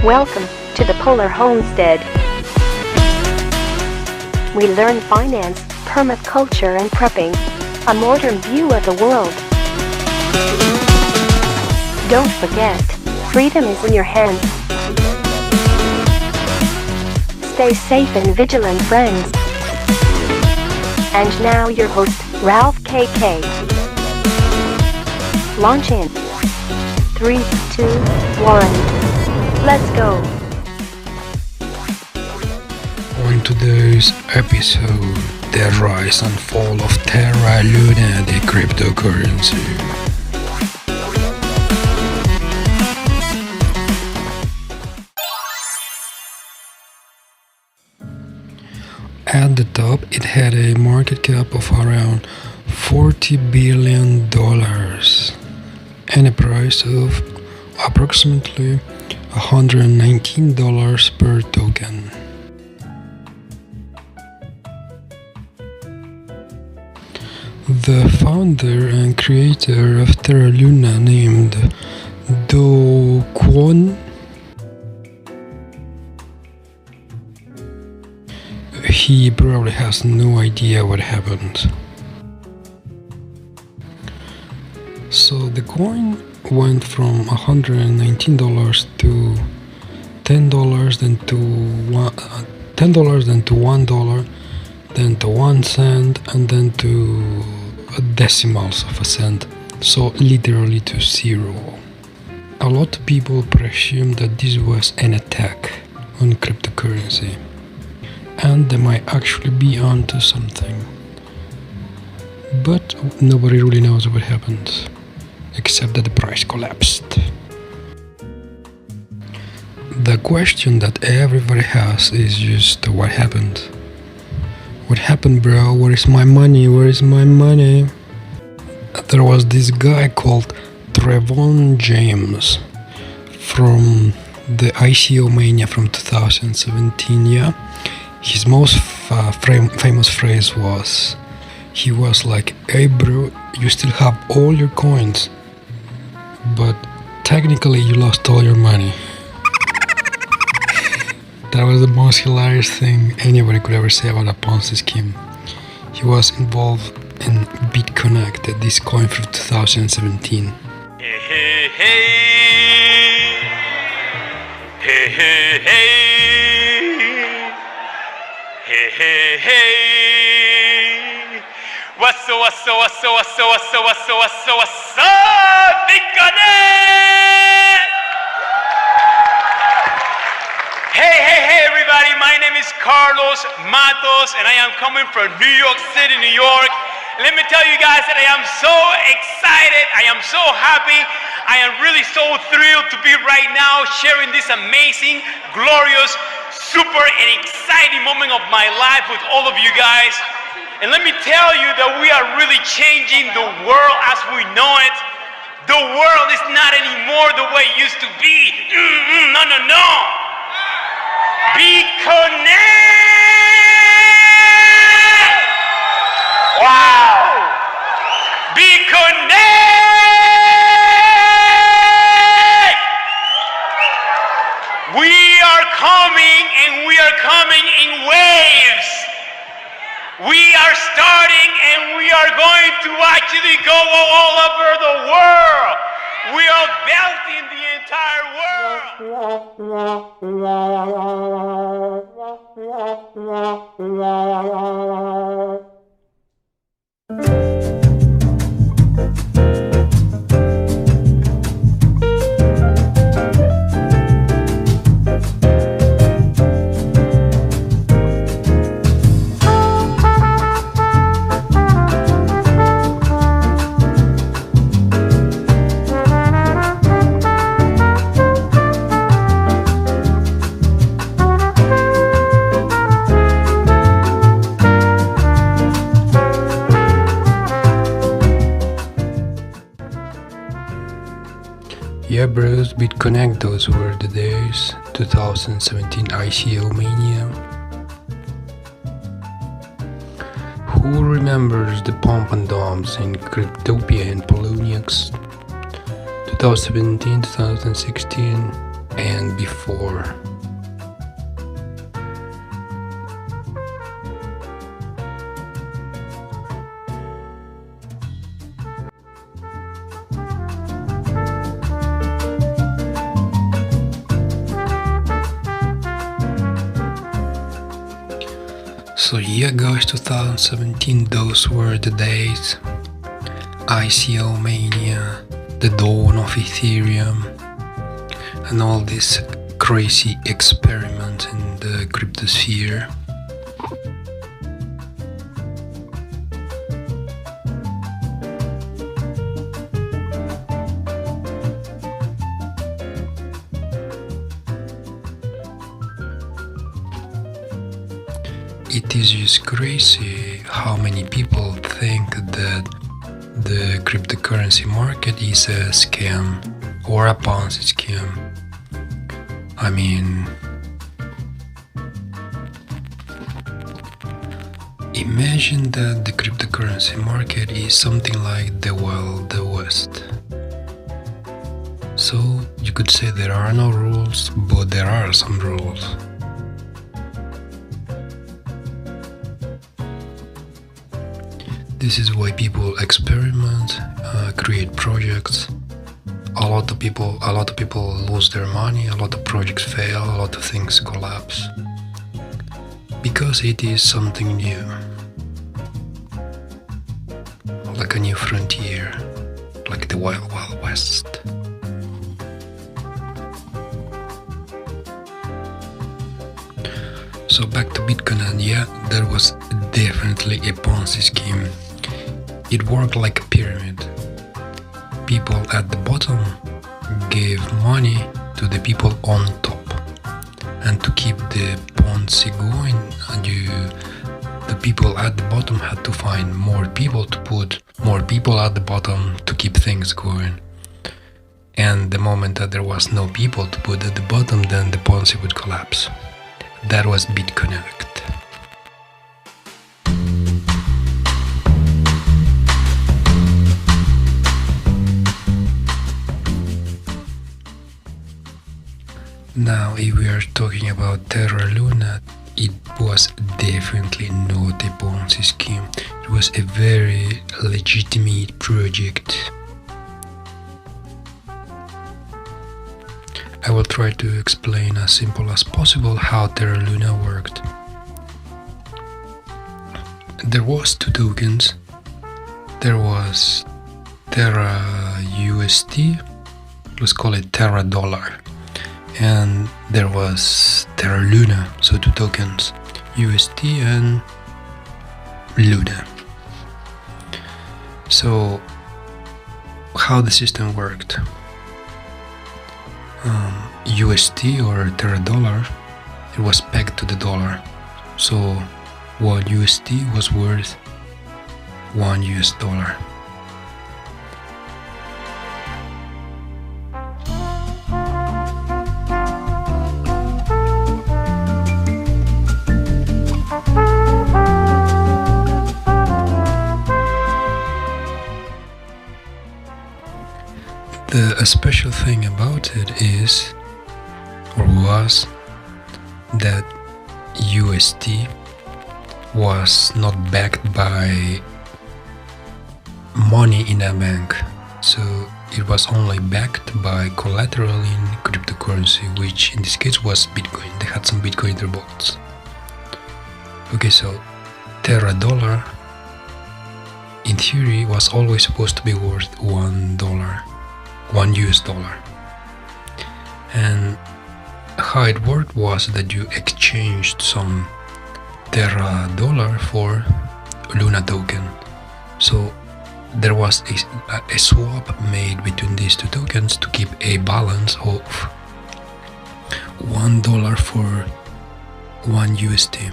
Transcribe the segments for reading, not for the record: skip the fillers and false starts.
Welcome to the Polar Homestead. We learn finance, permaculture and prepping. A modern view of the world. Don't forget, freedom is in your hands. Stay safe and vigilant, friends. And now your host, Ralph KK. Launch in 3, 2, 1. Let's go. On today's episode, the rise and fall of Terra Luna, the cryptocurrency. At the top, it had a market cap of around $40 billion and a price of approximately $119 per token. The founder and creator of Terra Luna, named Do Kwon, he probably has no idea what happened. So the coin went from $119 to $10, then to $10, then to $1, then to 1 cent, and then to decimals of a cent, so literally to zero. A lot of people presume that this was an attack on cryptocurrency, and they might actually be onto something. But nobody really knows what happened, except that the price collapsed. The question that everybody has is just what happened? What happened, bro? Where is my money? Where is my money? There was this guy called Trevon James from the ICO Mania from 2017, yeah? His most famous phrase was, he was like, hey bro, you still have all your coins, but technically you lost all your money. That was the most hilarious thing anybody could ever say about a Ponzi scheme. He was involved in BitConnect, this coin from 2017. Hey, hey, hey. Hey, hey, hey. Hey, hey, hey. What's up, BitConnect? Hey, everybody, my name is Carlos Matos, and I am coming from New York City, New York. And let me tell you guys that I am so excited, I am so happy, I am really so thrilled to be right now sharing this amazing, glorious, super and exciting moment of my life with all of you guys. And let me tell you that we are really changing the world as we know it. The world is not anymore the way it used to be. No. BitConnect! Wow! BitConnect! We are coming, and we are coming in waves. We are starting, and we are going to actually go all over the world. We are belting the entire world. Yeah bros, BitConnect, those were the days. 2017 ICO Mania. Who remembers the pump and dumps in Cryptopia and Polonia? banks, 2017, 2016 and before. So yeah guys, 2017, those were the days. ICO mania, the dawn of Ethereum, and all this crazy experiment in the cryptosphere. It is just crazy how many people think that the cryptocurrency market is a scam or a Ponzi scheme. I mean, imagine that the cryptocurrency market is something like the Wild West. So you could say there are no rules, but there are some rules. This is why people experiment, create projects. A lot of people lose their money, a lot of projects fail, a lot of things collapse. Because it is something new. Like a new frontier, like the Wild West. So back to Bitcoin, and yeah, there was definitely a Ponzi scheme. It worked like a pyramid. People at the bottom gave money to the people on top. And to keep the Ponzi going, the people at the bottom had to find more people to put more people at the bottom to keep things going. And the moment that there was no people to put at the bottom, then the Ponzi would collapse. That was BitConnect. Now, if we are talking about Terra Luna, it was definitely not a Ponzi scheme. It was a very legitimate project. I will try to explain as simple as possible how Terra Luna worked. There was two tokens. There was Terra USD, let's call it Terra Dollar. And there was Terra Luna, so two tokens, USD and Luna. So how the system worked? USD or Terra Dollar, it was pegged to the dollar. So 1 USD was worth $1. The special thing about it is, or was, that USD was not backed by money in a bank. So it was only backed by collateral in cryptocurrency, which in this case was Bitcoin. They had some Bitcoin in their vaults. Okay, so Terra Dollar in theory was always supposed to be worth $1. $1. And how it worked was that you exchanged some Terra Dollar for Luna token. So there was a swap made between these two tokens to keep a balance of $1 for 1 USD.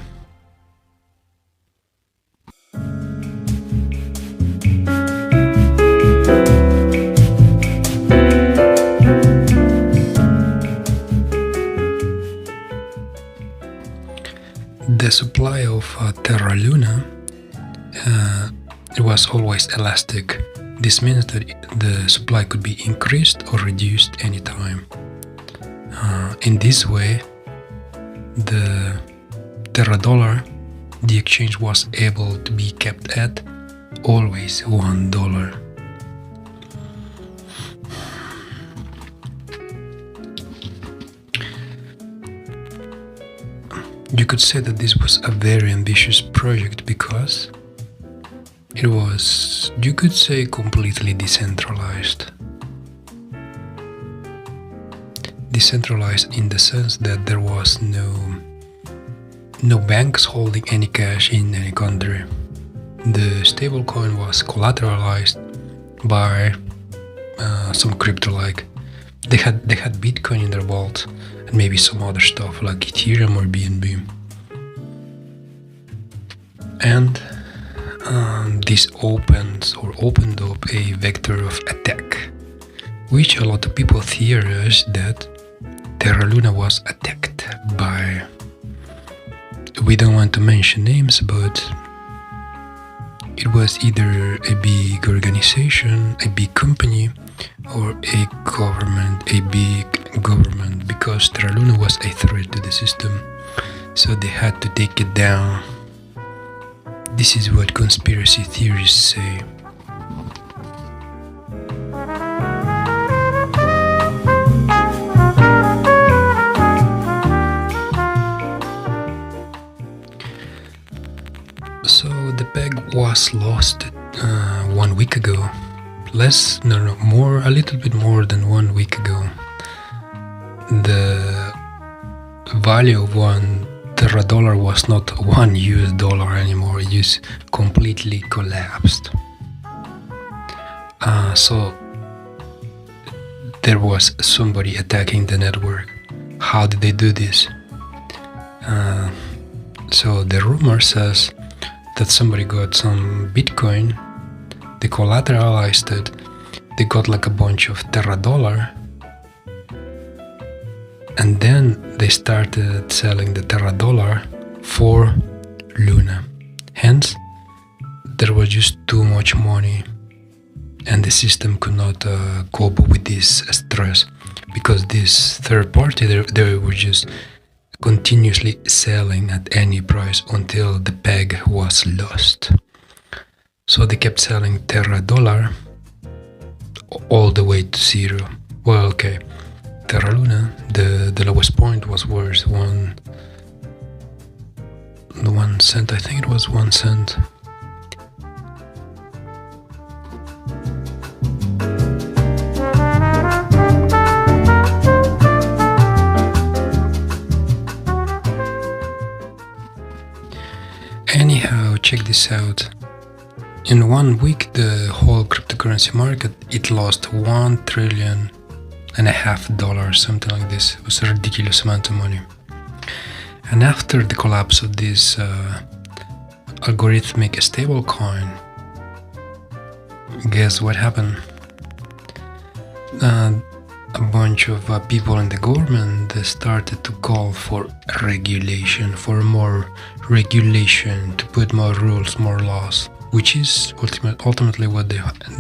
The supply of Terra Luna it was always elastic. This means that the supply could be increased or reduced anytime. In this way, the $1, the exchange was able to be kept at always $1. You could say that this was a very ambitious project because it was, you could say, completely decentralized. Decentralized in the sense that there was no banks holding any cash in any country. The stablecoin was collateralized by some crypto, like they had Bitcoin in their vault and maybe some other stuff like Ethereum or BNB. And this opened up a vector of attack, which a lot of people theorize that Terra Luna was attacked by, we don't want to mention names, but it was either a big organization, a big company, or a big government, because Terra Luna was a threat to the system, so they had to take it down. This is what conspiracy theories say. So the peg was lost 1 week ago. A little bit more than 1 week ago. The value of $1 was not $1 anymore. It just completely collapsed. So there was somebody attacking the network. How did they do this? So the rumor says that somebody got some Bitcoin, they collateralized it, they got like a bunch of $, and then they started selling the $, for Luna. Hence, there was just too much money, and the system could not cope with this stress, because this third party, they were just continuously selling at any price until the peg was lost. So they kept selling $, all the way to zero. Well, okay, Terra Luna, the lowest point was worth 1 cent. I think it was 1 cent. Anyhow, check this out. In 1 week, the whole cryptocurrency market, it lost $1.5 trillion, something like this. It was a ridiculous amount of money. And after the collapse of this algorithmic stablecoin, guess what happened? A bunch of people in the government, they started to call for regulation, for more regulation, to put more rules, more laws, which is ultimately what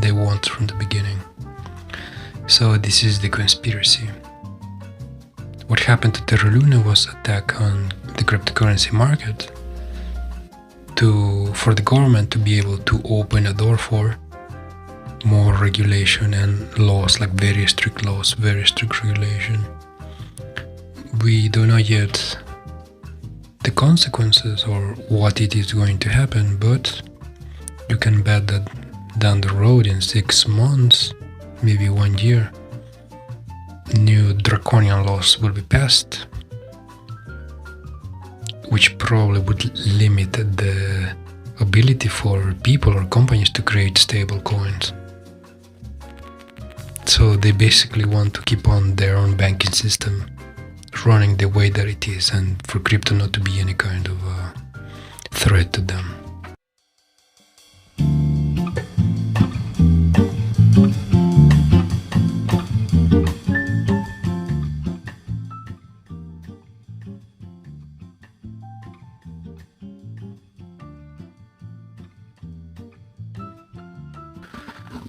they want from the beginning. So this is the conspiracy. What happened to Terra Luna was attack on the cryptocurrency market for the government to be able to open a door for more regulation and laws, like very strict laws, very strict regulation. We don't know yet the consequences or what it is going to happen, but you can bet that down the road, in 6 months, maybe 1 year, new draconian laws will be passed, which probably would limit the ability for people or companies to create stable coins. So they basically want to keep on their own banking system running the way that it is, and for crypto not to be any kind of threat to them.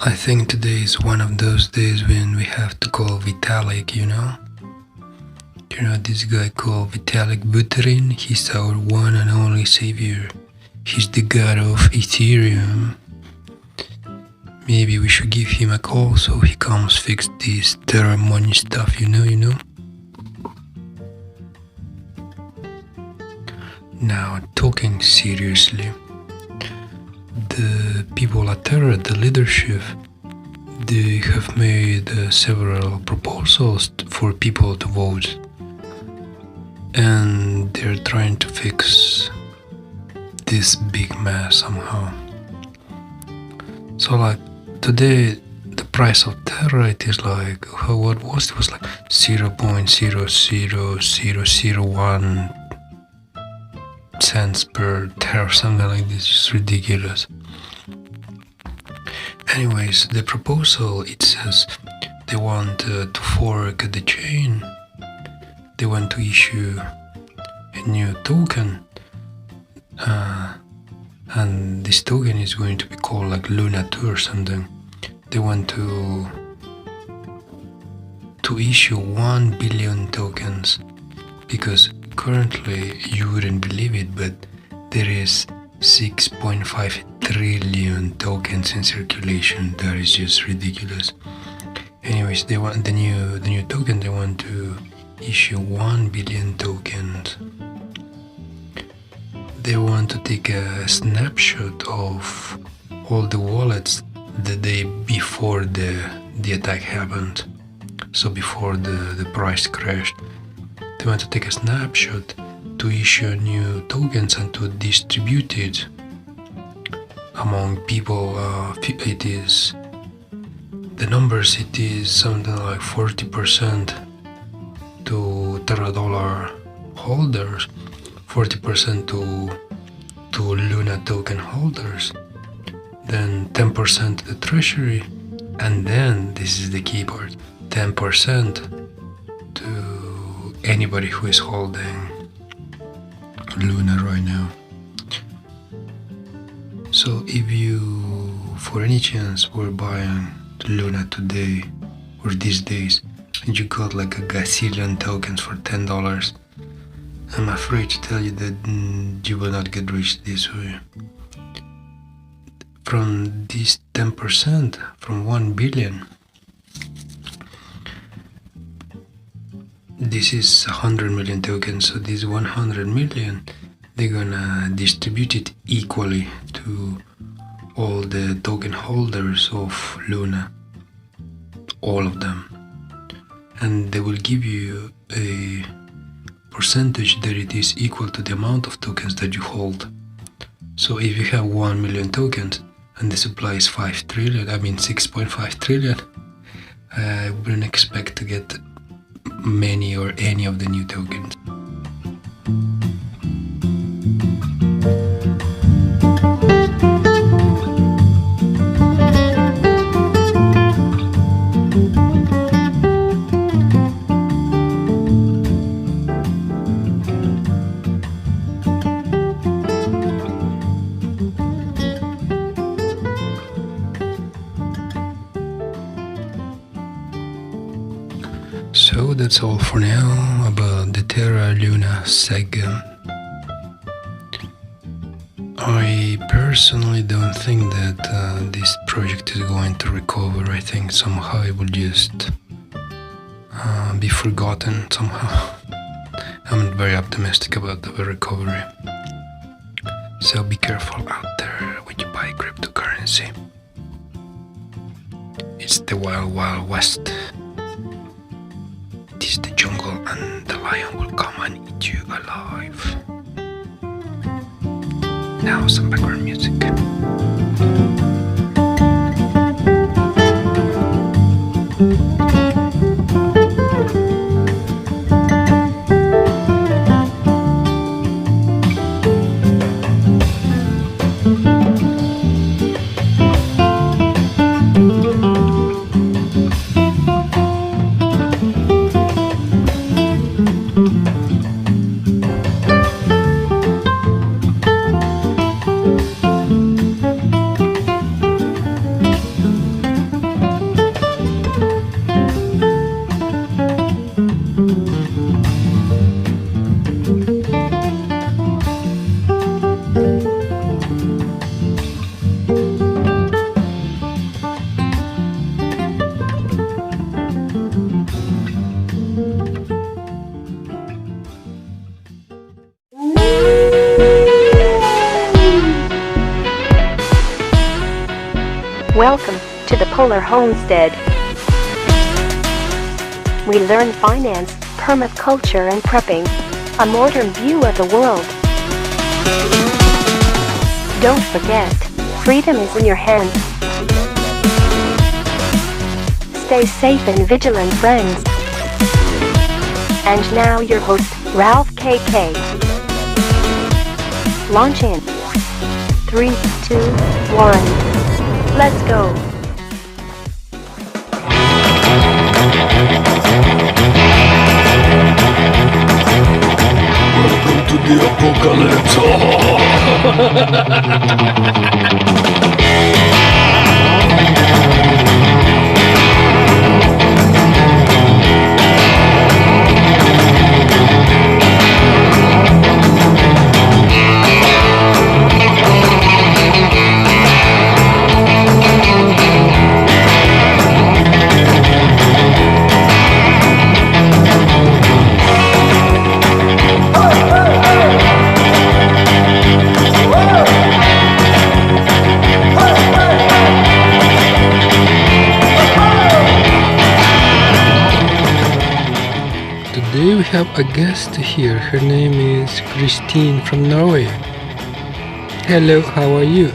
I think today is one of those days when we have to call Vitalik, you know? You know this guy called Vitalik Buterin? He's our one and only savior. He's the god of Ethereum. Maybe we should give him a call so he comes fix this Terra money stuff, you know? Now, talking seriously, the people at Terra, the leadership, they have made several proposals for people to vote, and they're trying to fix this big mess somehow. So like today the price of Terra, it is like, what was it? It was like 0.00001 cents per Terra or something like this. It's ridiculous. Anyways, the proposal, it says they want to fork the chain. They want to issue a new token, and this token is going to be called like Luna 2 or something. They want to issue 1 billion tokens, because currently, you wouldn't believe it, but there is 6.5 trillion tokens in circulation. That is just ridiculous. Anyways, they want the new token. They want to issue 1 billion tokens. They want to take a snapshot of all the wallets the day before the attack happened. So before the price crashed. They want to take a snapshot to issue new tokens and to distribute it among people. It is the numbers. It is something like 40% to Terra dollar holders, 40% to Luna token holders, then 10% to the treasury, and then this is the key part: 10% to anybody who is holding Luna right now. So if you, for any chance, were buying Luna today or these days, and you got like a gazillion tokens for $10, I'm afraid to tell you that you will not get rich this way. From this 10%, from 1 billion, this is 100 million tokens, so this 100 million, they're gonna distribute it equally to all the token holders of Luna, all of them, and they will give you a percentage that it is equal to the amount of tokens that you hold. So if you have 1 million tokens and the supply is 6.5 trillion, I wouldn't expect to get many or any of the new tokens. So that's all for now about the Terra Luna saga. I personally don't think that this project is going to recover. I think somehow it will just be forgotten somehow. I'm not very optimistic about the recovery. So be careful out there when you buy cryptocurrency. It's the wild, wild west. It is the jungle, and the lion will come and eat you alive. Now some background music. Welcome to the Polar Homestead. We learn finance, permaculture and prepping. A modern view of the world. Don't forget, freedom is in your hands. Stay safe and vigilant, friends. And now your host, Ralph KK. Launch in 3, 2, 1. Let's go. Welcome to the apocalypse. Today we have a guest here. Her name is Christine from Norway. Hello, how are you?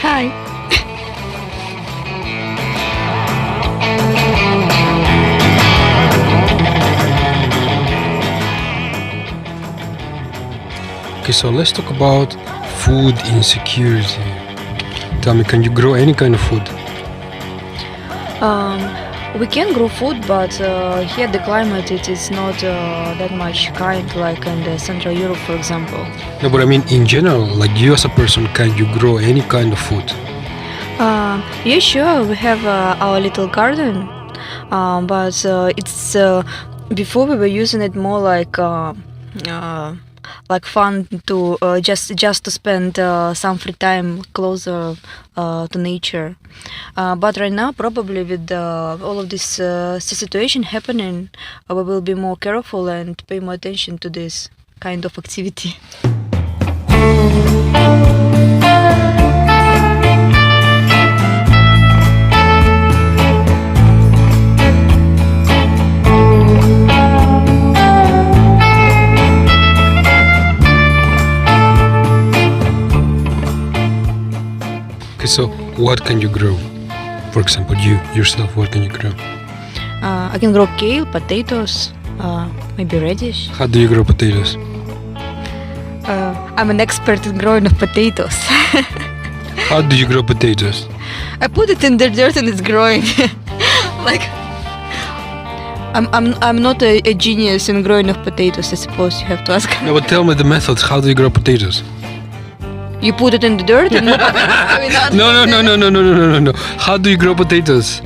Hi. Okay, so let's talk about food insecurity. Tell me, can you grow any kind of food? We can grow food, but here the climate it is not that much kind like in the Central Europe, for example. No, but I mean in general, like you as a person, can you grow any kind of food? Yeah, sure. We have our little garden, but it's before we were using it more like fun to just to spend some free time closer to nature. But right now, probably with all of this situation happening, we will be more careful and pay more attention to this kind of activity. Okay, so what can you grow? For example, you yourself, what can you grow? I can grow kale, potatoes, maybe radish. How do you grow potatoes? I'm an expert in growing of potatoes. How do you grow potatoes? I put it in the dirt and it's growing. Like I'm not a genius in growing of potatoes. I suppose you have to ask. No, but tell me the methods. How do you grow potatoes? You put it in the dirt and No. How do you grow potatoes?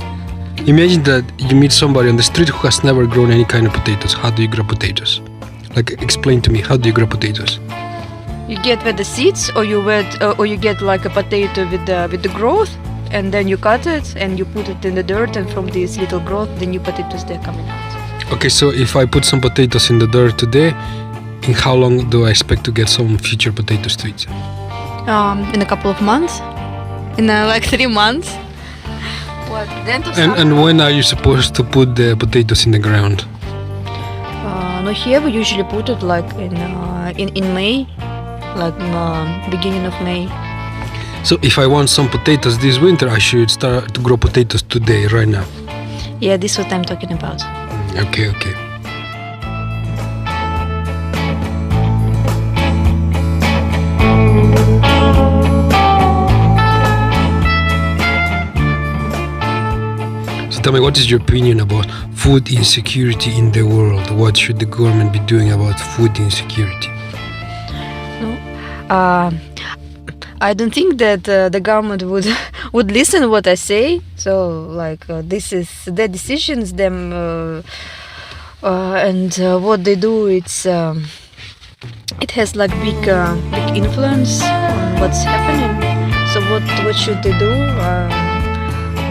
Imagine that you meet somebody on the street who has never grown any kind of potatoes. How do you grow potatoes? Like, explain to me, how do you grow potatoes? You get with the seeds, or you get like a potato with the growth, and then you cut it and you put it in the dirt, and from this little growth, the new potatoes they're coming out. Okay, so if I put some potatoes in the dirt today, in how long do I expect to get some future potatoes to eat? In a couple of months, in like 3 months. What? Then to And when are you supposed to put the potatoes in the ground? No, here we usually put it like in May, like beginning of May. So if I want some potatoes this winter, I should start to grow potatoes today, right now. Yeah, this is what I'm talking about. Okay. So tell me, what is your opinion about food insecurity in the world? What should the government be doing about food insecurity? I don't think that the government would listen to what I say. So like this is their decisions, them and what they do. It has like big influence on what's happening. So what should they do?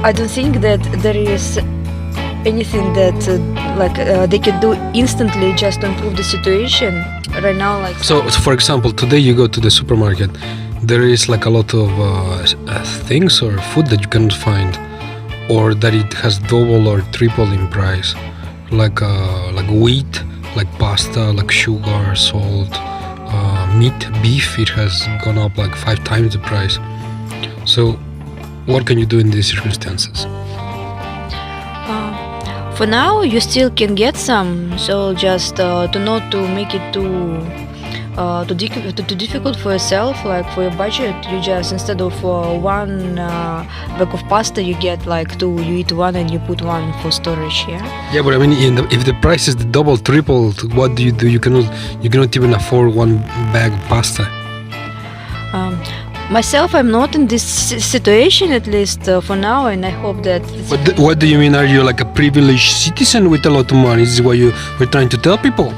I don't think that there is anything that they can do instantly just to improve the situation right now. Like so for example, today you go to the supermarket. there is like a lot of things or food that you cannot find, or that it has double or triple in price, like wheat, like pasta, like sugar, salt, meat, beef. It has gone up like 5 times the price. So what can you do in these circumstances? For now, you still can get some, so just to not to make it too difficult for yourself, like for your budget, you just instead of one bag of pasta, you get like 2. You eat one and you put one for storage. Yeah, but I mean, if the price is the double, triple, what do? You cannot even afford one bag of pasta. Myself, I'm not in this situation, at least for now, and I hope that. What do you mean? Are you like a privileged citizen with a lot of money? This is what you were trying to tell people?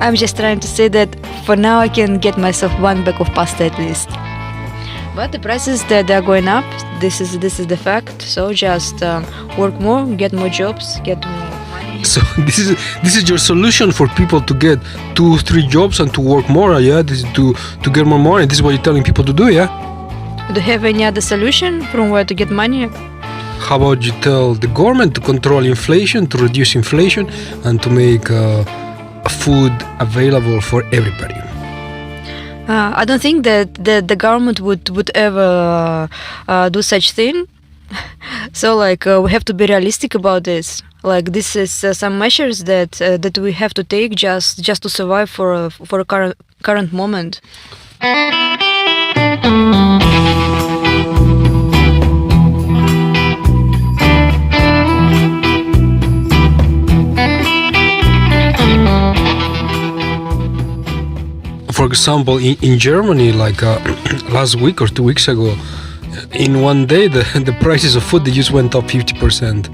I'm just trying to say that for now I can get myself one bag of pasta at least. But the prices that they're going up, this is the fact. So just work more, get more jobs, get more money. So this is your solution for people to get 2-3 jobs and to work more, yeah? This is to get more money. This is what you're telling people to do, yeah? Do you have any other solution from where to get money? How about you tell the government to control inflation, to reduce inflation, and to make food available for everybody? I don't think that the government would ever do such thing. So like we have to be realistic about this. Like this is some measures that we have to take just to survive for a current moment. For example, in Germany, like last week or 2 weeks ago, in one day the prices of food, they just went up 50%,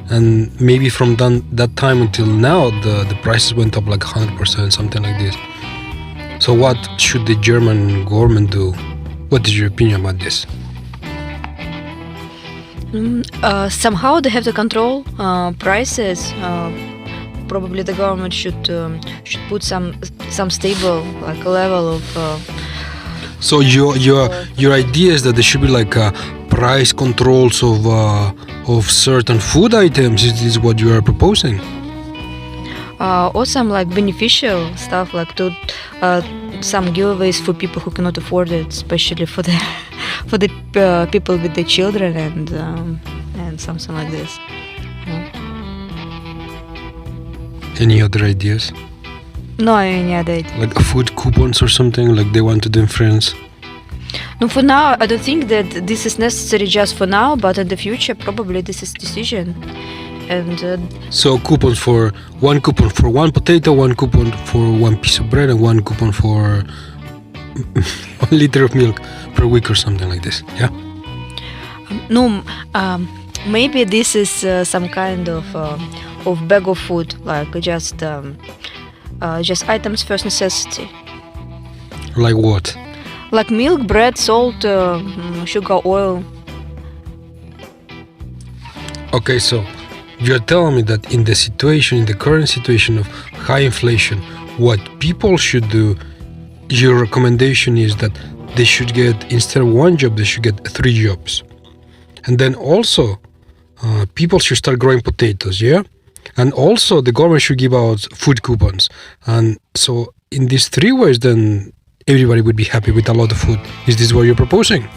and maybe from that time until now the prices went up like 100%, something like this. So what should the German government do? What is your opinion about this? Somehow they have to control prices. Probably the government should put some stable like level of. So your idea is that there should be like price controls of certain food items. Is this what you are proposing? Or some like beneficial stuff, like to some giveaways for people who cannot afford it, especially for the people with the children and something like this. Any other ideas? No, any other ideas. Like food coupons or something, like they want to do in France? No, for now, I don't think that this is necessary just for now, but in the future, probably this is decision. And so coupons for one potato, one coupon for one piece of bread, and one coupon for 1 liter of milk per week or something like this, yeah? No, maybe this is some kind of bag of food, like just items first necessity. Like what? Like milk, bread, salt, sugar, oil. Okay, so you're telling me that in the current situation of high inflation, what people should do, your recommendation is that they should get, instead of 1 job, they should get 3 jobs. And then also, people should start growing potatoes, yeah? And also the government should give out food coupons. And so in these 3 ways, then everybody would be happy with a lot of food. Is this what you're proposing?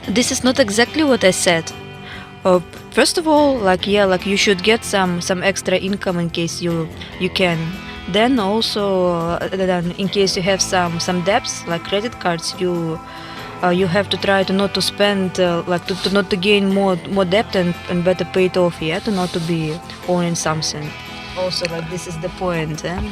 This is not exactly what I said. First of all, like you should get some extra income in case you can. Then also, in case you have some debts like credit cards, you have to try to not to spend to not to gain more debt and better pay it off, yeah, to not to be owning something. Also, like this is the point. And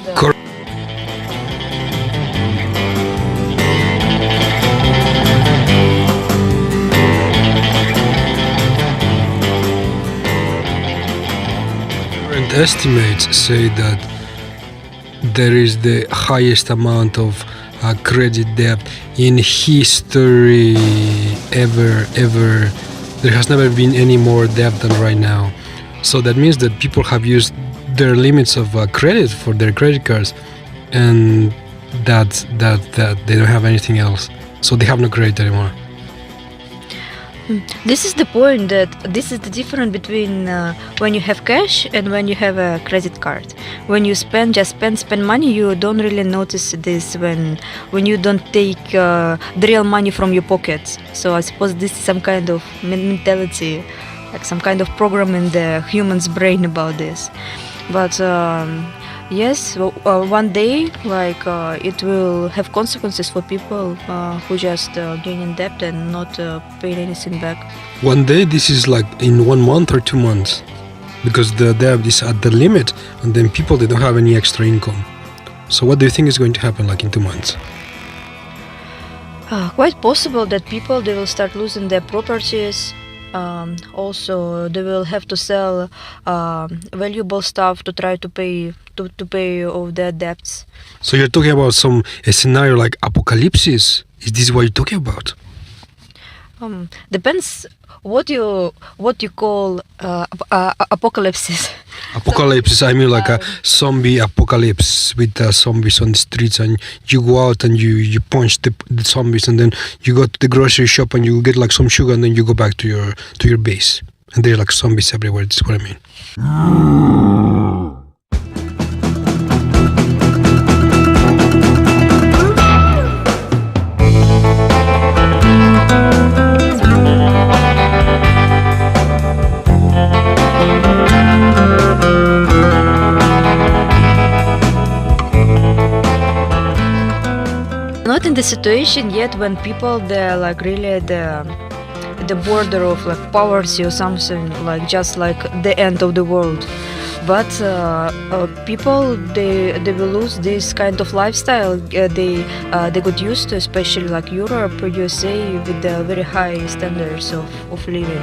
estimates say that there is the highest amount of credit debt in history ever. There has never been any more debt than right now. So that means that people have used their limits of credit for their credit cards, and that they don't have anything else. So they have no credit anymore. This is the point, that this is the difference between when you have cash and when you have a credit card. When you spend money, you don't really notice this when you don't take the real money from your pocket. So I suppose this is some kind of mentality, like some kind of program in the human's brain about this. But yes, one day, it will have consequences for people who just gain in debt and not pay anything back. One day, this is like in 1 month or 2 months, because the debt is at the limit, and then people, they don't have any extra income. So what do you think is going to happen like in 2 months? Quite possible that people, they will start losing their properties. Also, they will have to sell valuable stuff to try to pay off their debts. So you're talking about a scenario like apocalypse? Is this what you're talking about? Depends what you call apocalypse. Apocalypse, I mean like a zombie apocalypse with zombies on the streets, and you go out and you punch the zombies, and then you go to the grocery shop and you get like some sugar, and then you go back to your base, and there are like zombies everywhere. That's what I mean. Not in the situation yet when people, they're like really at the border of like poverty or something, like just like the end of the world. But people, they will lose this kind of lifestyle they got used to, especially like Europe or USA, with the very high standards of living.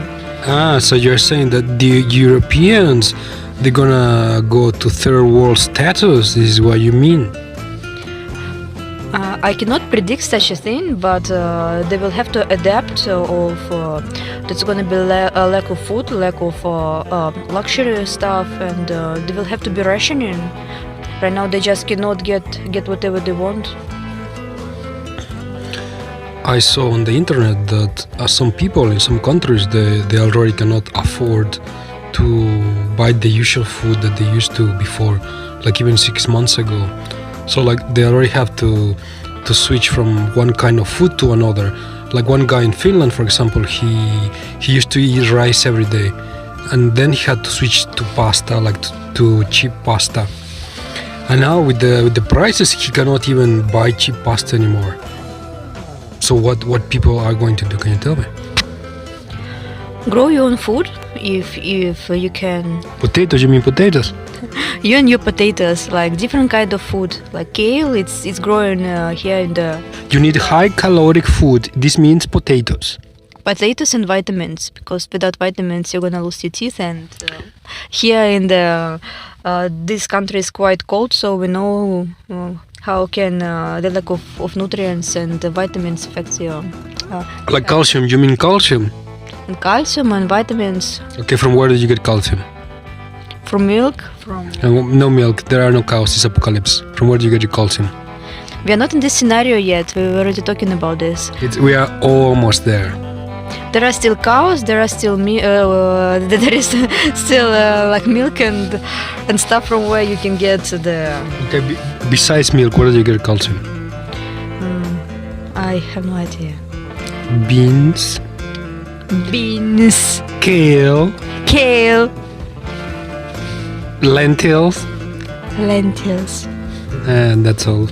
So you're saying that the Europeans, they're gonna go to third world status? This is what you mean? I cannot predict such a thing, but they will have to adapt. There's going to be a lack of food, lack of luxury stuff, and they will have to be rationing. Right now, they just cannot get whatever they want. I saw on the internet that some people in some countries, they already cannot afford to buy the usual food that they used to before, like even 6 months ago. So like they already have to switch from one kind of food to another. Like one guy in Finland, for example, he used to eat rice every day, and then he had to switch to pasta, like to cheap pasta. And now with the prices, he cannot even buy cheap pasta anymore. So what people are going to do? Can you tell me? Grow your own food if you can. Potatoes? You mean potatoes? You and your potatoes, like different kind of food, like kale. It's growing here in the. You need high caloric food. This means potatoes. Potatoes and vitamins, because without vitamins you're gonna lose your teeth. And here in the this country is quite cold, so we know how can the lack of nutrients and vitamins affect your. Like calcium. You mean calcium? And calcium and vitamins. Okay, from where did you get calcium? From milk, from. No milk. There are no cows. It's apocalypse. From where do you get your calcium? We are not in this scenario yet. We were already talking about this. We are almost there. There are still cows. There are still there is still like milk and stuff from where you can get the. Okay. Besides milk, where do you get calcium? I have no idea. Beans. Kale. Lentils. And that's all.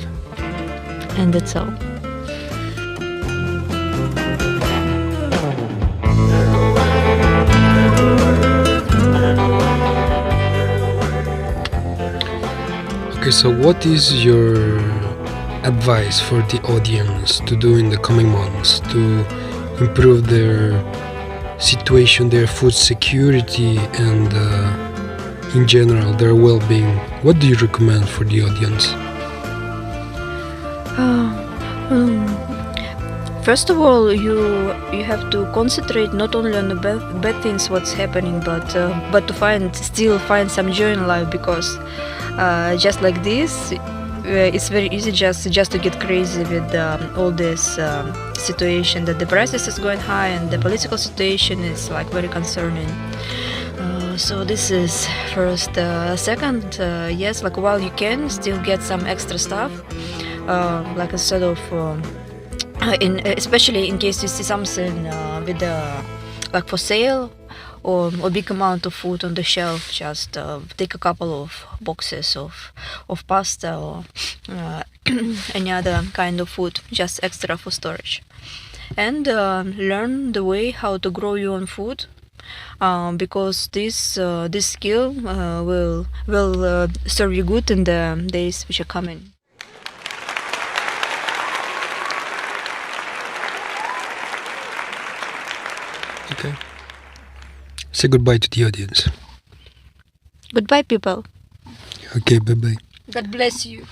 Okay, so what is your advice for the audience to do in the coming months to improve their situation, their food security, and in general their well-being? What do you recommend for the audience? First of all, you have to concentrate not only on the bad things what's happening, but to still find some joy in life, because just like this, it's very easy just to get crazy with all this situation that the prices is going high and the political situation is like very concerning. So this is first. Second, yes, like while you can still get some extra stuff, like instead of especially in case you see something with like for sale or a big amount of food on the shelf, just take a couple of boxes of pasta or any other kind of food, just extra for storage, and learn the way how to grow your own food, because this skill will serve you good in the days which are coming. Okay. Say goodbye to the audience. Goodbye, people. Okay, bye-bye. God bless you.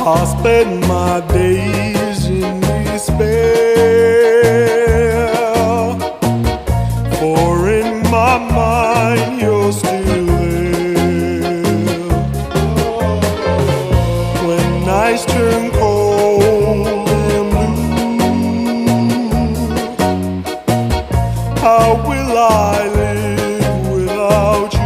I spend my days in despair, for in my mind you're still there. When nights turn cold and blue, how will I live without you?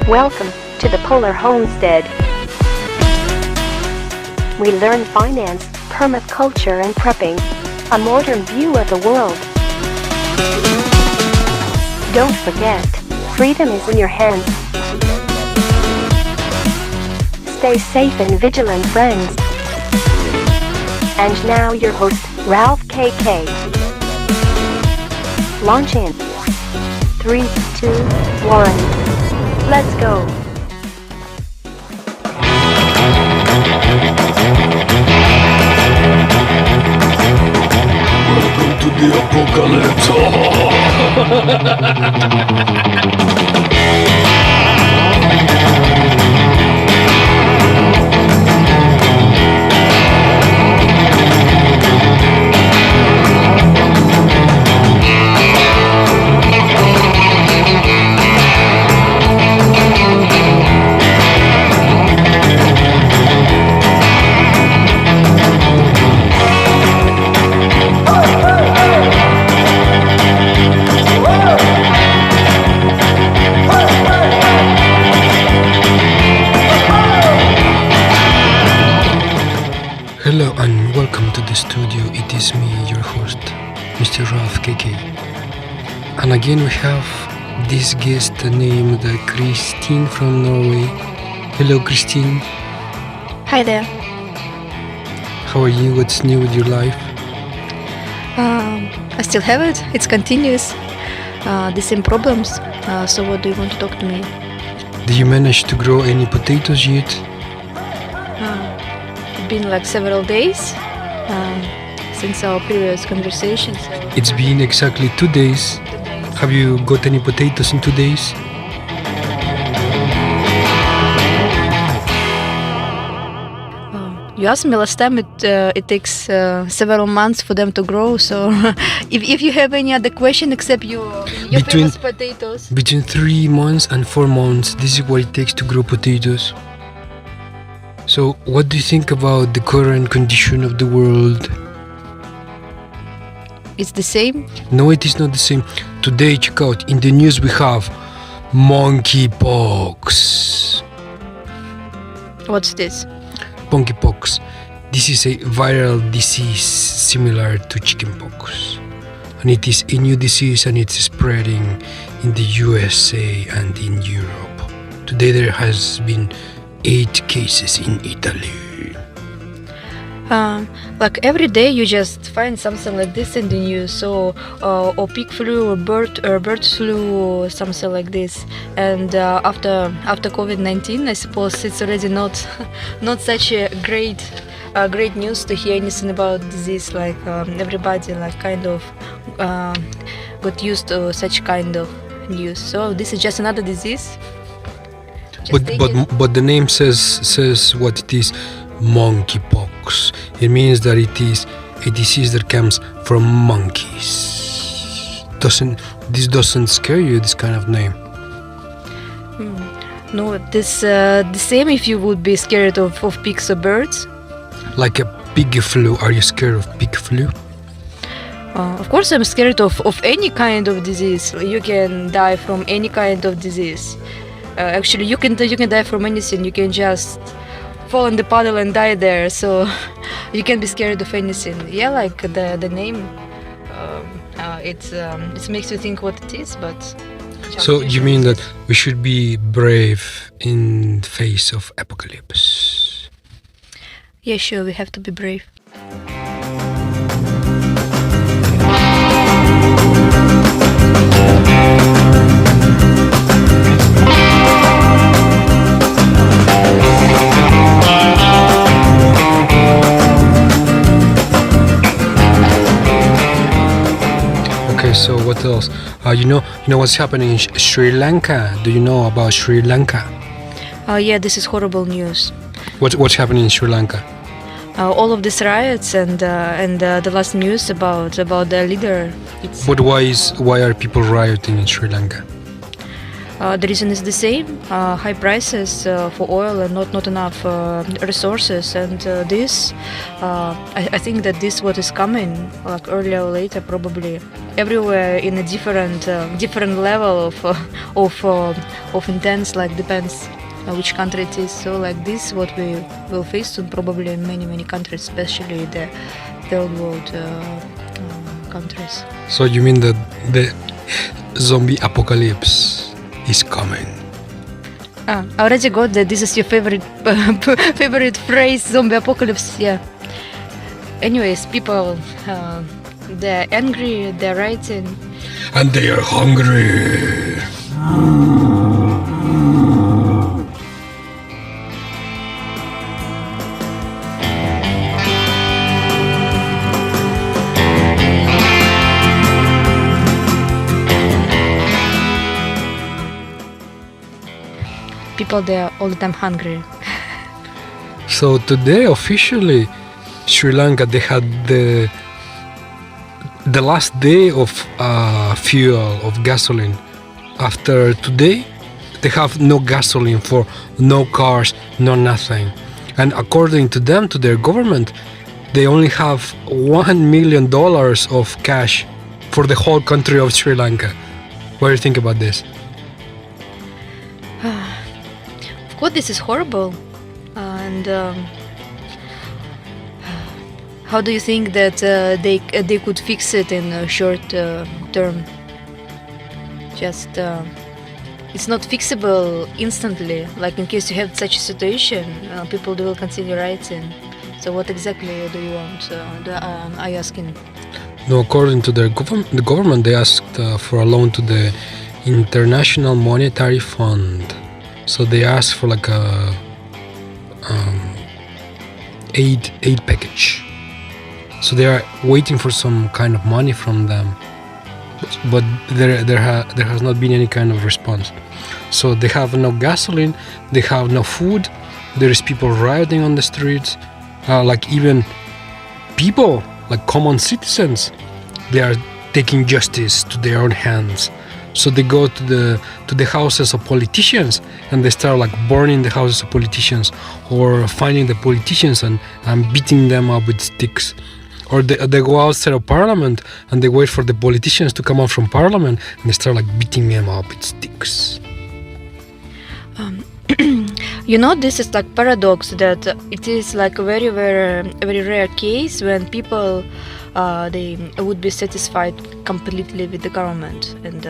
Welcome to the Polar Homestead. We learn finance, permaculture and prepping, a modern view of the world. Don't forget, freedom is in your hands. Stay safe and vigilant, friends. And now your host, Ralph KK. Launch in 3, 2, 1. Let's go. Welcome to the apocalypse. Hello and welcome to the studio. It is me, your host, Mr. Ralph KK. And again we have this guest named Christine from Norway. Hello Christine. Hi there. How are you? What's new with your life? I still have it. It's continuous. The same problems. So what do you want to talk to me? Did you manage to grow any potatoes yet? It's been like several days since our previous conversation. So It's been exactly 2 days. Have you got any potatoes in 2 days? you asked me last time. It takes several months for them to grow. So if you have any other question except your famous potatoes. Between 3 months and 4 months, this is what it takes to grow potatoes. So what do you think about the current condition of the world? It's the same. No, it is not the same. Today, check out, in the news we have monkeypox. What's this? Monkeypox. this is a viral disease similar to chickenpox, and it is a new disease and it's spreading in the USA and in Europe. Today there has been 8 cases in Italy. Like every day you just find something like this in the news, so or pig flu or bird flu, something like this. And after COVID-19, I suppose it's already not such a great news to hear anything about disease. Like everybody like kind of got used to such kind of news. So this is just another disease. But the name says what it is. Monkeypox. It means that it is a disease that comes from monkeys. This doesn't scare you, this kind of name? No, this the same if you would be scared of pigs or birds. Like a pig flu. Are you scared of pig flu? Of course I'm scared of any kind of disease. You can die from any kind of disease. Actually, you can die from anything. You can just fall in the puddle and die there, so you can be scared of anything. Yeah, like the name, it makes you think what it is, but. So you mean that we should be brave in face of apocalypse? Yeah, sure, we have to be brave. Okay, so what else? You know what's happening in Sri Lanka? Do you know about Sri Lanka? Yeah, this is horrible news. What's happening in Sri Lanka? All of these riots and the last news about the leader. But why are people rioting in Sri Lanka? The reason is the same: high prices for oil and not enough resources. And I think that this what is coming, like earlier or later, probably everywhere in a different level of intense. Like depends which country it is. So like this, what we will face soon, probably in many countries, especially the third world countries. So you mean that the zombie apocalypse is coming? I already got that. This is your favorite phrase, zombie apocalypse. Yeah. Anyways, people, they're angry, they're writing. And they are hungry. People, they're all the time hungry. So today, officially, Sri Lanka, they had the last day of fuel, of gasoline. After today, they have no gasoline for no cars, no nothing. And according to them, to their government, they only have $1 million of cash for the whole country of Sri Lanka. What do you think about this? Of course, this is horrible. And how do you think that they could fix it in a short term? Just it's not fixable instantly. Like in case you have such a situation, people will continue writing. So what exactly do you want? Are you asking? No, according to the government, they asked for a loan to the International Monetary Fund. So they asked for like a aid package. So they are waiting for some kind of money from them, but there has not been any kind of response. So they have no gasoline, they have no food. There is people rioting on the streets, like even people, like common citizens, they are taking justice to their own hands. So they go to the houses of politicians and they start like burning the houses of politicians, or finding the politicians and beating them up with sticks. Or they go outside of parliament and they wait for the politicians to come out from parliament and they start like beating them up with sticks. This is like paradox that it is like a very, very, very rare case when people they would be satisfied completely with the government, and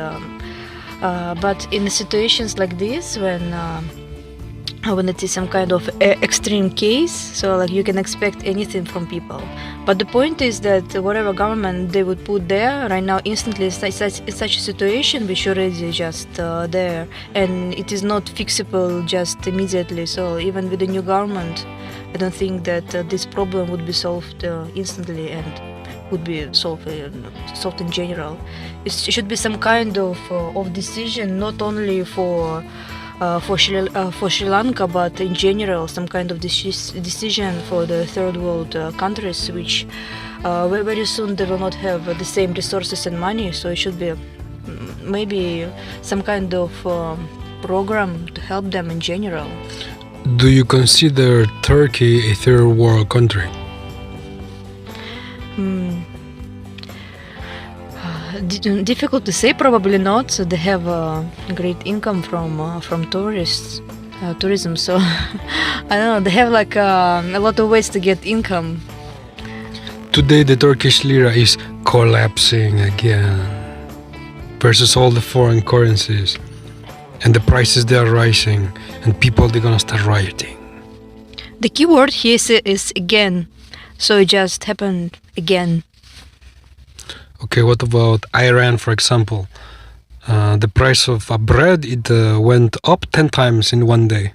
but in situations like this, when it is some kind of extreme case, so like you can expect anything from people. But the point is that whatever government they would put there right now, instantly in such a situation which already just there, and it is not fixable just immediately. So even with the new government, I don't think that this problem would be solved instantly and would be solved in general. It should be some kind of decision, not only for Sri Lanka, but in general, some kind of decision for the third world countries, which very soon they will not have the same resources and money. So it should be maybe some kind of program to help them in general. Do you consider Turkey a third world country? Difficult to say, probably not. So they have great income from tourists, tourism. So I don't know. They have like a lot of ways to get income. Today the Turkish lira is collapsing again versus all the foreign currencies, and the prices they are rising, and people they're gonna start rioting. The key word here is again. So it just happened again. Okay, what about Iran, for example? The price of bread, it went up 10 times in one day.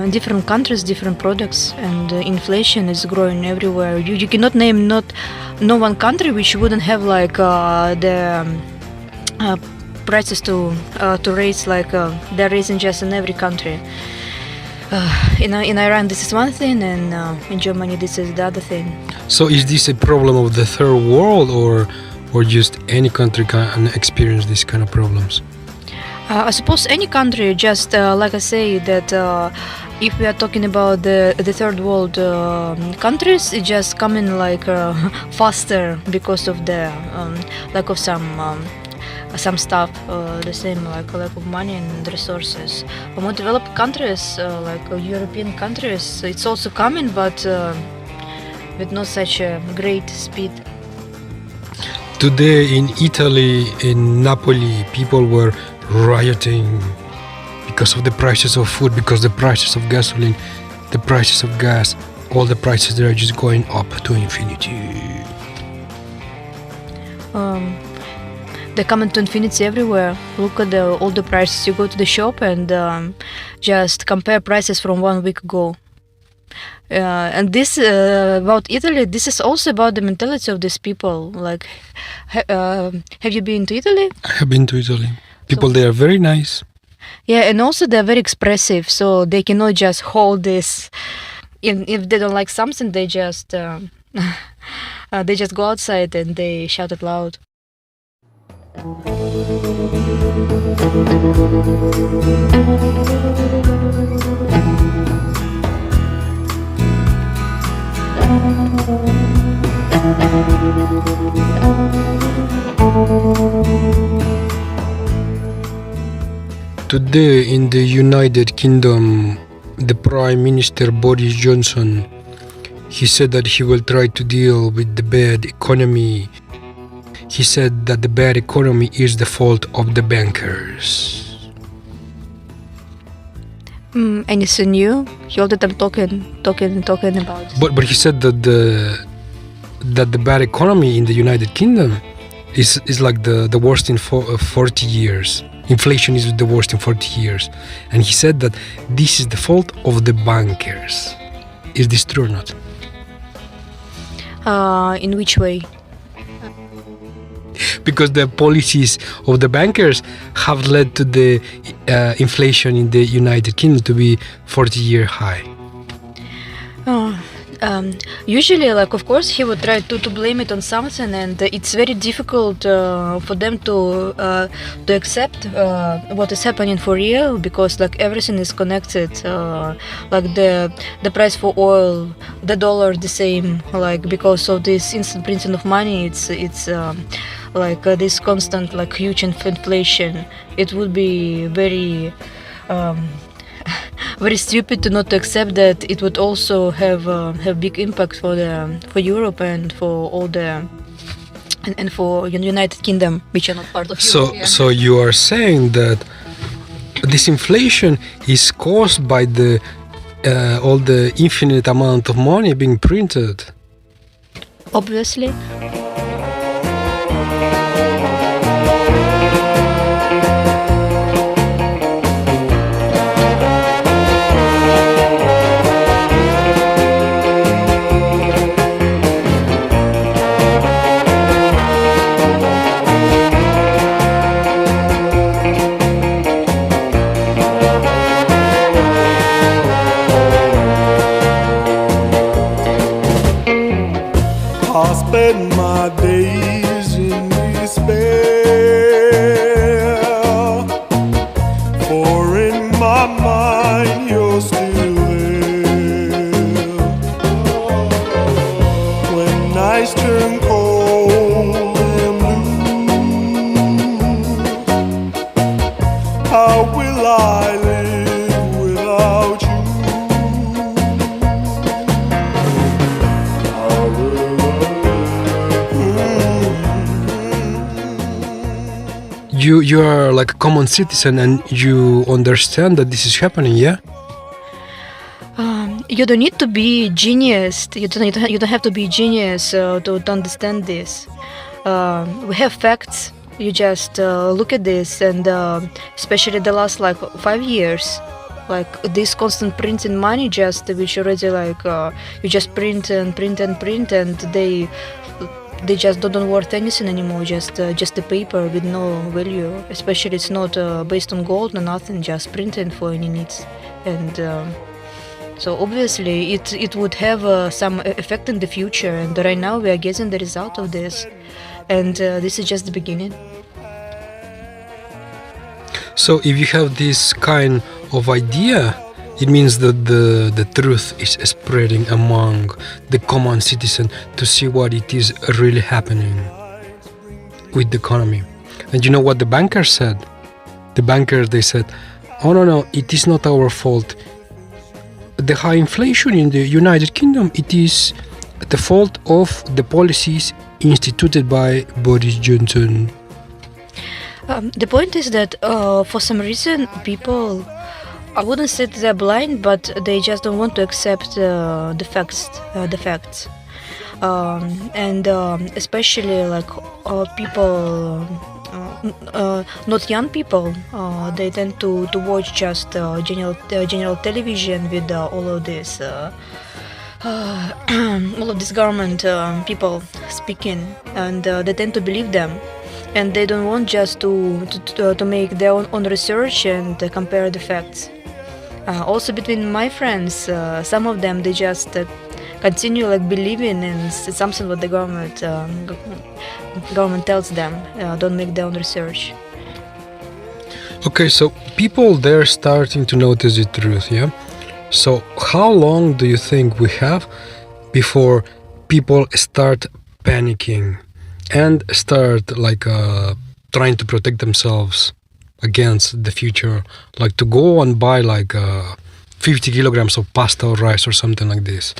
In different countries, different products, and inflation is growing everywhere. You cannot name no one country which wouldn't have like the prices to raise like they're raising just in every country. In Iran this is one thing, and in Germany this is the other thing. So is this a problem of the third world, or just any country can experience these kind of problems? I suppose any country, just like I say that if we are talking about the third world countries, it just coming like faster because of the lack of some stuff, the same like lack of money and resources. For more developed countries, like European countries, it's also coming, but with not such a great speed. Today in Italy, in Napoli, people were rioting because of the prices of food, because the prices of gasoline, the prices of gas, all the prices they are just going up to infinity. They come to infinity everywhere. Look at all the prices. You go to the shop and just compare prices from 1 week ago. And this about Italy, this is also about the mentality of these people. Like, have you been to Italy? I have been to Italy. People there are very nice. Yeah, and also they're very expressive, so they cannot just hold this. If they don't like something, they just go outside and they shout it loud. Today in the United Kingdom, the Prime Minister Boris Johnson, he said that he will try to deal with the bad economy. He said that the bad economy is the fault of the bankers. Anything new? He all the time talking about. But he said that the bad economy in the United Kingdom is like the worst in 40 years. Inflation is the worst in 40 years. And he said that this is the fault of the bankers. Is this true or not? In which way? Because the policies of the bankers have led to the inflation in the United Kingdom to be 40-year high. Usually, like, of course, he would try to blame it on something, and it's very difficult for them to accept what is happening for real, because like everything is connected. Like the price for oil, the dollar, the same. Like because of this instant printing of money, it's like this constant like huge inflation. It would be very. Very stupid to not accept that it would also have big impact for Europe and for all the and for United Kingdom, which are not part of Europe. Yeah. So you are saying that this inflation is caused by the all the infinite amount of money being printed? Obviously. I spend my days in despair, for in my mind you're still there. When nights turn cold and blue, how will I live without you? You are like a common citizen and you understand that this is happening, yeah? You don't need to be genius. You don't have to be genius to understand this. We have facts. You just look at this, and especially the last like 5 years, like this constant printing money, just which already like you just print and print and print, and they just don't worth anything anymore. Just the paper with no value. Especially it's not based on gold or nothing. Just printing for any needs, and so obviously it would have some effect in the future. And right now we are getting the result of this, and this is just the beginning. So if you have this kind of idea, it means that the truth is spreading among the common citizen to see what it is really happening with the economy. And you know what the bankers said? The bankers, they said, oh no, it is not our fault. The high inflation in the United Kingdom, it is the fault of the policies instituted by Boris Johnson. The point is that for some reason people, I wouldn't say they're blind, but they just don't want to accept the facts. And especially like people, not young people, they tend to watch just general television with all of this government people speaking, and they tend to believe them. And they don't want just to make their own research and compare the facts. Also between my friends, some of them, they just continue like believing in something what the government tells them. Don't make their own research. Okay, so people, they're starting to notice the truth, yeah? So how long do you think we have before people start panicking and start like trying to protect themselves against the future, like to go and buy like 50 kilograms of pasta or rice or something like this?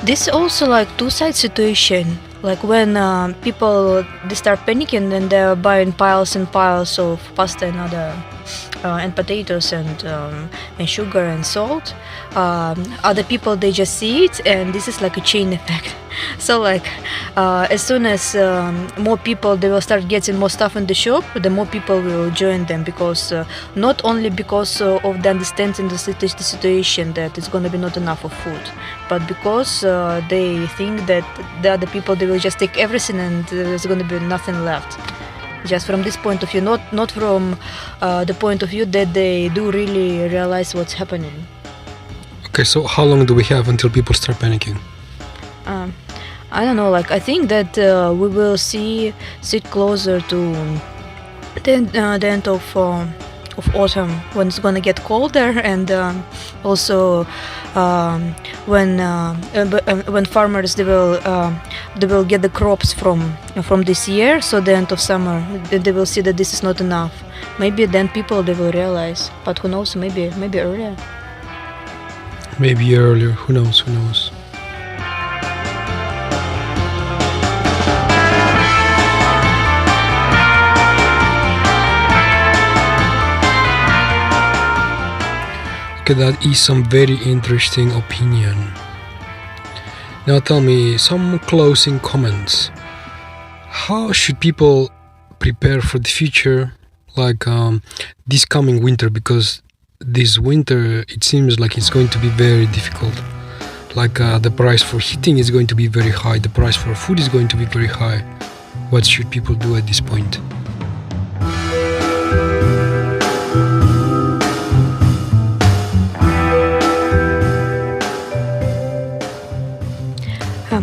This is also like two-side situation. Like when people they start panicking and they're buying piles and piles of pasta and other and potatoes and sugar and salt. Other people, they just see it, and this is like a chain effect. So like as soon as more people they will start getting more stuff in the shop, the more people will join them, because not only because of the understanding the situation that it's going to be not enough of food, but because they think that the other people they will just take everything and there's going to be nothing left. Just from this point of view, not from the point of view that they do really realize what's happening. Okay, so how long do we have until people start panicking? I don't know. Like I think that we will see it closer to the end of autumn, when it's gonna get colder, and also when farmers they will get the crops from this year. So the end of summer they will see that this is not enough. Maybe then people they will realize, but who knows? Maybe earlier. Maybe earlier. Who knows? Who knows? Okay, that is some very interesting opinion. Now tell me some closing comments. How should people prepare for the future, like this coming winter? Because this winter it seems like it's going to be very difficult. Like the price for heating is going to be very high, the price for food is going to be very high. What should people do at this point?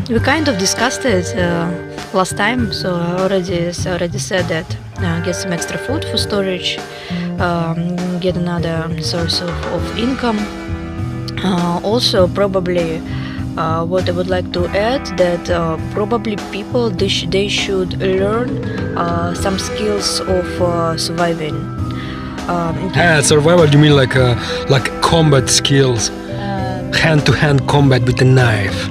We kind of discussed it last time, so I already said that get some extra food for storage, get another source of income. Also, probably what I would like to add that probably people they should learn some skills of surviving. Survival? You mean like combat skills, hand-to-hand combat with a knife?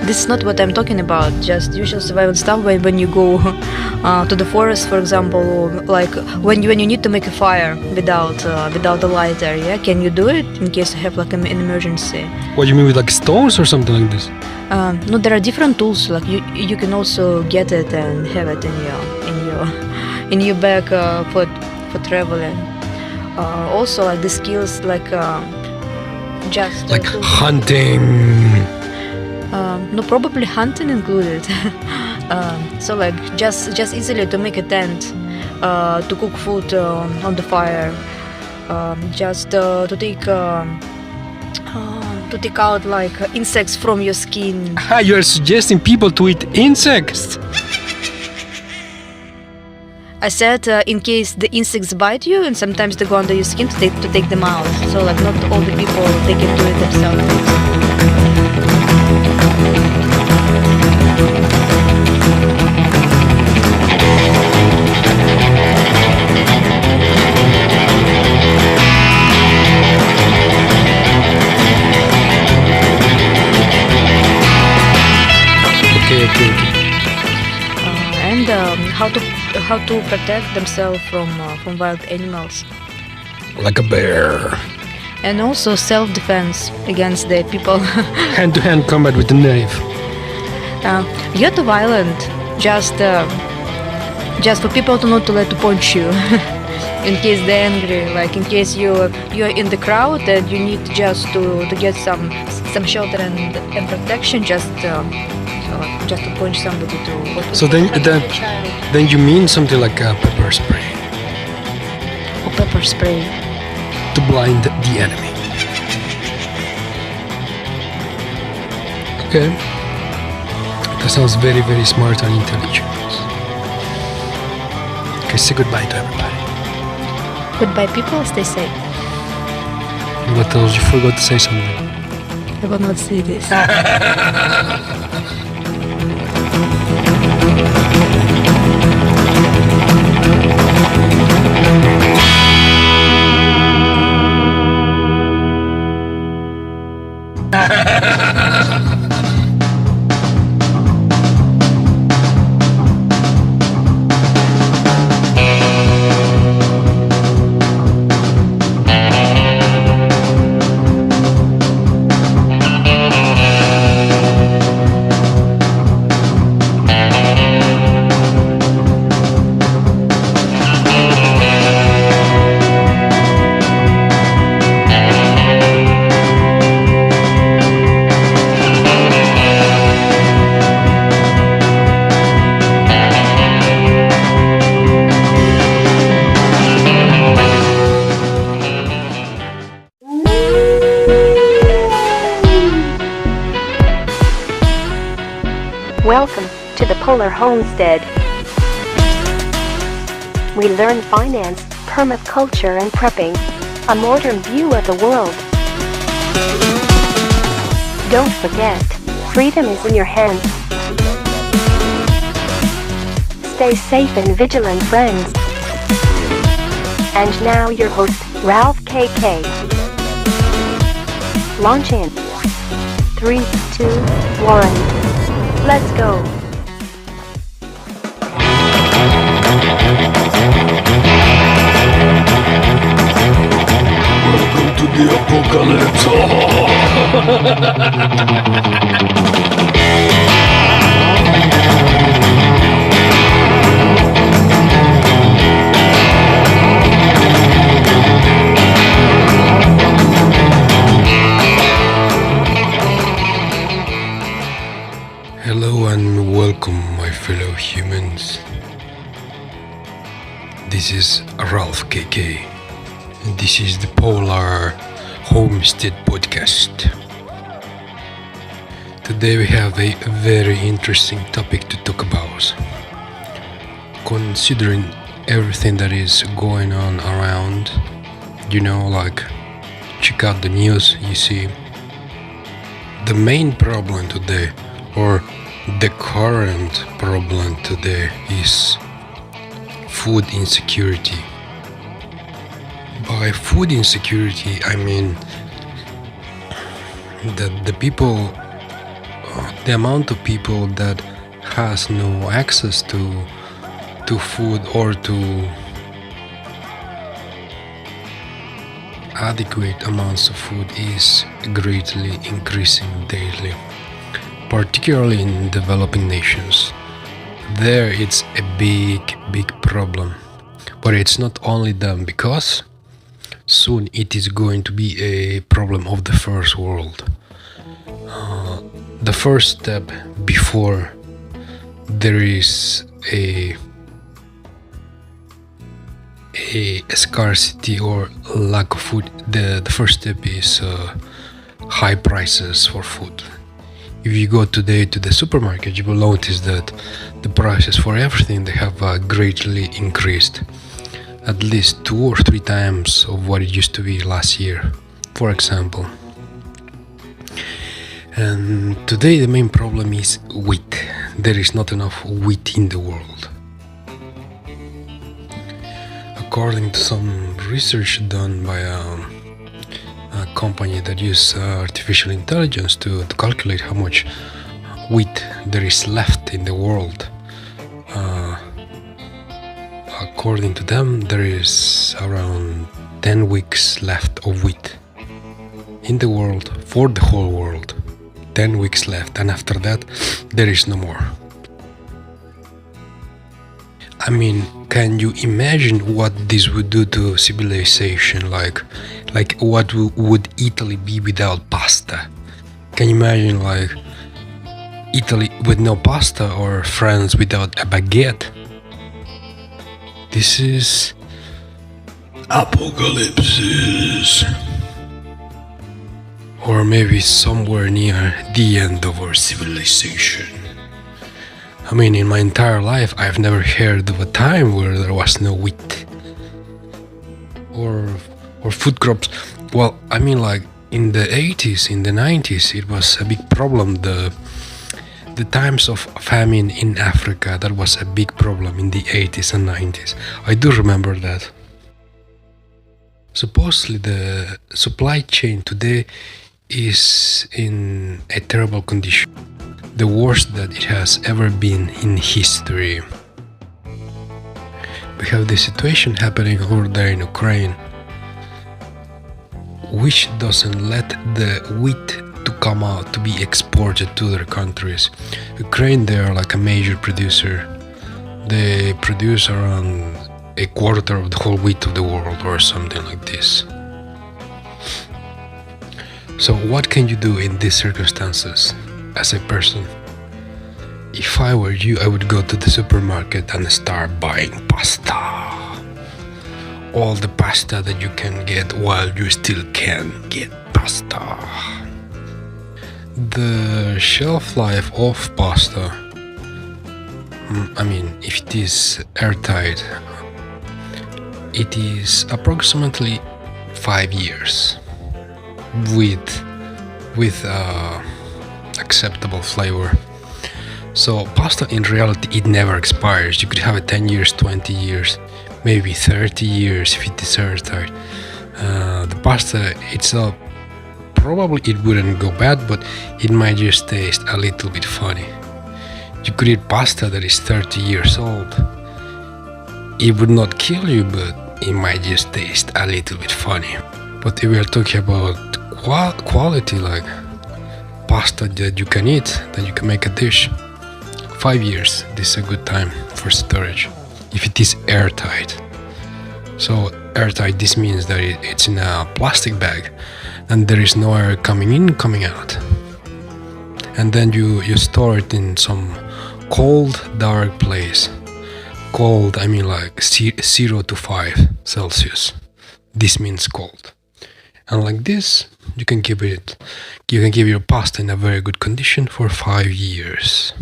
This is not what I'm talking about, just usual survival stuff when you go to the forest, for example, like when you need to make a fire without a lighter, yeah? Can you do it in case you have like an emergency? What do you mean, with like stones or something like this? No, there are different tools, like you can also get it and have it in your bag for traveling. Also like the skills like just like hunting. No, probably hunting included. So like just easily to make a tent, to cook food on the fire, just to take out like insects from your skin. You are suggesting people to eat insects? I said in case the insects bite you, and sometimes they go under your skin to take them out. So like not all the people they can do it themselves. Okay. And how to protect themselves from wild animals, like a bear. And also self-defense against the people. Hand-to-hand combat with a knife. You're too violent. Just for people to not to let to punch you. In case they're angry, like in case you're in the crowd and you need just to get some shelter and protection, just to punch somebody to. So then you mean something like a pepper spray. Or pepper spray. To blind the enemy. Okay. That sounds very, very smart and intelligent. Okay, say goodbye to everybody. Goodbye, people. Stay safe. What else? You forgot to say something. I will not say this. Welcome to the Polar Homestead. We learn finance, permaculture and prepping. A modern view of the world. Don't forget, freedom is in your hands. Stay safe and vigilant, friends. And now your host, Ralph KK. Launch in 3, 2, 1. Let's go. Welcome to the apocalypse. Hello and welcome, my fellow humans. This is Ralph KK. And this is the Polar Homestead podcast. Today we have a very interesting topic to talk about. Considering everything that is going on around, like check out the news, you see the main problem today, or the current problem today, is food insecurity. By food insecurity, I mean that the amount of people that has no access to food or to adequate amounts of food is greatly increasing daily, particularly in developing nations. There it's a big problem, but it's not only them, because soon it is going to be a problem of the first world. The first step before there is a scarcity or lack of food, the first step is high prices for food. If you go today to the supermarket, you will notice that the prices for everything, they have greatly increased, at least 2 or 3 times of what it used to be last year, for example. And today the main problem is wheat. There is not enough wheat in the world. According to some research done by a company that uses artificial intelligence to calculate how much wheat there is left in the world, according to them, there is around 10 weeks left of wheat in the world, for the whole world. 10 weeks left, and after that there is no more. I mean, can you imagine what this would do to civilization? Like what would Italy be without pasta? Can you imagine Italy with no pasta, or France without a baguette? This is apocalypse. Or maybe somewhere near the end of our civilization. I mean, in my entire life, I've never heard of a time where there was no wheat or food crops. Well, I mean, in the 80s, in the 90s, it was a big problem. The times of famine in Africa, that was a big problem in the 80s and 90s. I do remember that. Supposedly, the supply chain today is in a terrible condition. The worst that it has ever been in history. We have this situation happening over there in Ukraine, which doesn't let the wheat to come out to be exported to their countries. Ukraine, they are like a major producer. They produce around a quarter of the whole wheat of the world, or something like this. So what can you do in these circumstances as a person? If I were you, I would go to the supermarket and start buying pasta. All the pasta that you can get while you still can get pasta. The shelf life of pasta I mean, if it is airtight, it is approximately 5 years with acceptable flavor. So pasta in reality, it never expires. You could have it 10 years, 20 years, maybe 30 years if it is airtight. The pasta itself, probably it wouldn't go bad, but it might just taste a little bit funny. You could eat pasta that is 30 years old. It would not kill you, but it might just taste a little bit funny. But if we are talking about quality, like pasta that you can eat, that you can make a dish, 5 years, this is a good time for storage, if it is airtight. So airtight, this means that it's in a plastic bag and there is no air coming in, coming out. And then you store it in some cold, dark place. Cold, I mean like 0 to 5 Celsius. This means cold. And like this, you can keep your pasta in a very good condition for 5 years.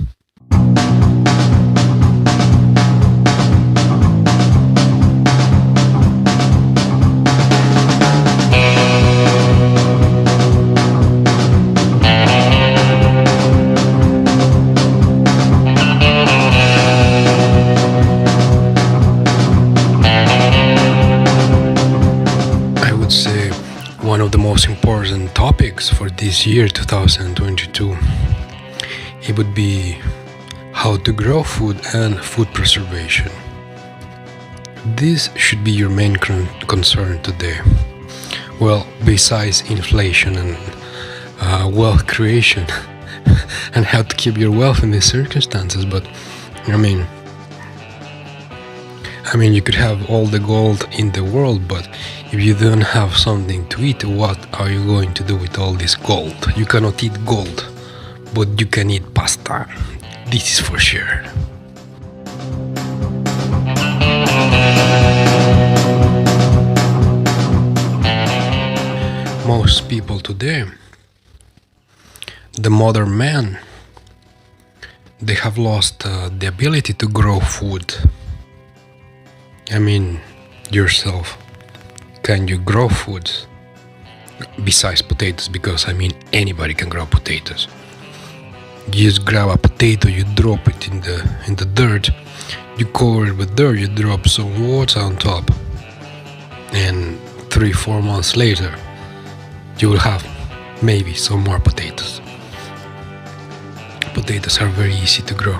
One of the most important topics for this year 2022, it would be how to grow food and food preservation. This should be your main concern today. Well, besides inflation and wealth creation and how to keep your wealth in these circumstances, but I mean you could have all the gold in the world, but if you don't have something to eat, what are you going to do with all this gold? You cannot eat gold, but you can eat pasta. This is for sure. Most people today, the modern man, they have lost the ability to grow food. I mean, yourself, can you grow food besides potatoes? Because I mean, anybody can grow potatoes. You just grab a potato, you drop it in the dirt, you cover it with dirt, you drop some water on top, and 3-4 months later, you will have maybe some more potatoes. Potatoes are very easy to grow.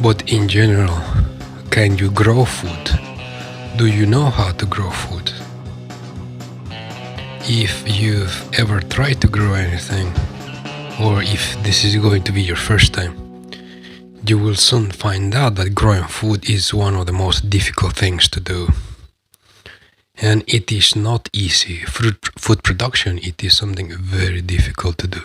But in general, can you grow food? Do you know how to grow food? If you've ever tried to grow anything, or if this is going to be your first time, you will soon find out that growing food is one of the most difficult things to do. And it is not easy. Food production, it is something very difficult to do.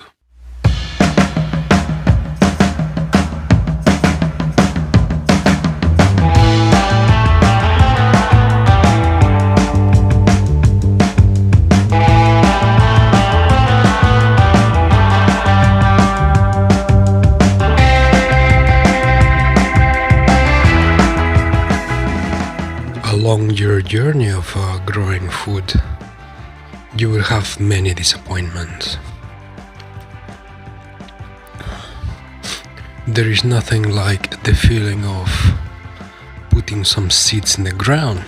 Along your journey of growing food, you will have many disappointments. There is nothing like the feeling of putting some seeds in the ground,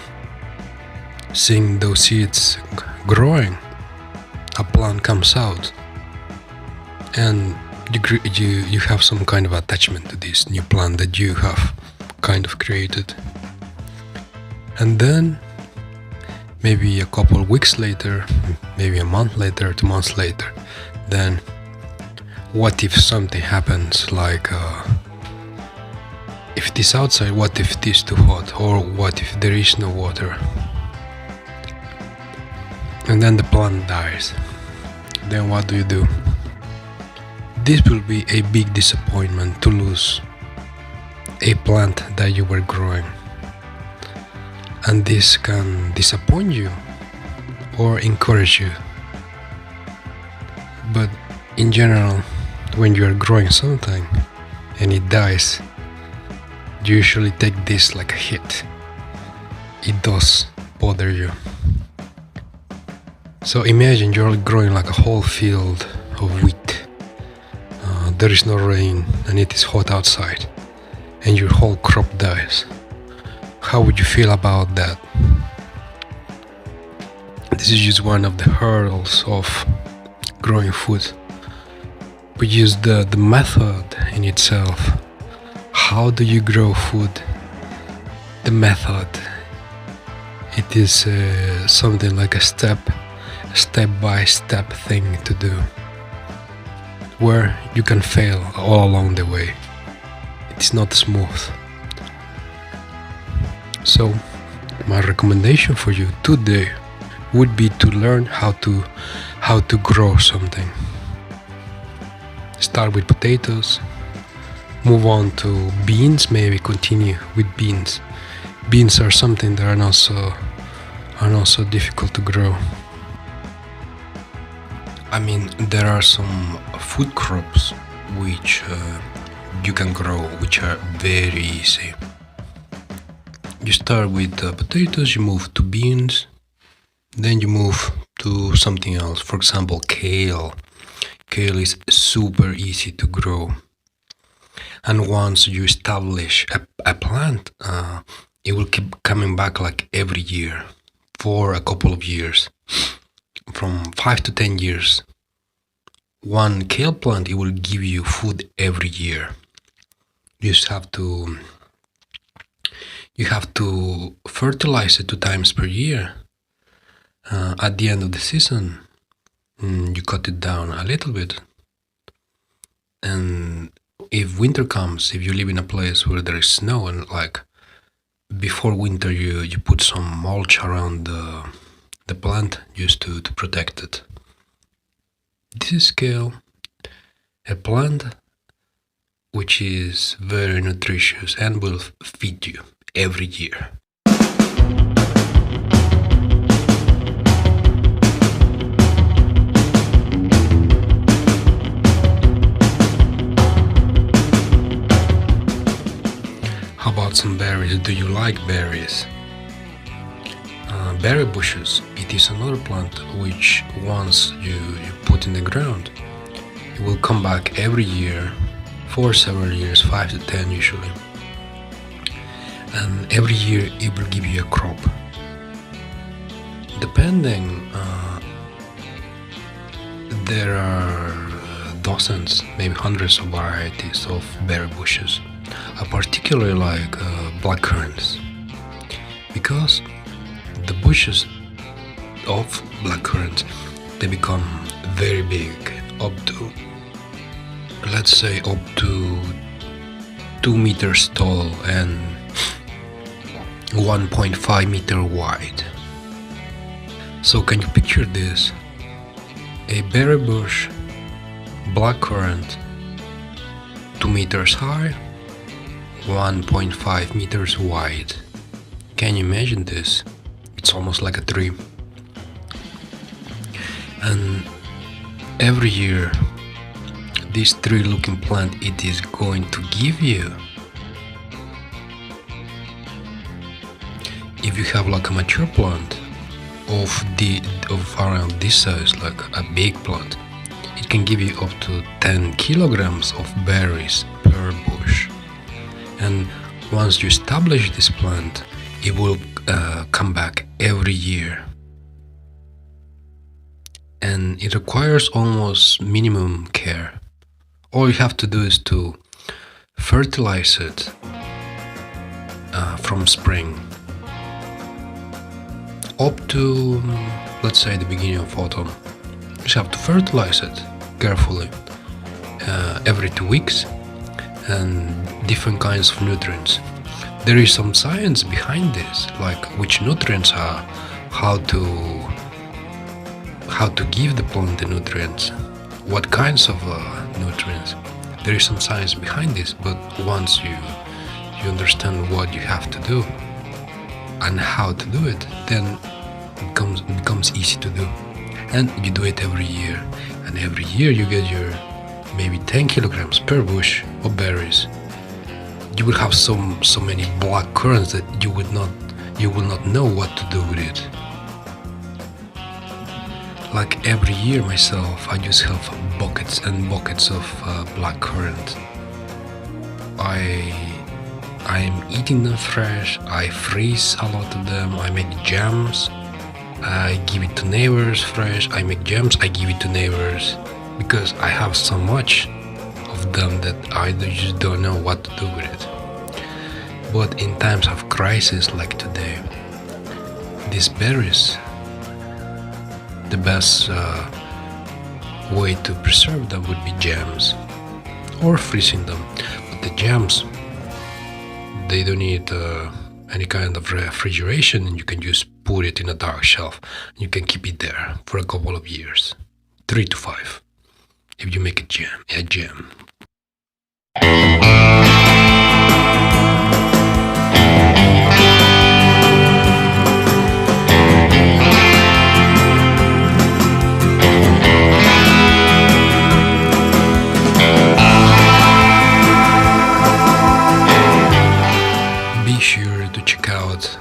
seeing those seeds growing, a plant comes out, and you have some kind of attachment to this new plant that you have kind of created. And then, maybe a couple of weeks later, maybe a month later, 2 months later, then what if something happens, like if it is outside, what if it is too hot, or what if there is no water? And then the plant dies. Then what do? This will be a big disappointment to lose a plant that you were growing. And this can disappoint you or encourage you. But in general, when you are growing something and it dies, you usually take this like a hit. It does bother you. So imagine you're growing like a whole field of wheat. There is no rain and it is hot outside, and your whole crop dies. How would you feel about that? This is just one of the hurdles of growing food. We use the method in itself. How do you grow food? The method. It is something like a step-by-step thing to do, where you can fail all along the way. It is not smooth. So my recommendation for you today would be to learn how to grow something. Start with potatoes, move on to beans, maybe continue with beans. Beans are something that are not so difficult to grow. I mean, there are some food crops which you can grow, which are very easy. You start with potatoes, you move to beans, then you move to something else. For example, kale. Kale is super easy to grow. And once you establish a plant, it will keep coming back like every year for a couple of years. From 5 to 10 years. One kale plant, it will give you food every year. You just have to fertilize it 2 times per year. At the end of the season, you cut it down a little bit. And if winter comes, if you live in a place where there is snow, and like before winter you put some mulch around the plant just to protect it. This is kale, a plant which is very nutritious and will feed you every year. How about some berries? Do you like berries? Berry bushes, it is another plant which once you put in the ground, it will come back every year for several years, 5 to 10 usually. And every year it will give you a crop. Depending, there are dozens, maybe hundreds of varieties of berry bushes. I particularly like blackcurrants, because the bushes of blackcurrant, they become very big, up to, let's say, up to 2 meters tall and 1.5 meter wide. So can you picture this? A berry bush, blackcurrant, 2 meters high, 1.5 meters wide. Can you imagine this? It's almost like a tree. And every year, this tree-looking plant, it is going to give you, if you have like a mature plant of around this size, like a big plant, it can give you up to 10 kilograms of berries per bush. And once you establish this plant, it will come back every year. And it requires almost minimum care. All you have to do is to fertilize it from spring up to, let's say, the beginning of autumn. You just have to fertilize it carefully every 2 weeks, and different kinds of nutrients. There is some science behind this, like which nutrients are, how to give the plant the nutrients, what kinds of nutrients. There is some science behind this, but once you understand what you have to do and how to do it, then it becomes easy to do. And you do it every year, and every year you get maybe 10 kilograms per bush of berries, you will have so many black currants that you will not know what to do with it. Like every year myself, I just have buckets and buckets of black currant. I'm eating them fresh, I freeze a lot of them, I make jams, I give it to neighbors fresh, I make jams, I give it to neighbors, because I have so much of them that I just don't know what to do with it. But in times of crisis like today, these berries, the best way to preserve them would be jams or freezing them. But the jams, they don't need any kind of refrigeration, and you can just put it in a dark shelf. You can keep it there for a couple of years, 3 to 5, if you make a jam. Be sure to check out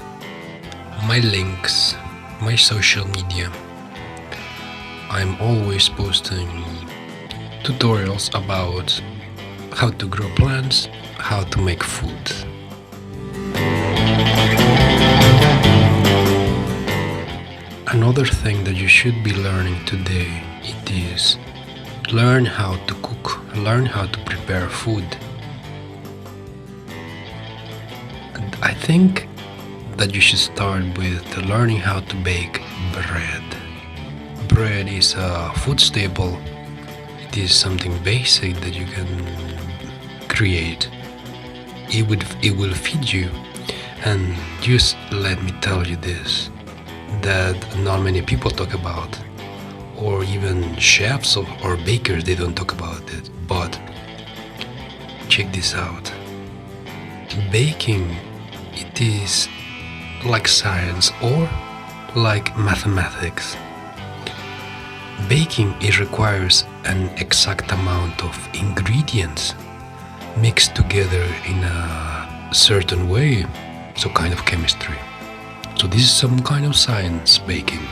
my links, my social media. I'm always posting tutorials about how to grow plants, how to make food. Another thing that you should be learning today, it is learn how to cook, learn how to prepare food. And I think that you should start with learning how to bake bread. Bread is a food staple. It is something basic that you can create. It will feed you. And just let me tell you this, that not many people talk about, or even chefs or bakers, they don't talk about it. But check this out. Baking, it is like science or like mathematics. Baking, it requires an exact amount of ingredients mixed together in a certain way, so kind of chemistry. So this is some kind of science, baking.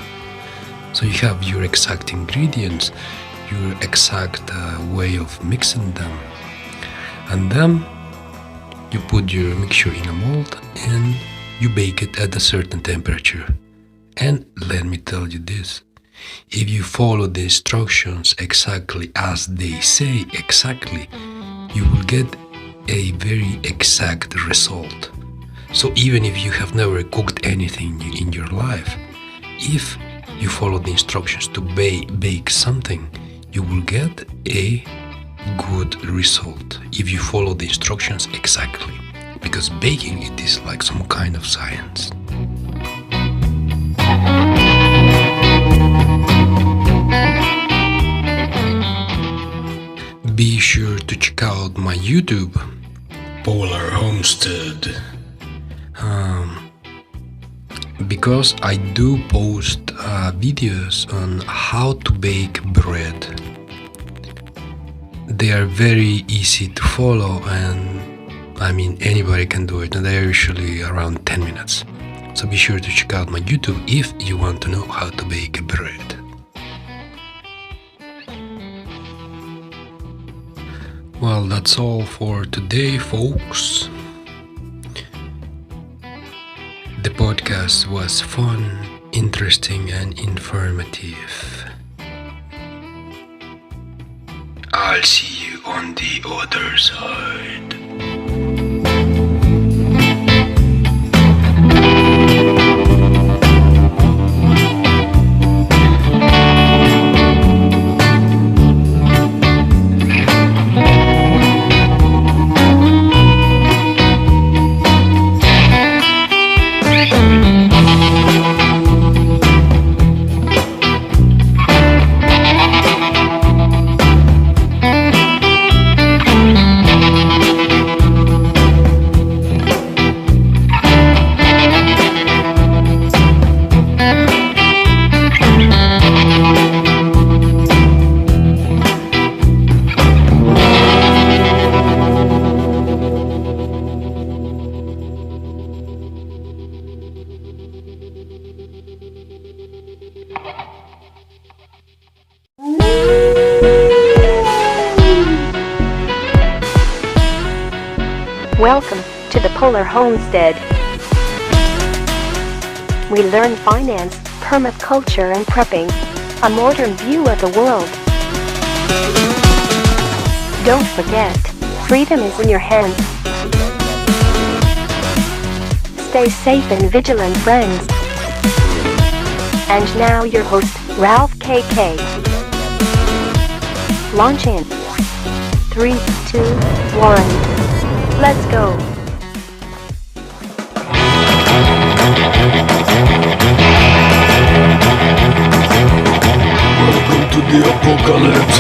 So you have your exact ingredients, your exact way of mixing them, and then you put your mixture in a mold and you bake it at a certain temperature. And let me tell you this, if you follow the instructions exactly as they say exactly, you will get a very exact result. So even if you have never cooked anything in your life, if you follow the instructions to bake something, you will get a good result if you follow the instructions exactly. Because baking, it is like some kind of science. Be sure to check out my YouTube, Polar Homestead, because I do post videos on how to bake bread. They are very easy to follow, and I mean anybody can do it, and they are usually around 10 minutes. So be sure to check out my YouTube if you want to know how to bake bread. Well, that's all for today, folks. The podcast was fun, interesting, and informative. I'll see you on the other side. Welcome to the Polar Homestead. We learn finance, permaculture and prepping, a modern view of the world. Don't forget, freedom is in your hands. Stay safe and vigilant, friends. And now your host, Ralph KK. Launch in 3, 2, 1. Let's go. Welcome to the apocalypse.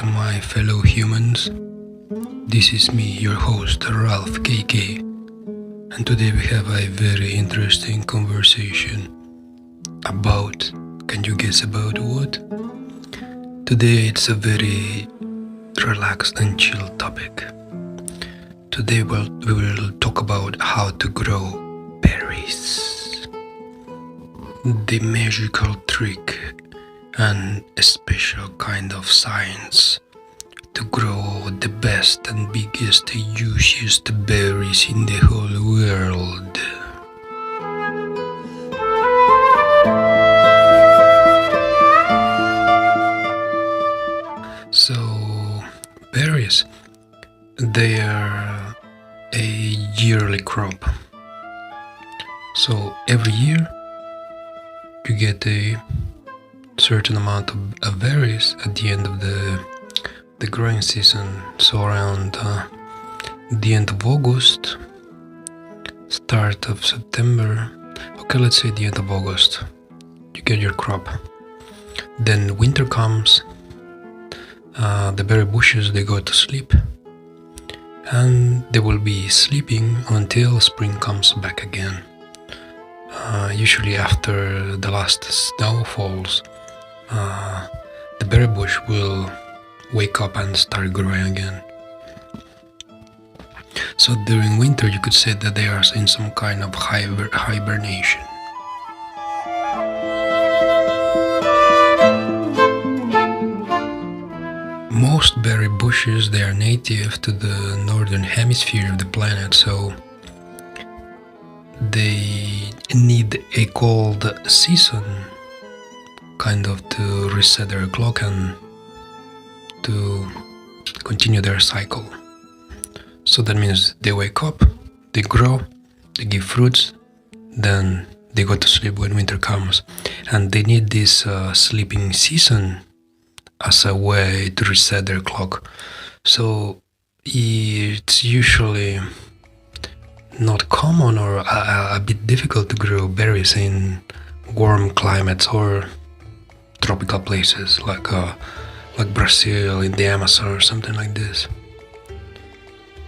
My fellow humans, this is me, your host Ralph KK, and today we have a very interesting conversation about, can you guess about what? Today it's a very relaxed and chill topic. Today we will talk about how to grow berries, the magical trick and a special kind of science to grow the best and biggest, juiciest berries in the whole world. So, berries, they are a yearly crop. So every year you get a certain amount of berries at the end of the growing season. So around the end of August, start of September, okay, let's say the end of August, you get your crop. Then winter comes, the berry bushes, they go to sleep, and they will be sleeping until spring comes back again. Usually after the last snow falls, the berry bush will wake up and start growing again. So during winter you could say that they are in some kind of hibernation. Most berry bushes, they are native to the northern hemisphere of the planet, so they need a cold season kind of to reset their clock and to continue their cycle. So that means they wake up, they grow, they give fruits, then they go to sleep when winter comes, and they need this sleeping season as a way to reset their clock. So it's usually not common or a bit difficult to grow berries in warm climates or tropical places like Brazil, in the Amazon or something like this.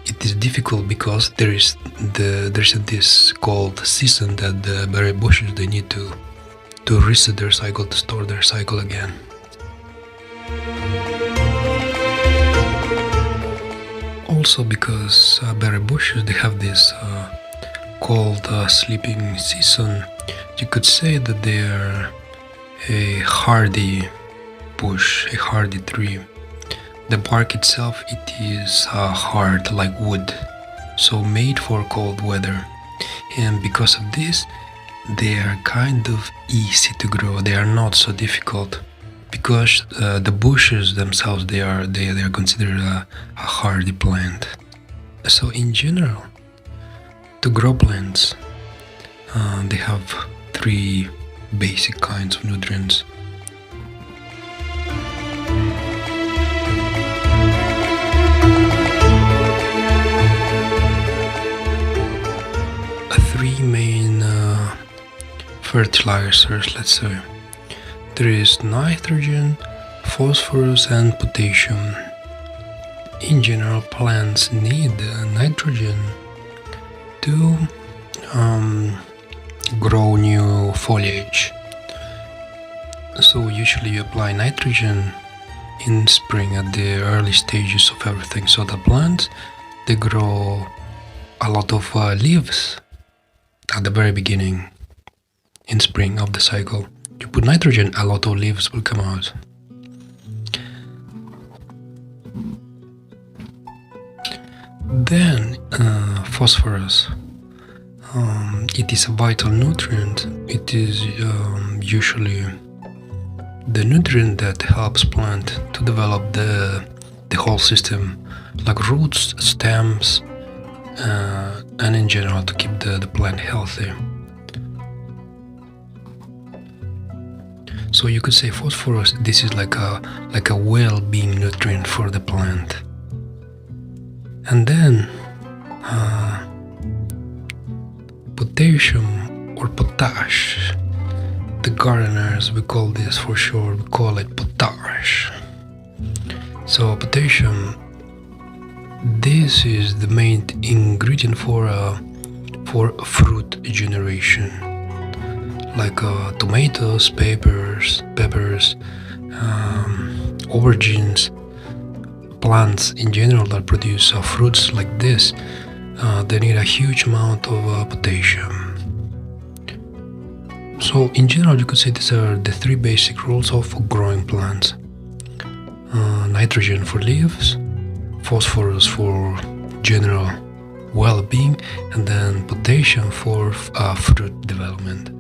It is difficult because there's this cold season that the berry bushes, they need to reset their cycle, to start their cycle again. Also because berry bushes, they have this cold sleeping season, you could say that they are a hardy bush, a hardy tree. The bark itself, it is hard like wood, so made for cold weather. And because of this, they are kind of easy to grow. They are not so difficult because the bushes themselves, they are considered a hardy plant. So in general, to grow plants, they have 3 basic kinds of nutrients. Three main fertilizers, let's say. There is nitrogen, phosphorus and potassium. In general, plants need nitrogen to grow new foliage. So usually you apply nitrogen in spring at the early stages of everything, so the plants, they grow a lot of leaves at the very beginning in spring of the cycle. You put nitrogen, a lot of leaves will come out. Then phosphorus, it is a vital nutrient. It is usually the nutrient that helps plant to develop the whole system, like roots, stems, and in general to keep the plant healthy. So you could say phosphorus, this is like a well-being nutrient for the plant. And then potassium or potash. The gardeners, we call this for sure, we call it potash. So potassium, this is the main ingredient for fruit generation, like tomatoes, peppers, aubergines, plants in general that produce fruits like this. They need a huge amount of potassium. So in general, you could say these are the three basic rules of growing plants. Nitrogen for leaves, phosphorus for general well-being, and then potassium for fruit development.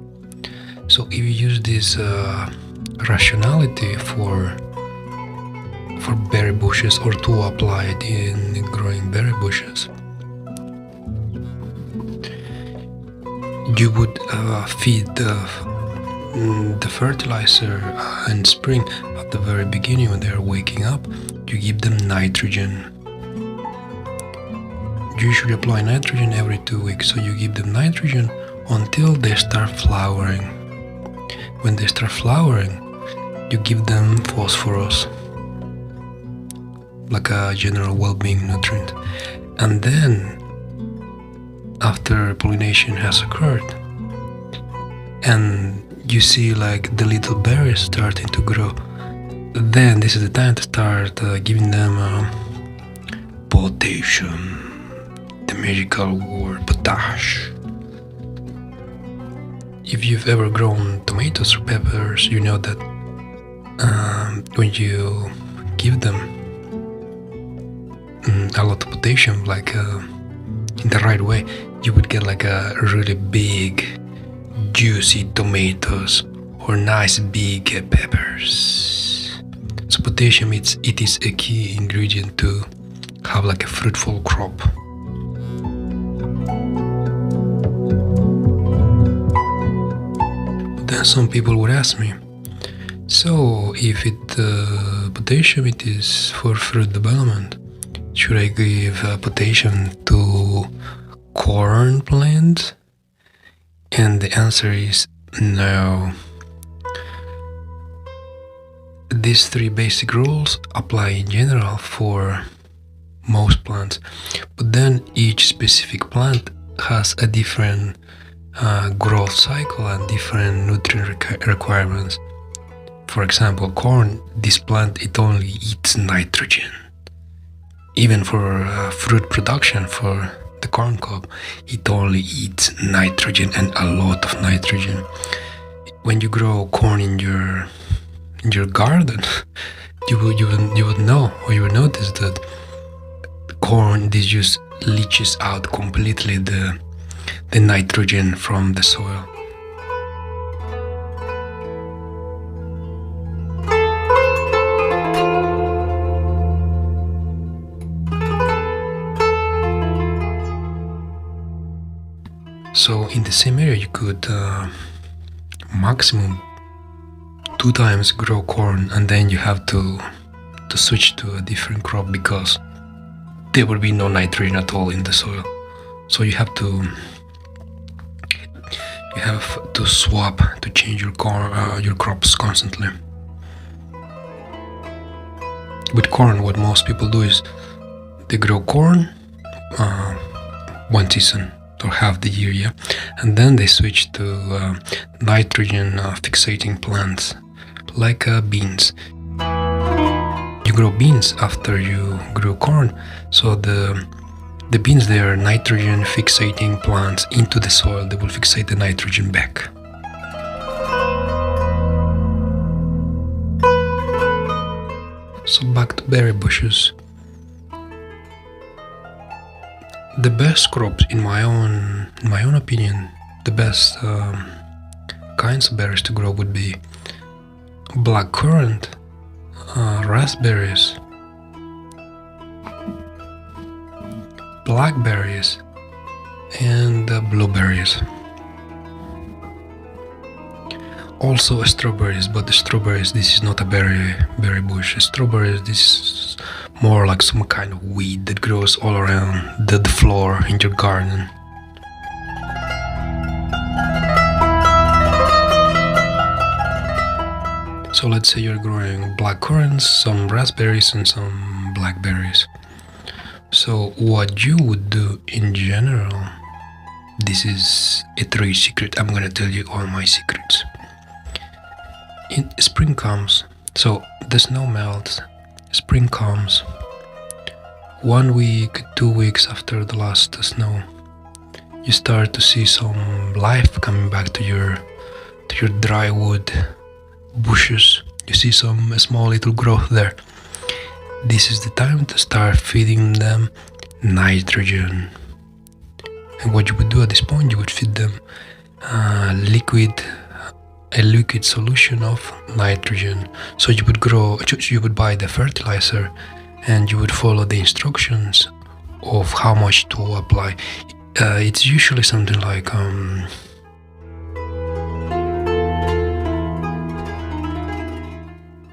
So if you use this rationality for berry bushes, or to apply it in growing berry bushes, you would feed the fertilizer in spring at the very beginning when they are waking up. You give them nitrogen. You usually apply nitrogen every 2 weeks, so you give them nitrogen until they start flowering. When they start flowering, you give them phosphorus, like a general well-being nutrient. And then after pollination has occurred and you see like the little berries starting to grow, then this is the time to start giving them potassium, the magical word potash. If you've ever grown tomatoes or peppers, you know that when you give them a lot of potassium, like in the right way, you would get like a really big, juicy tomatoes or nice big peppers. So potassium, it is a key ingredient to have like a fruitful crop. But then some people would ask me, so if potassium it is for fruit development, should I give potassium to corn plants? And the answer is no. These three basic rules apply in general for most plants, but then each specific plant has a different growth cycle and different nutrient requirements. For example, corn, this plant, it only eats nitrogen. Even for fruit production, for the corn cob, it only eats nitrogen, and a lot of nitrogen. When you grow corn in your garden, you would know, or you would notice that corn, this just leaches out completely the nitrogen from the soil. So in the same area, you could maximum 2 times grow corn, and then you have to switch to a different crop because there will be no nitrogen at all in the soil. So you have to swap, to change your crops constantly. with corn, what most people do is they grow corn one season or half the year, yeah, and then they switch to nitrogen fixating plants like beans. You grow beans after you grow corn, so the beans, they are nitrogen fixating plants into the soil. They will fixate the nitrogen back. So back to berry bushes. The best crops, in my own opinion, the best kinds of berries to grow would be blackcurrant, raspberries, blackberries, and blueberries. Also strawberries, but the strawberries, this is not a berry bush. Strawberries, this is more like some kind of weed that grows all around the floor in your garden. So let's say you're growing blackcurrants, some raspberries, and some blackberries. So what you would do in general, this is a trade secret. I'm gonna tell you all my secrets. Spring comes, so the snow melts. Spring comes 1 week, 2 weeks after the last snow. You start to see some life coming back to your dry wood bushes. You see some small little growth there. This is the time to start feeding them nitrogen. And what you would do at this point, you would feed them a liquid solution of nitrogen. So you would buy the fertilizer and you would follow the instructions of how much to apply. It's usually something like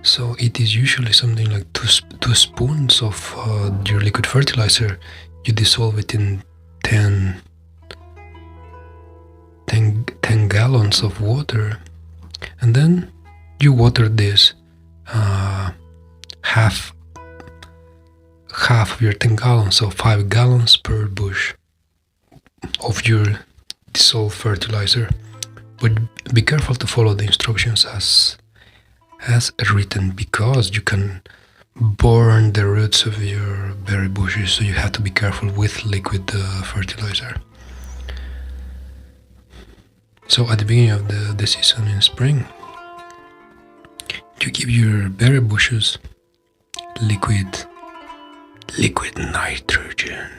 so it is usually something like two spoons of your liquid fertilizer. You dissolve it in 10 gallons of water, and then you water this half of your 10 gallons, so 5 gallons per bush of your dissolved fertilizer. But be careful to follow the instructions as written, because you can burn the roots of your berry bushes, so you have to be careful with liquid fertilizer. So at the beginning of the season in spring, you give your berry bushes liquid nitrogen.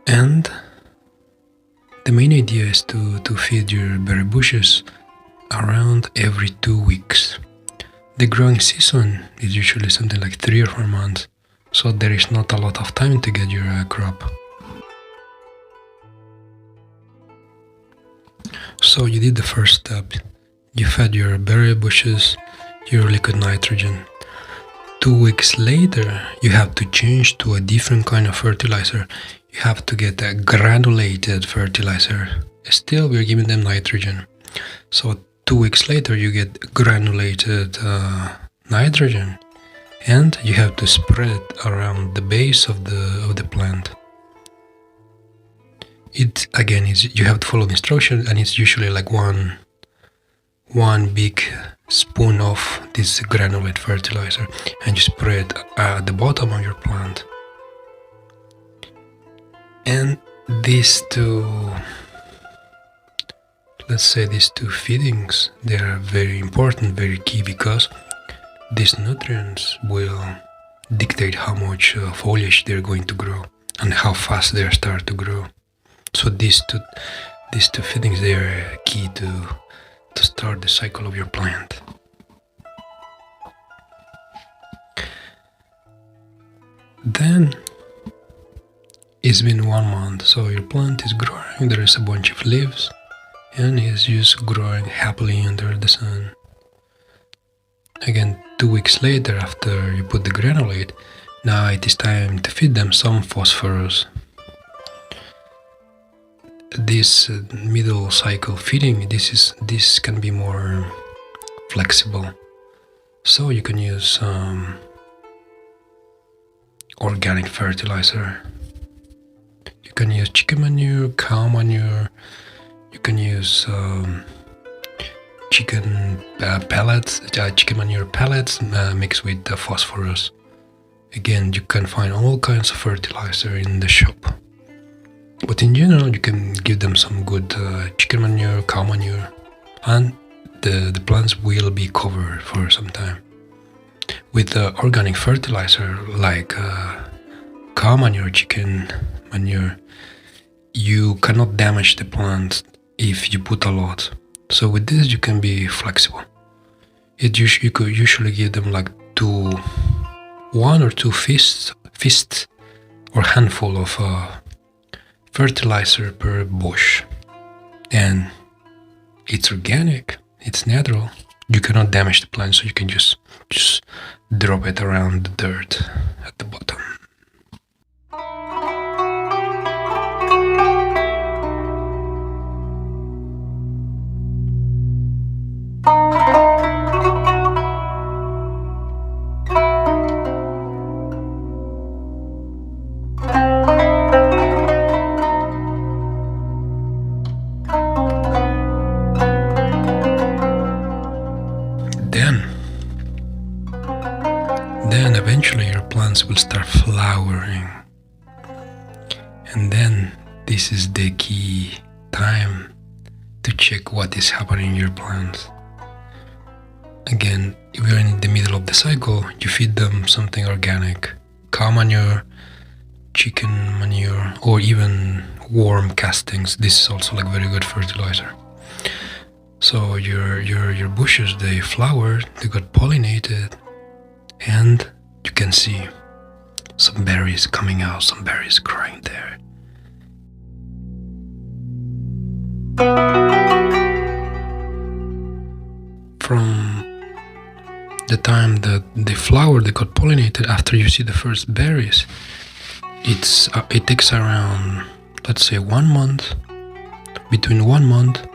And the main idea is to feed your berry bushes around every 2 weeks. The growing season is usually something like 3 or 4 months, so there is not a lot of time to get your crop. So you did the first step. You fed your berry bushes your liquid nitrogen. 2 weeks later, you have to change to a different kind of fertilizer. You have to get a granulated fertilizer. Still, we're giving them nitrogen. So 2 weeks later, you get granulated nitrogen, and you have to spread around the base of the plant. It again is, you have to follow the instructions, and it's usually like one big spoon of this granulate fertilizer, and you spread at the bottom of your plant. And these two, let's say these two feedings, they are very important, very key, because these nutrients will dictate how much foliage they're going to grow and how fast they start to grow. So these two feedings, they are key to start the cycle of your plant. Then it's been 1 month, so your plant is growing, there is a bunch of leaves, and it's just growing happily under the sun. Again, 2 weeks later, after you put the granulate, now it is time to feed them some phosphorus. This middle cycle feeding, this can be more flexible. So you can use organic fertilizer. You can use chicken manure, cow manure. You can use chicken pellets, chicken manure pellets mixed with phosphorus. Again, you can find all kinds of fertilizer in the shop. But in general, you can give them some good chicken manure, cow manure, and the plants will be covered for some time. With organic fertilizer like cow manure, chicken manure, you cannot damage the plants if you put a lot. So with this, you can be flexible. You could usually give them like one or two fists or handful of fertilizer per bush, and it's organic, it's natural. You cannot damage the plant, so you can just drop it around the dirt at the bottom. Then eventually your plants will start flowering. And then this is the key time to check what is happening in your plants. Again, if you're in the middle of the cycle, you feed them something organic, cow manure, chicken manure, or even worm castings. This is also like very good fertilizer. So your bushes, they flowered, they got pollinated, and you can see some berries coming out, some berries growing there. From the time that they flower, they got pollinated, after you see the first berries, it takes around, let's say, 1 month, between 1 month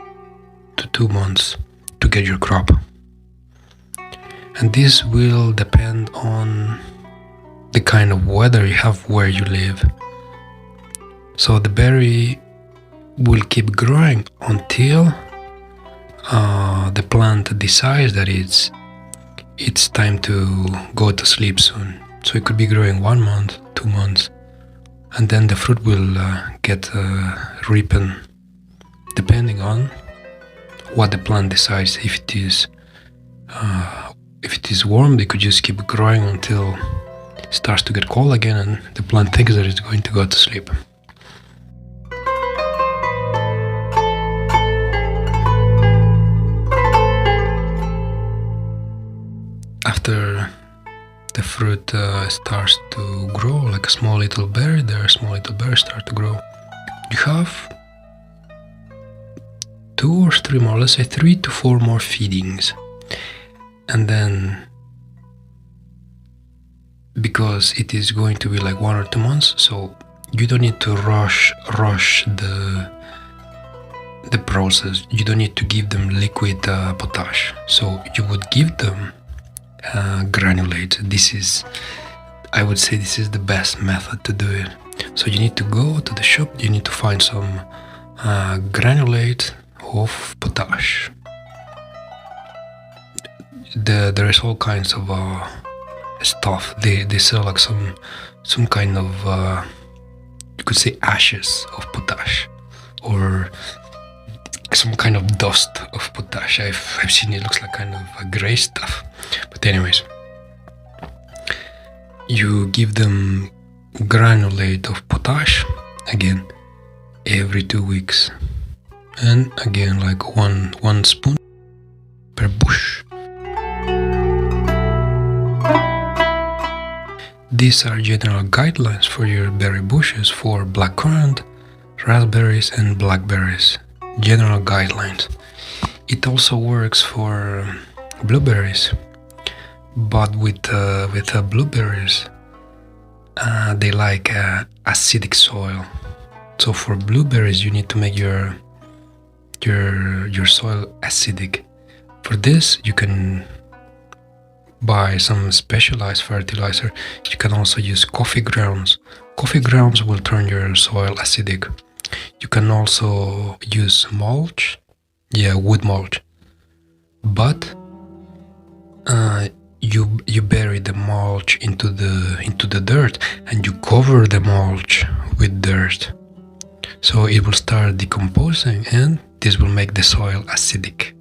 to 2 months to get your crop. And this will depend on the kind of weather you have where you live. So the berry will keep growing until the plant decides that it's time to go to sleep soon. So it could be growing 1 month, 2 months, and then the fruit will get ripened depending on what the plant decides. If it is warm, they could just keep growing until it starts to get cold again and the plant thinks that it's going to go to sleep. After the fruit starts to grow, like a small little berry, small little berries start to grow. You have 2 or 3 more, let's say 3 to 4 more feedings. And then, because it is going to be like 1 or 2 months, so you don't need to rush the process. You don't need to give them liquid potash. So you would give them granulate. I would say this is the best method to do it. So you need to go to the shop, you need to find some granulate of potash. There is all kinds of stuff. They sell like some kind of you could say ashes of potash, or some kind of dust of potash. I've seen it looks like kind of a gray stuff. But anyways, you give them granulate of potash again every 2 weeks, and again like one spoon per bush. These are general guidelines for your berry bushes for blackcurrant, raspberries and blackberries. General guidelines. It also works for blueberries, but with blueberries, they like acidic soil. So for blueberries, you need to make your soil acidic. For this, you can buy some specialized fertilizer. You can also use coffee grounds. Coffee grounds will turn your soil acidic. You can also use mulch, wood mulch, but you bury the mulch into the dirt, and you cover the mulch with dirt, so it will start decomposing, and this will make the soil acidic.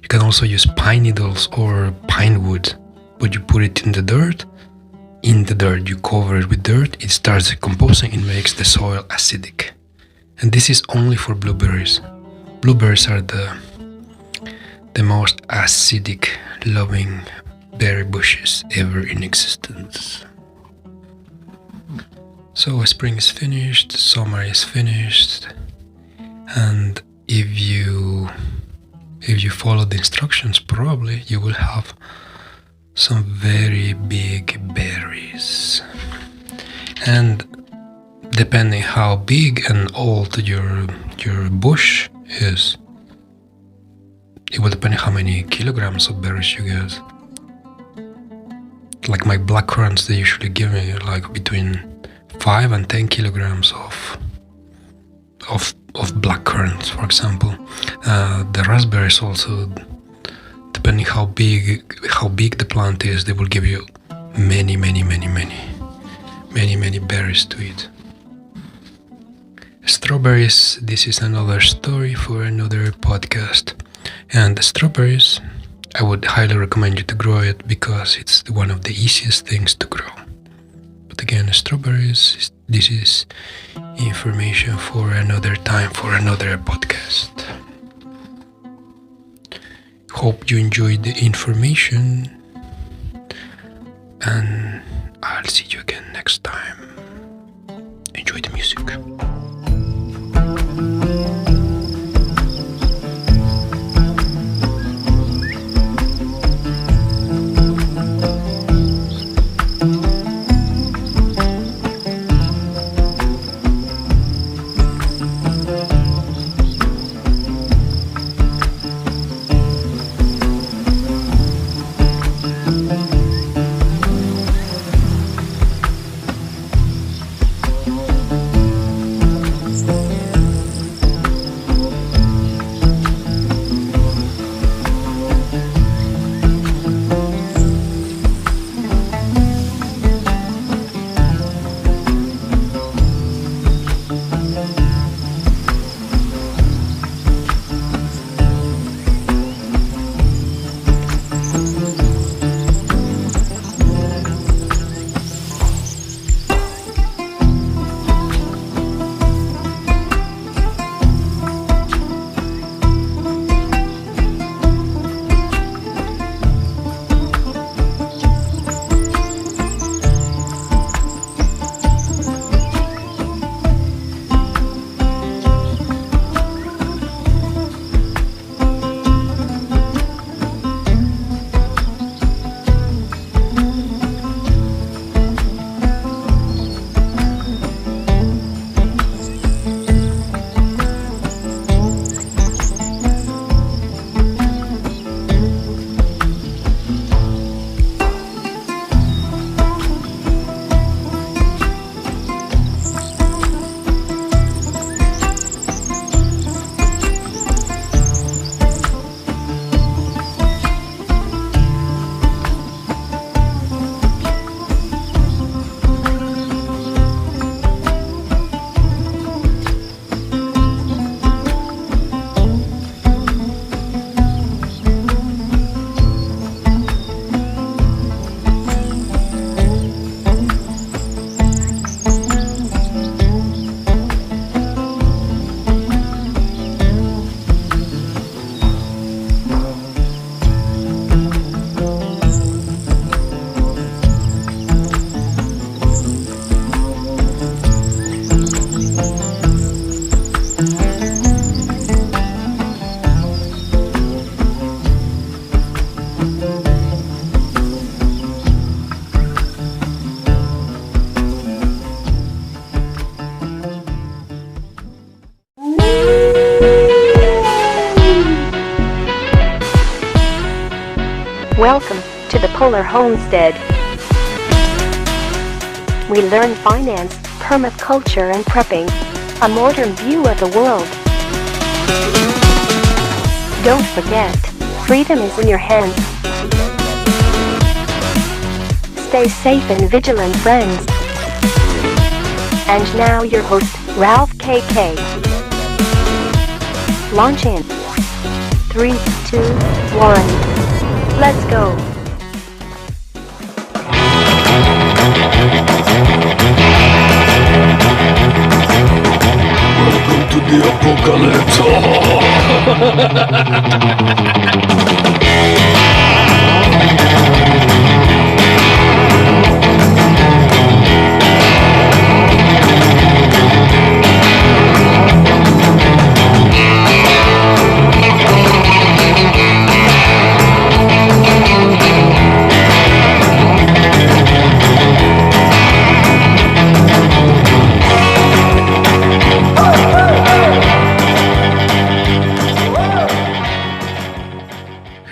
You can also use pine needles or pine wood, but you put it in the dirt, you cover it with dirt, it starts decomposing, it makes the soil acidic. And this is only for blueberries. Blueberries are the most acidic loving berry bushes ever in existence. So spring is finished, summer is finished, and if you follow the instructions, probably you will have some very big berries. And depending how big and old your bush is, it will depend how many kilograms of berries you get. Like my black currants, they usually give me like between 5 and 10 kilograms of black currants, for example. The raspberries also, depending how big the plant is, they will give you many berries to eat. Strawberries, this is another story for another podcast. And the strawberries, I would highly recommend you to grow it because it's one of the easiest things to grow. But again, strawberries, this is information for another time, for another podcast. Hope you enjoyed the information, and I'll see you again next time. Enjoy the music. Welcome to the Polar Homestead. We learn finance, permaculture and prepping. A modern view of the world. Don't forget, freedom is in your hands. Stay safe and vigilant, friends. And now your host, Ralph KK. Launch in 3, 2, 1. Let's go. Welcome to the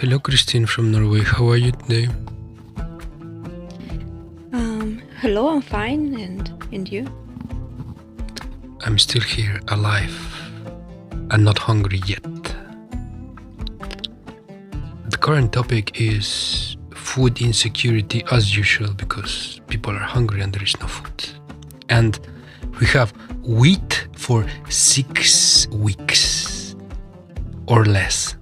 Hello, Christine from Norway. How are you today? Hello, I'm fine, and you? I'm still here, alive, and not hungry yet. The current topic is food insecurity as usual, because people are hungry and there is no food. And we have wheat for 6 weeks or less.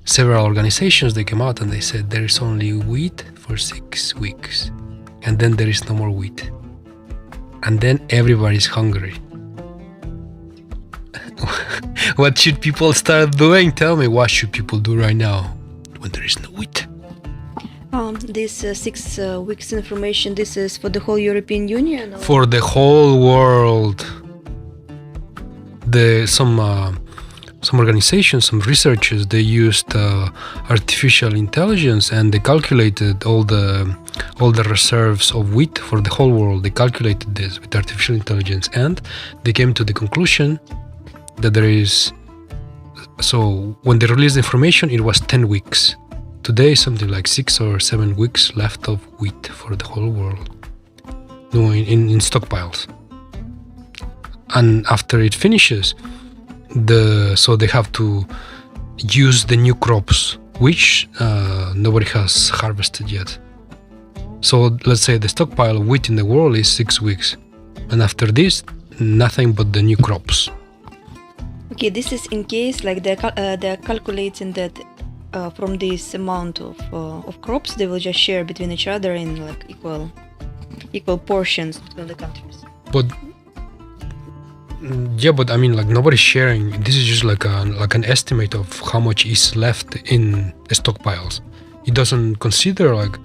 Several organizations, they came out and they said there is only wheat for 6 weeks, and then there is no more wheat, and then everybody's hungry. What should people start doing? Tell me, what should people do right now when there is no wheat? This 6 weeks information, this is for the whole European Union? Or? For the whole world. Some organizations, some researchers, they used artificial intelligence, and they calculated all the reserves of wheat for the whole world. They calculated this with artificial intelligence, and they came to the conclusion that there is. So when they released the information, it was 10 weeks. Today, something like 6 or 7 weeks left of wheat for the whole world. No, in stockpiles. And after it finishes, so they have to use the new crops, which nobody has harvested yet. So let's say the stockpile of wheat in the world is 6 weeks, and after this, nothing but the new crops. Okay, this is in case like they're calculating that from this amount of crops they will just share between each other in like equal portions between the countries. But yeah, but I mean, like, nobody's sharing. This is just like an estimate of how much is left in stockpiles. It doesn't consider like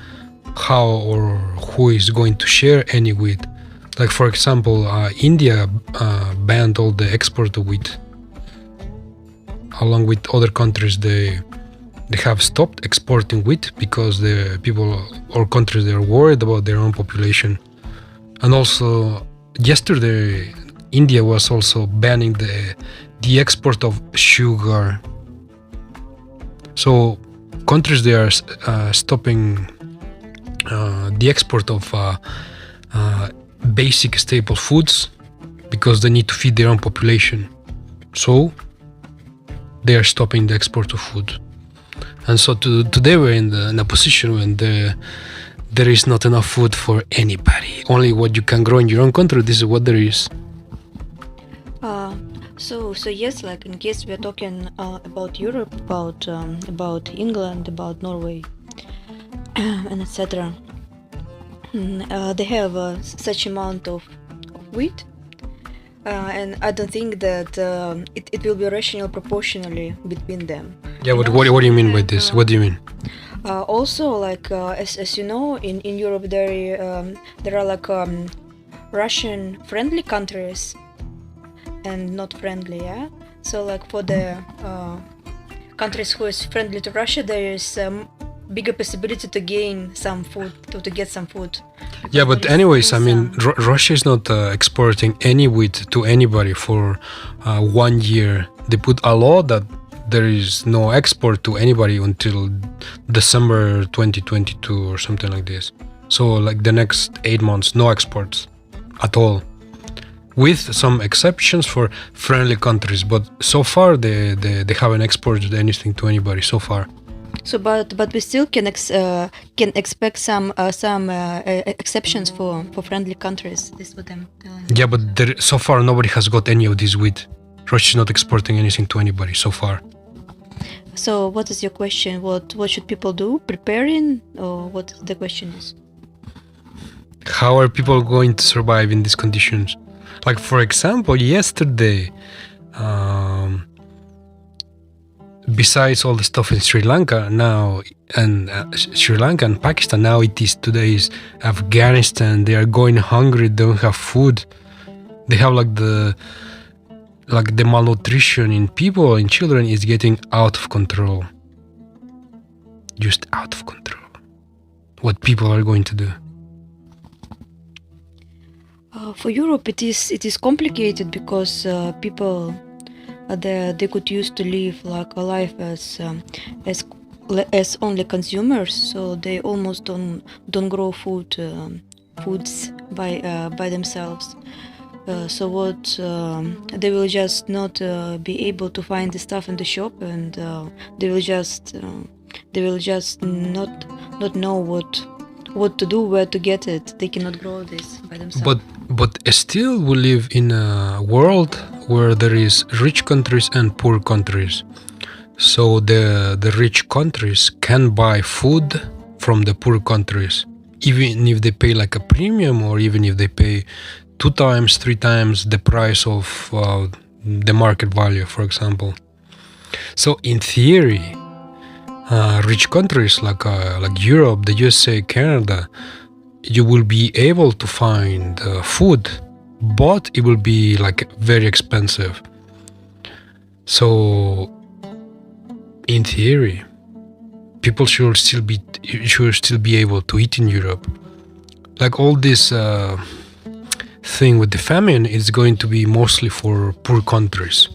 how or who is going to share any wheat. Like, for example, India banned all the export of wheat. Along with other countries, they have stopped exporting wheat because the people or countries, they are worried about their own population. And also, yesterday, India was also banning the export of sugar. So countries, they are stopping the export of basic staple foods because they need to feed their own population. So they are stopping the export of food. And so today we're in a position when there is not enough food for anybody. Only what you can grow in your own country, this is what there is. So yes, like in case we are talking about Europe, about England, about Norway, and etc. They have such amount of wheat, and I don't think that it will be rational proportionally between them. Yeah, but what do you mean by this? What do you mean? Also, like as you know, in Europe there are like Russian-friendly countries and not friendly, yeah. So like for the countries who is friendly to Russia, there is bigger possibility to gain some food, to get some food. Yeah, but anyways, I mean, Russia is not exporting any wheat to anybody for 1 year. They put a law that there is no export to anybody until December 2022 or something like this. So like the next 8 months, no exports at all, with some exceptions for friendly countries. But so far they haven't exported anything to anybody so far. So, but we still can expect some exceptions for friendly countries. This is what I'm telling you. Yeah, but so far nobody has got any of this wheat. Russia is not exporting anything to anybody so far. So, what is your question? What should people do? Preparing, or what the question is? How are people going to survive in these conditions? Like, for example, yesterday, besides all the stuff in Sri Lanka now, and Sri Lanka and Pakistan, now today is Afghanistan. They are going hungry, they don't have food. They have the malnutrition in people, in children, is getting out of control. Just out of control. What people are going to do? For Europe, it is complicated because people they could used to live like a life as only consumers, so they almost don't grow foods by themselves. So what they will just not be able to find the stuff in the shop, and they will just not know what to do, where to get it. They cannot grow this by themselves. But still we live in a world where there is rich countries and poor countries. So the rich countries can buy food from the poor countries, even if they pay like a premium, or even if they pay 2 times, 3 times the price of the market value, for example. So in theory, rich countries like Europe, the USA, Canada, you will be able to find food, but it will be like very expensive. So in theory, people should still be able to eat in Europe. Like all this thing with the famine is going to be mostly for poor countries,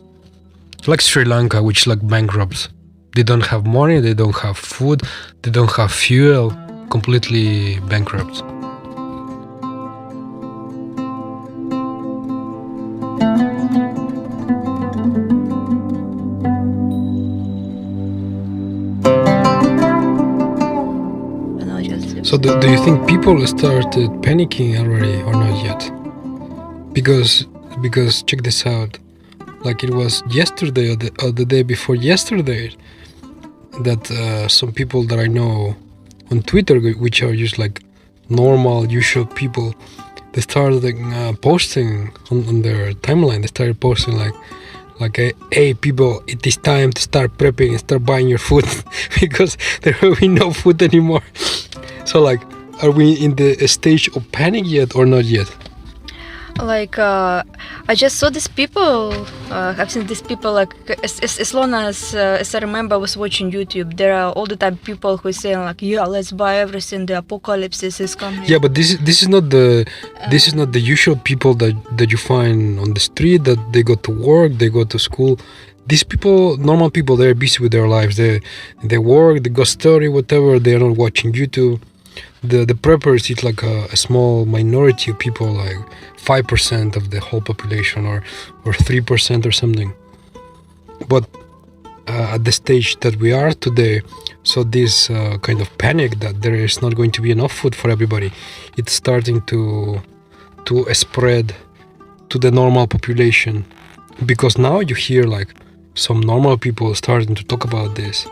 like Sri Lanka, which like bankrupt. They don't have money, they don't have food, they don't have fuel, completely bankrupt. So do you think people started panicking already or not yet? Because check this out, like it was yesterday or the day before yesterday that some people that I know on Twitter, which are just like normal, usual people, they started posting on their timeline. They started posting like hey people, it is time to start prepping and start buying your food because there will be no food anymore. So like, are we in the stage of panic yet or not yet? Like I just saw these people. I've seen these people like as long as I remember, I was watching YouTube. There are all the time people who are saying like, yeah, let's buy everything. The apocalypse is coming. Yeah, but this is not the usual people that you find on the street, that they go to work, they go to school. These people, normal people, they're busy with their lives. They work, they go study, whatever. They're not watching YouTube. The preppers, it's like a small minority of people, like 5% of the whole population, or 3% or something. But at the stage that we are today, so this kind of panic that there is not going to be enough food for everybody, it's starting to spread to the normal population. Because now you hear like some normal people starting to talk about this.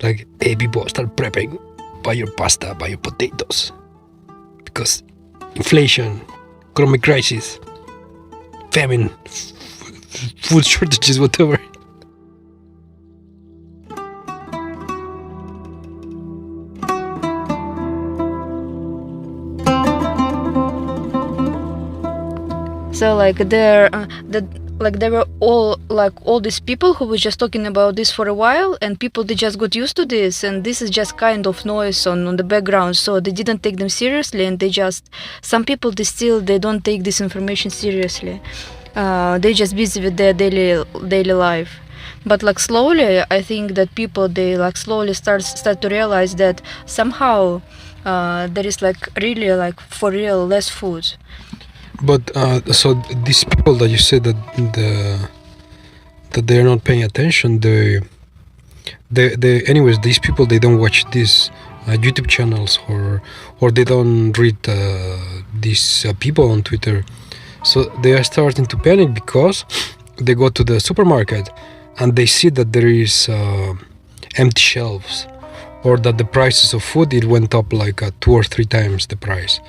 Like, hey people, start prepping. Buy your pasta, buy your potatoes. Because inflation, economic crisis, famine, food shortages, whatever. So like there were all these people who were just talking about this for a while, and people, they just got used to this, and this is just kind of noise on the background, so they didn't take them seriously, and some people they don't take this information seriously. They just busy with their daily life. But like slowly, I think that people they like slowly start to realize that somehow there is like really like for real less food. But so these people that you said that they're not paying attention, they anyways, these people, they don't watch these YouTube channels, or they don't read these people on Twitter. So they are starting to panic because they go to the supermarket and they see that there is empty shelves, or that the prices of food, it went up like 2 or 3 times the price.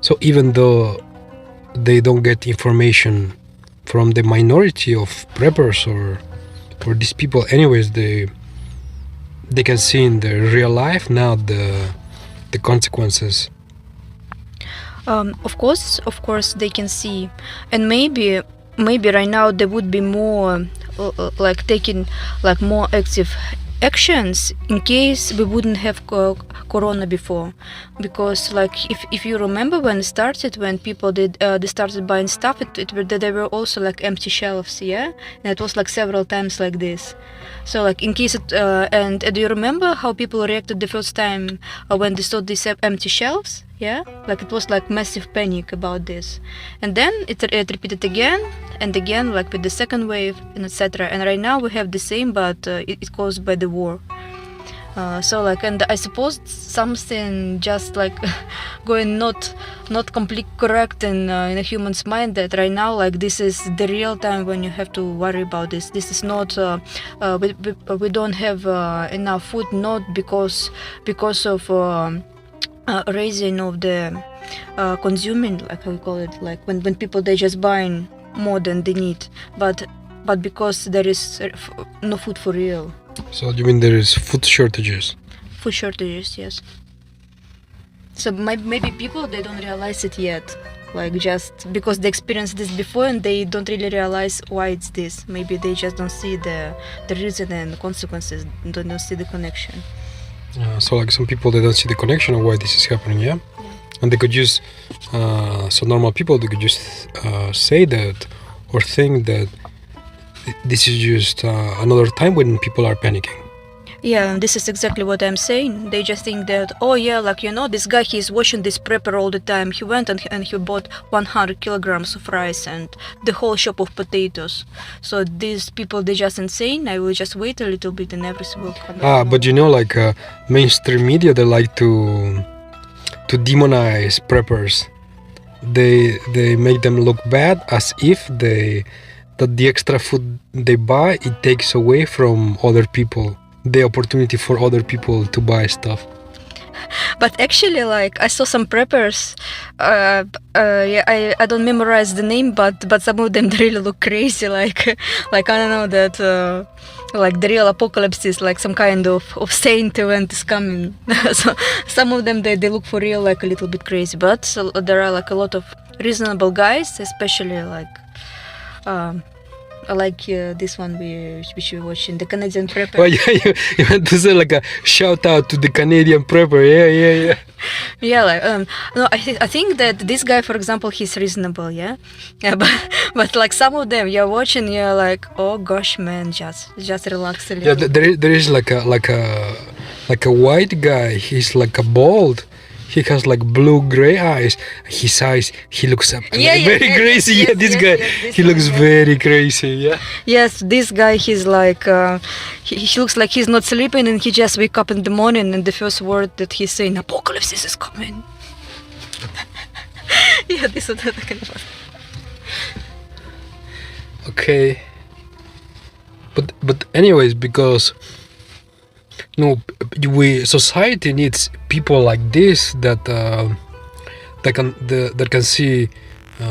So even though they don't get information from the minority of preppers or these people, anyways, they can see in their real life now the consequences. Of course, they can see, and maybe right now they would be more like taking like more active actions in case we wouldn't have corona before, because like if you remember when it started, when people they started buying stuff, there were also like empty shelves, yeah, and it was like several times like this. So like in case it and do you remember how people reacted the first time when they saw these empty shelves? Yeah, like it was like massive panic about this, and then it repeated again and again, like with the second wave and etc. And right now we have the same, but it's caused by the war. So like, and I suppose something just like going not completely correct in a human's mind, that right now like this is the real time when you have to worry about this. This is not we don't have enough food, not because of raising of the consuming, like how we call it, like when people they just buying more than they need, but because there is no food for real. So you mean there is food shortages? Food shortages, yes. So maybe people they don't realize it yet, like just because they experienced this before and they don't really realize why it's this. Maybe they just don't see the reason and consequences, don't see the connection. So like some people, they don't see the connection of why this is happening, yeah? And they could just, so normal people, they could just say that or think that this is just another time when people are panicking. Yeah, this is exactly what I'm saying. They just think that, oh yeah, like, you know, this guy, he's watching this prepper all the time. He went and he bought 100 kilograms of rice and the whole shop of potatoes. So these people, they're just insane. I will just wait a little bit and everything will come down. But you know, like mainstream media, they like to demonize preppers. They make them look bad, as if that the extra food they buy, it takes away from other people the opportunity for other people to buy stuff. But actually, like, I saw some preppers. Yeah, I don't memorize the name, but some of them they really look crazy. Like I don't know that. Like the real apocalypse is like some kind of saint event is coming. So some of them they look for real like a little bit crazy. But so, there are like a lot of reasonable guys, especially like. I like this one which we're watching, the Canadian prepper. Oh yeah, you want to say like a shout out to the Canadian prepper, yeah. Yeah, like no, I think that this guy, for example, he's reasonable, yeah, but like some of them you're watching, you're like, oh gosh, man, just relax a little. Yeah, there is like a white guy. He's like a bald. He has like blue-gray eyes. His eyes, he looks up very crazy. Yes, this guy, he looks very crazy. Yeah. Yes, this guy, he's like, he looks like he's not sleeping, and he just wake up in the morning, and the first word that he's saying, "Apocalypse is coming." Yeah, this is what I'm talking about. Okay. But anyways, because. No, society needs people like this that can see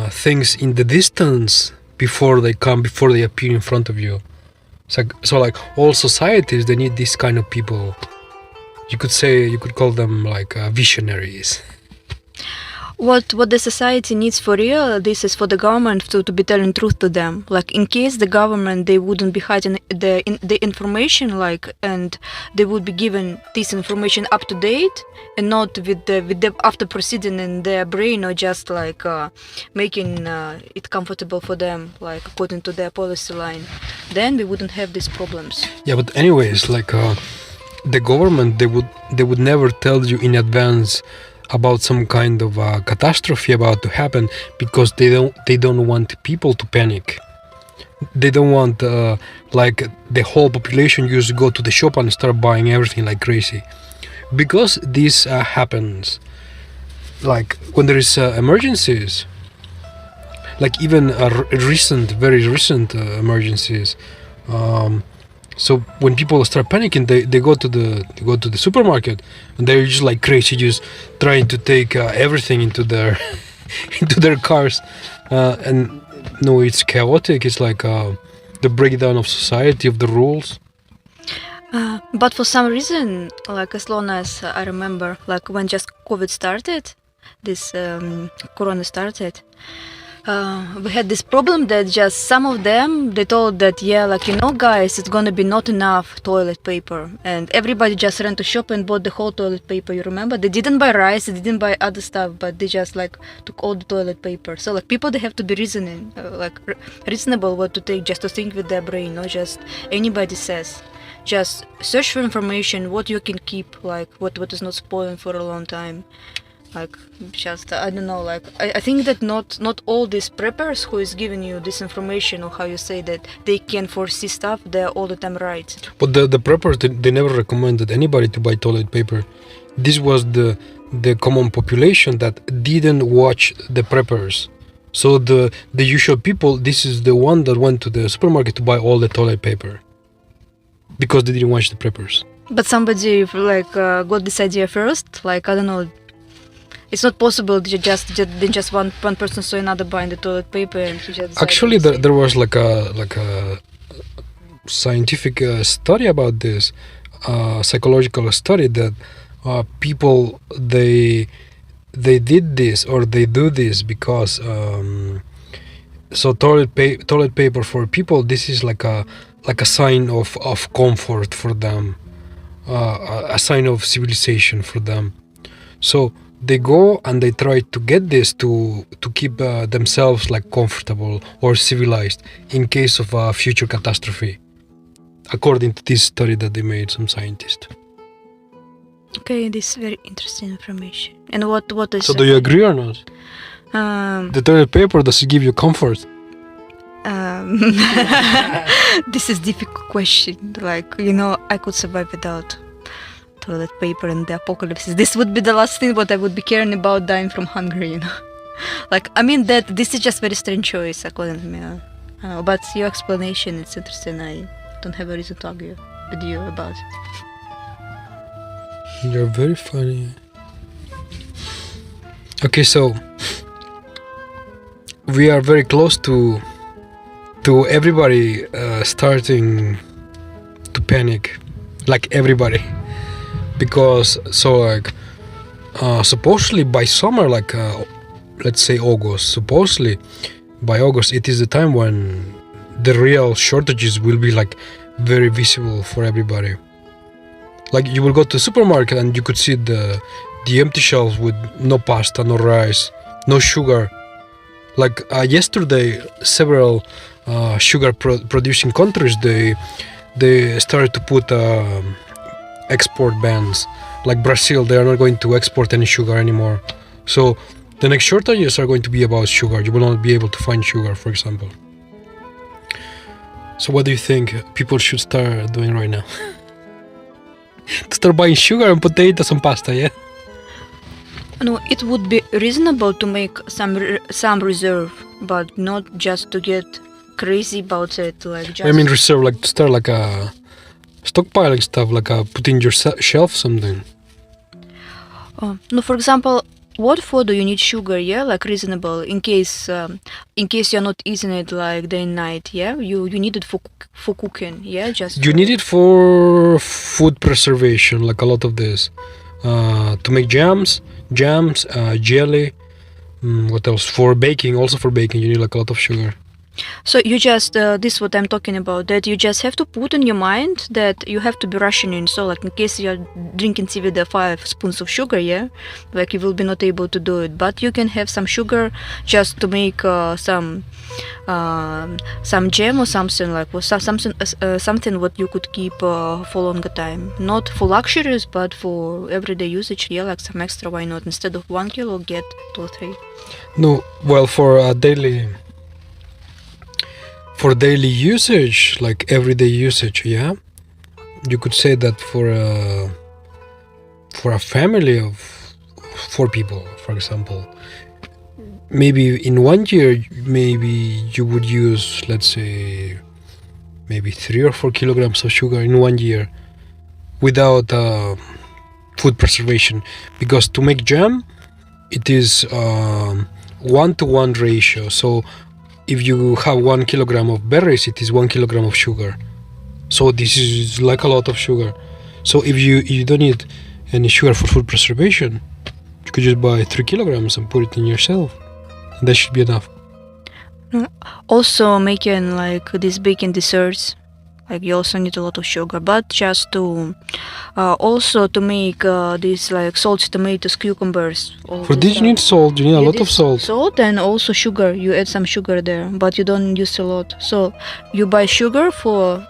things in the distance before they appear in front of you. So like all societies, they need this kind of people. You could call them like visionaries. what the society needs for real, this is for the government to be telling truth to them. Like in case the government, they wouldn't be hiding the information, like, and they would be given this information up to date and not with the after proceeding in their brain, or just like making it comfortable for them, like according to their policy line, then we wouldn't have these problems. Yeah, but anyways, like the government, they would never tell you in advance about some kind of catastrophe about to happen, because they don't want people to panic. They don't want like the whole population used to go to the shop and start buying everything like crazy, because this happens like when there is emergencies, like even very recent emergencies. So when people start panicking, they go to the supermarket, and they're just like crazy, just trying to take everything into their into their cars, and no, it's chaotic. It's like the breakdown of society, of the rules. But for some reason, like as long as I remember, like when just COVID started, this Corona started, we had this problem that just some of them, they told that, yeah, like, you know, guys, it's gonna be not enough toilet paper, and everybody just ran to shop and bought the whole toilet paper. You remember, they didn't buy rice, they didn't buy other stuff, but they just like took all the toilet paper. So like people, they have to be reasoning, reasonable what to take, just to think with their brain, not just anybody says. Just search for information, what you can keep, like what is not spoiling for a long time. Like, just, I don't know, like, I think that not all these preppers who is giving you this information, or how you say that they can foresee stuff, they're all the time right. But the preppers, they never recommended anybody to buy toilet paper. This was the common population that didn't watch the preppers. So the usual people, this is the one that went to the supermarket to buy all the toilet paper, because they didn't watch the preppers. But somebody like got this idea first, like, I don't know. It's not possible that just one person saw another buying the toilet paper and he just. Actually, there was like a scientific study about this, psychological study, that people they did this, or they do this because so toilet paper for people, this is like a sign of comfort for them, a sign of civilization for them. So they go and they try to get this to keep themselves like comfortable or civilized in case of a future catastrophe, according to this study that they made, some scientists. Okay, this is very interesting information. And what is? So do you agree or not? The toilet paper, does it give you comfort? This is difficult question. Like, you know, I could survive without toilet paper and the apocalypse. This would be the last thing what I would be caring about, dying from hunger, you know. Like, I mean, that this is just very strange choice according to me. But your explanation, it's interesting. I don't have a reason to argue with you about it. You're very funny. Okay, so we are very close to everybody starting to panic, like everybody, because so like supposedly by summer, like let's say August, supposedly by August it is the time when the real shortages will be like very visible for everybody. Like you will go to the supermarket and you could see the empty shelves with no pasta, no rice, no sugar. Like yesterday, several sugar producing countries, they started to put export bans. Like Brazil, they are not going to export any sugar anymore. So the next shortages are going to be about sugar. You will not be able to find sugar, for example. So what do you think people should start doing right now? To start buying sugar and potatoes and pasta, yeah? No, it would be reasonable to make some reserve, but not just to get crazy about it. Like just. I mean reserve, like to start like a stockpiling stuff, like put in your shelf something. No, for example, what for do you need sugar? Yeah, like reasonable in case you're not eating it like day and night. Yeah, you need it for cooking. Yeah, just. You need it for food preservation, like a lot of this, to make jams, jelly, What else? For baking, also for baking, you need like a lot of sugar. So you just this is what I'm talking about. That you just have to put in your mind that you have to be rationing. So like in case you're drinking tea with 5 spoons of sugar, yeah, like you will be not able to do it. But you can have some sugar just to make some jam or something like something what you could keep for longer time. Not for luxuries, but for everyday usage. Yeah, like some extra. Why not? Instead of 1 kilo, get 2 or 3. No, well, for daily usage, like everyday usage, yeah, you could say that for a family of 4 people, for example, maybe in 1 year, maybe you would use, let's say, maybe 3 or 4 kilograms of sugar in 1 year without food preservation, because to make jam, it is 1-to-1 ratio. So if you have 1 kilogram of berries, it is 1 kilogram of sugar. So this is like a lot of sugar. So if you don't need any sugar for food preservation, you could just buy 3 kilograms and put it in yourself. And that should be enough. Also making like these baking desserts, like you also need a lot of sugar. But just to also to make these like salty tomatoes, cucumbers. For this you need salt. You need a lot of salt. Salt and also sugar. You add some sugar there, but you don't use a lot. So you buy sugar for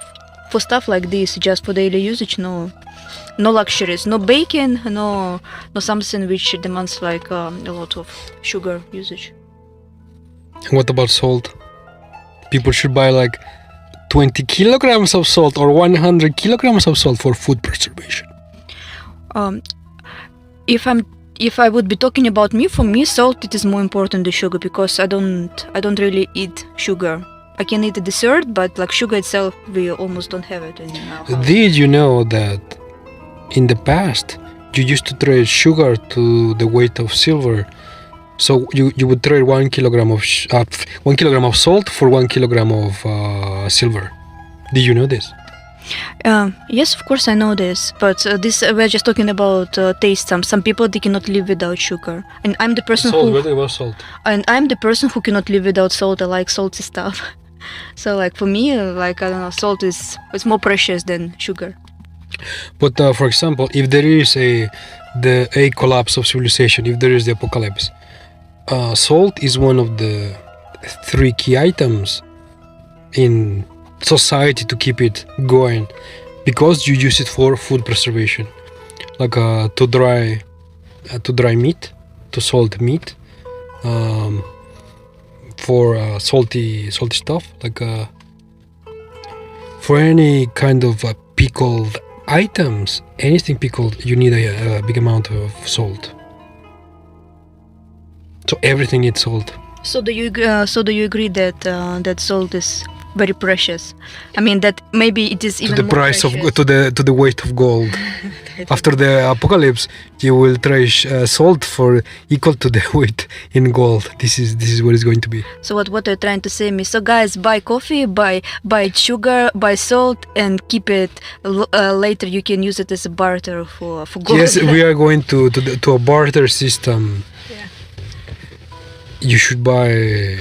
stuff like this, just for daily usage. No luxuries, no baking, no something which demands like a lot of sugar usage. And what about salt? People should buy like 20 kilograms of salt or 100 kilograms of salt for food preservation. If I would be talking about me, for me salt it is more important than sugar, because I don't really eat sugar. I can eat a dessert, but like sugar itself, we almost don't have it in our house. Did you know that in the past you used to trade sugar to the weight of silver? So you would trade 1 kilogram of 1 kilogram of salt for 1 kilogram of silver. Did you know this? Yes, of course I know this, but this we're just talking about taste. Some people, they cannot live without sugar, and I'm the person Salt. And I'm the person who cannot live without salt. I like salty stuff. So like for me, like I don't know, salt is more precious than sugar. But for example, if there is a collapse of civilization, if there is the apocalypse, salt is one of the 3 key items in society to keep it going, because you use it for food preservation, like to dry meat, to salt meat, for salty stuff, like for any kind of pickled items, anything pickled, you need a big amount of salt. So everything needs salt. So do you agree that that salt is very precious? I mean that maybe it is even to the more price precious. of to the weight of gold. After the apocalypse, you will trade salt for equal to the weight in gold. This is what it's going to be. So what are you trying to say me? So guys, buy coffee, buy sugar, buy salt, and keep it. Later you can use it as a barter for gold. Yes, we are going to a barter system. Yeah. You should buy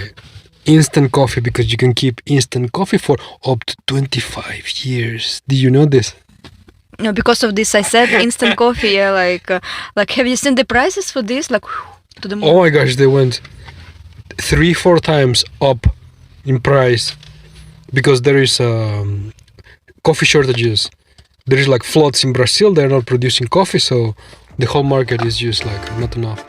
instant coffee, because you can keep instant coffee for up to 25 years. Did you know this? No, because of this I said instant coffee. Yeah, like have you seen the prices for this? Like to the moon. Oh my gosh, they went 3-4 times up in price, because there is coffee shortages. There is like floods in Brazil. They're not producing coffee, so the whole market is just like not enough.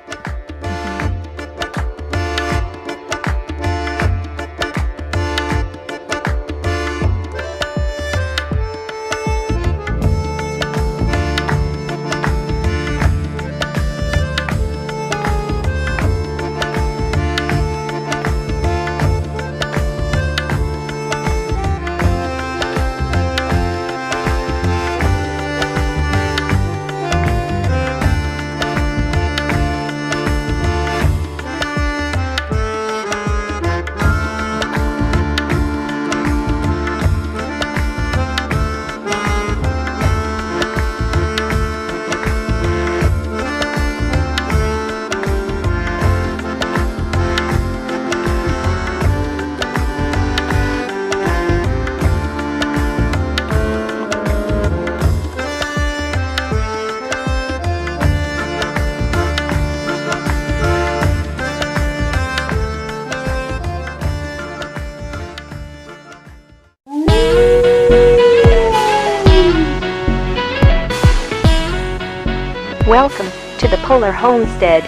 Welcome to the Polar Homestead.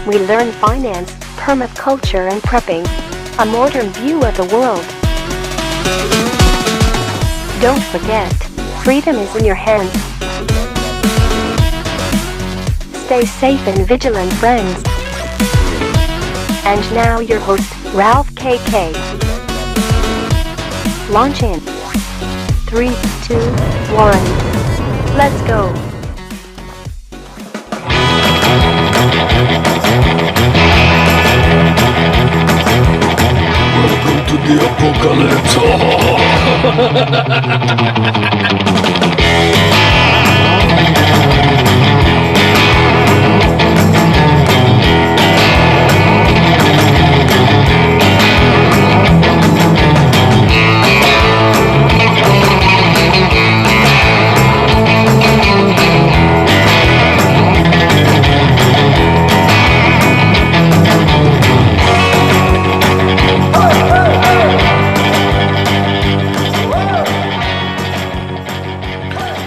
We learn finance, permaculture and prepping. A modern view of the world. Don't forget, freedom is in your hands. Stay safe and vigilant, friends. And now your host, Ralph KK. Launch in 3, 2, 1. Let's go. Welcome to the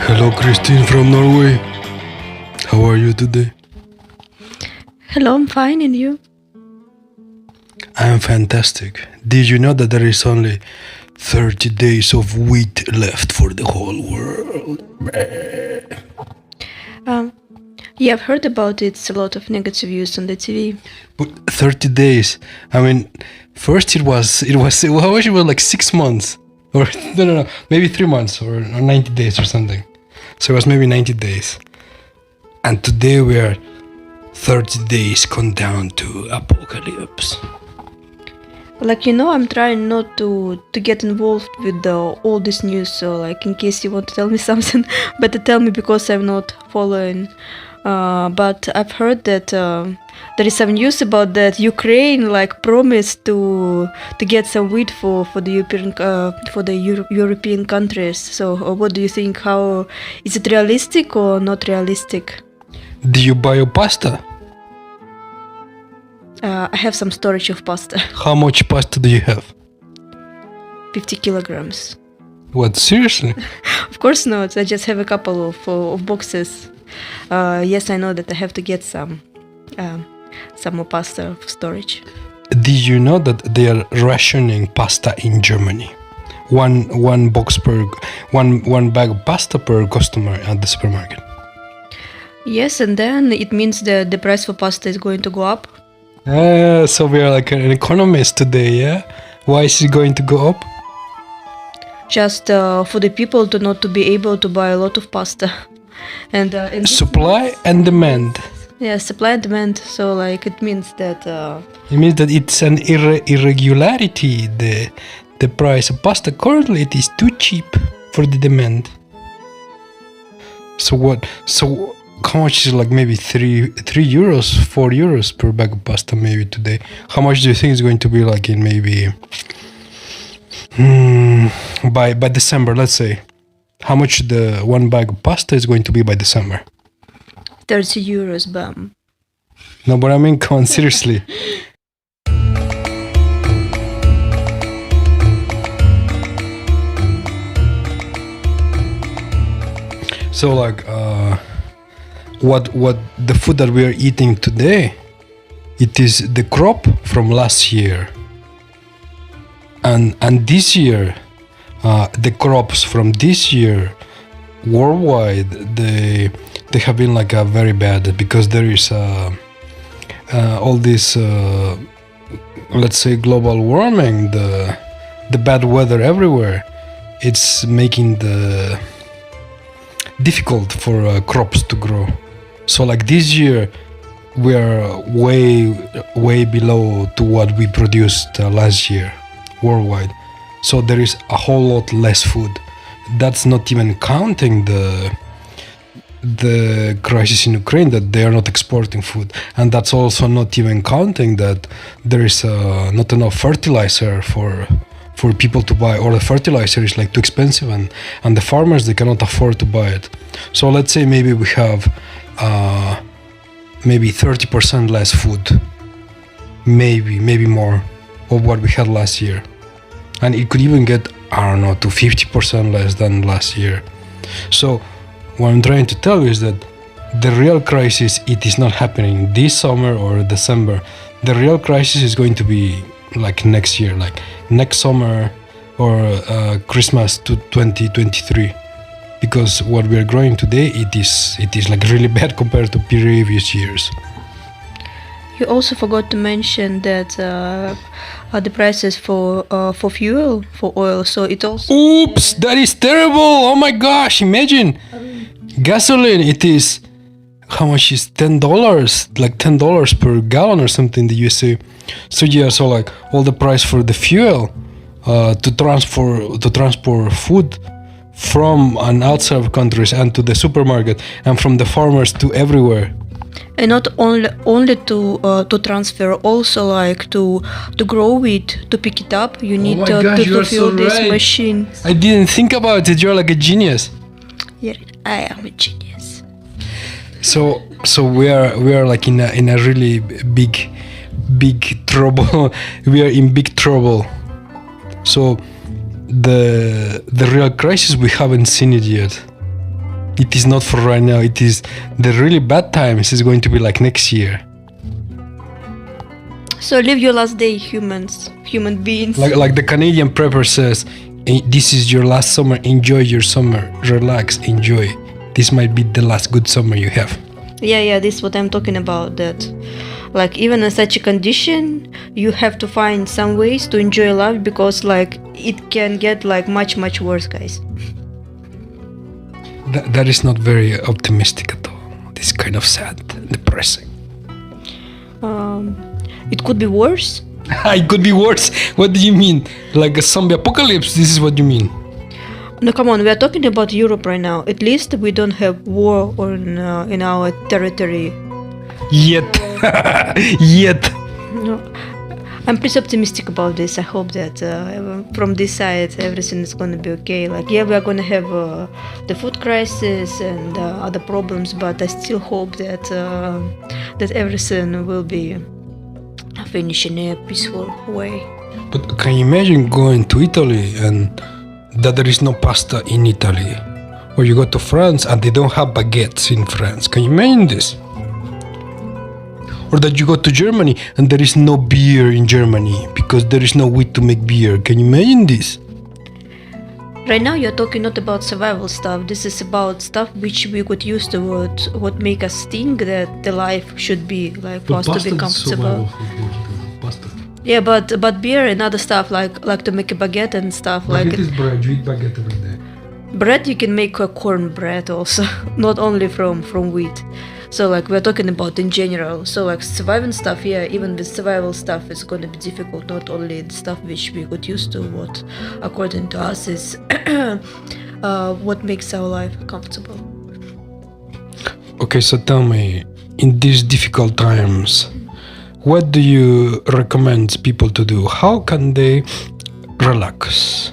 Hello, Christine from Norway. How are you today? Hello, I'm fine, and you? I'm fantastic. Did you know that there is only 30 days of wheat left for the whole world? Yeah, I've heard about it. It's a lot of negative views on the TV. But 30 days. I mean, first it was like 6 months. Or no, maybe 3 months or 90 days or something. So it was maybe 90 days. And today we are 30 days countdown to apocalypse. Like, you know, I'm trying not to get involved with all this news, so like in case you want to tell me something, better tell me because I'm not following. But I've heard that there is some news about that Ukraine like promised to get some wheat for the European countries. So what do you think? How is it realistic or not realistic? Do you buy your pasta? I have some storage of pasta. How much pasta do you have? 50 kilograms. What, seriously? Of course not. I just have a couple of boxes. Yes, I know that I have to get some more pasta for storage. Did you know that they are rationing pasta in Germany? One bag of pasta per customer at the supermarket. Yes, and then it means that the price for pasta is going to go up. So we are like an economist today, yeah? Why is it going to go up? Just for the people to not to be able to buy a lot of pasta. And supply and demand. Yeah, supply and demand. So like it means that it means that it's an irregularity. The price of pasta currently it is too cheap for the demand. So how much is it, like maybe 3 euros, 4 euros per bag of pasta maybe today? How much do you think it's going to be like in maybe by December, let's say? How much the one bag of pasta is going to be by December? 30 euros, bam. No, but I mean, come on, seriously. So like, what the food that we are eating today, it is the crop from last year. And this year, the crops from this year worldwide, they have been like very bad because there is all this let's say global warming, the bad weather everywhere. It's making the difficult for crops to grow. So like this year we are way below to what we produced last year worldwide. So there is a whole lot less food. That's not even counting the crisis in Ukraine, that they are not exporting food, and that's also not even counting that there is not enough fertilizer for people to buy, or the fertilizer is like too expensive, and the farmers, they cannot afford to buy it. So let's say maybe we have maybe 30% less food, maybe more of what we had last year, and it could even get, I don't know, to 50% less than last year. So what I'm trying to tell you is that the real crisis, it is not happening this summer or December. The real crisis is going to be like next year, like next summer or Christmas to 2023. Because what we are growing today, it is like really bad compared to previous years. You also forgot to mention that the prices for fuel, for oil, so it also... Oops, that is terrible. Oh my gosh, imagine. Gasoline, it is, how much is $10? Like $10 per gallon or something in the USA. So yeah, so like all the price for the fuel to transport food from and outside of countries and to the supermarket and from the farmers to everywhere. And not only to transfer, also like to grow it, to pick it up. You need to fuel this machine. I didn't think about it. You're like a genius. Yeah, I am a genius. So we are like in a really big trouble. We are in big trouble. So the real crisis, we haven't seen it yet. It is not for right now. It is the really bad times is going to be like next year. So live your last day, human beings. Like the Canadian prepper says, this is your last summer. Enjoy your summer. Relax. Enjoy. This might be the last good summer you have. Yeah, this is what I'm talking about. That, like, even in such a condition, you have to find some ways to enjoy life, because like it can get like much worse, guys. That is not very optimistic at all. This kind of sad, depressing. It could be worse. It could be worse. What do you mean? Like a zombie apocalypse? This is what you mean? No, come on. We are talking about Europe right now. At least we don't have war in our territory. Yet. No. I'm pretty optimistic about this. I hope that from this side everything is going to be okay. Like, yeah, we are going to have the food crisis and other problems, but I still hope that that everything will be finished in a peaceful way. But can you imagine going to Italy and that there is no pasta in Italy? Or you go to France and they don't have baguettes in France. Can you imagine this? Or that you go to Germany and there is no beer in Germany because there is no wheat to make beer. Can you imagine this? Right now you're talking not about survival stuff. This is about stuff which we could use to what make us think that the life should be like for us to be comfortable. Yeah, but beer and other stuff like to make a baguette and stuff. Baguette is bread. You eat baguette every day. Bread, you can make a corn bread also, not only from wheat. So like we're talking about in general. So like surviving stuff, yeah, even with survival stuff it's going to be difficult. Not only the stuff which we got used to, what according to us is what makes our life comfortable. Okay, so tell me, in these difficult times, what do you recommend people to do? How can they relax?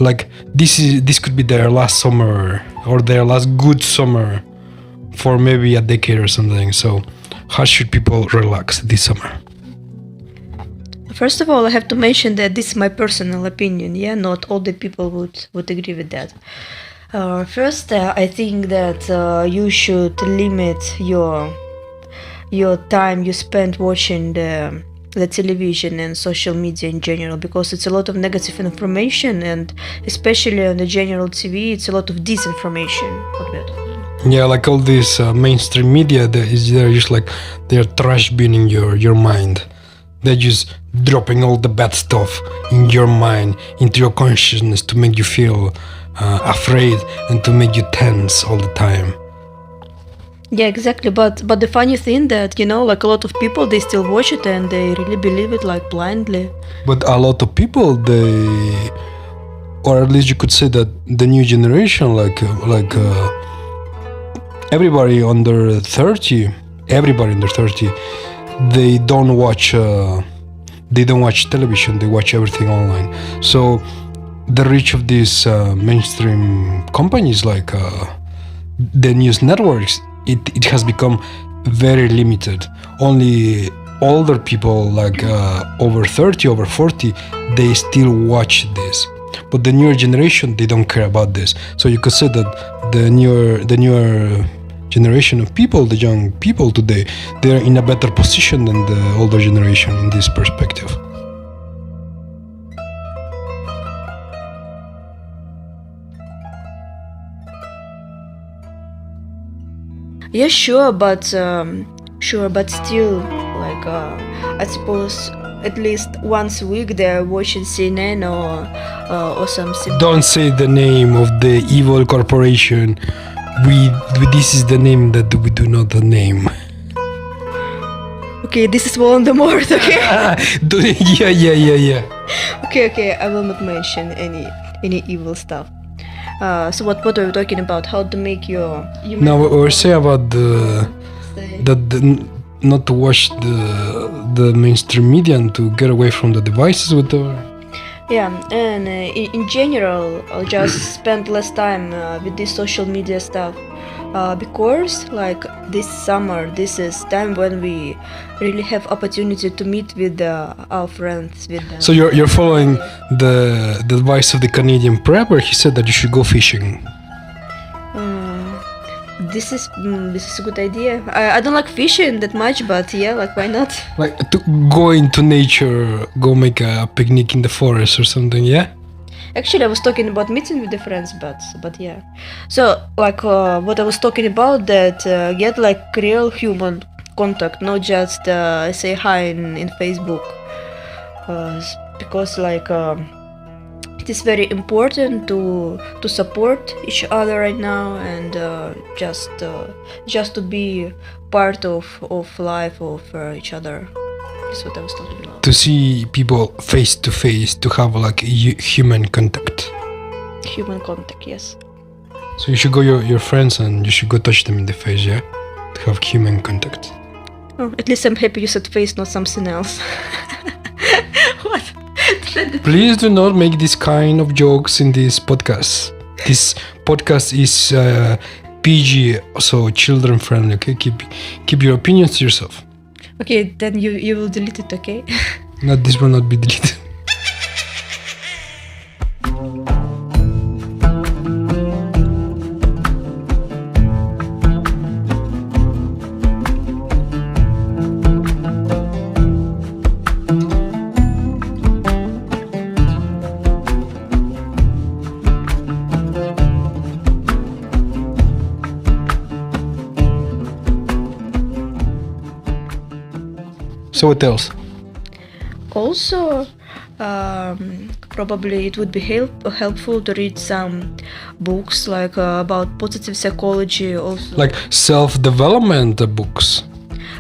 Like this could be their last summer or their last good summer for maybe a decade or something. So how should people relax this summer? First of all, I have to mention that this is my personal opinion. Yeah, not all the people would agree with that. First, I think that you should limit your time you spend watching the television and social media in general, because it's a lot of negative information, and especially on the general TV, it's a lot of disinformation. Yeah, like all this mainstream media, they're just like they're trash binning your mind. They're just dropping all the bad stuff in your mind, into your consciousness to make you feel afraid and to make you tense all the time. Yeah, exactly. But the funny thing that, you know, like a lot of people, they still watch it and they really believe it like blindly. But a lot of people, or at least you could say that the new generation, like everybody under 30, they don't watch television. They watch everything online. So the reach of these mainstream companies, like the news networks, it has become very limited. Only older people, like over 30, over 40, they still watch this. But the newer generation, they don't care about this. So you could say that the newer generation of people, the young people today, they're in a better position than the older generation in this perspective. Yeah, sure, but still, like, I suppose at least once a week they're watching CNN or something. Don't say the name of the evil corporation. This is the name that we do not name. Okay, this is Voldemort. Okay. Yeah. Okay. I will not mention any evil stuff. So what are we talking about? How to make your No, we're saying about not to watch the mainstream media and to get away from the devices, whatever. Yeah, and in general, I'll just spend less time with this social media stuff because, like, this summer, this is time when we really have opportunity to meet with our friends. So you're following the advice of the Canadian prepper. He said that you should go fishing. This is a good idea. I don't like fishing that much, but yeah, like, why not? Like to go into nature, go make a picnic in the forest or something, yeah? Actually, I was talking about meeting with the friends, but yeah. So, like, what I was talking about, that get like real human contact, not just say hi in Facebook, because like it is very important to support each other right now, and just to be part of life of each other. Is what I was talking about. To see people face to face, to have like human contact. Human contact, yes. So you should go your friends and you should go touch them in the face, yeah? To have human contact. Oh, at least I'm happy you said face, not something else. What? Please do not make this kind of jokes in this podcast. This podcast is PG, so children friendly, okay? Keep your opinions to yourself. Okay, then you will delete it, okay? Not, this will not be deleted. So what else? Also, probably it would be helpful to read some books like about positive psychology, also Like self-development books.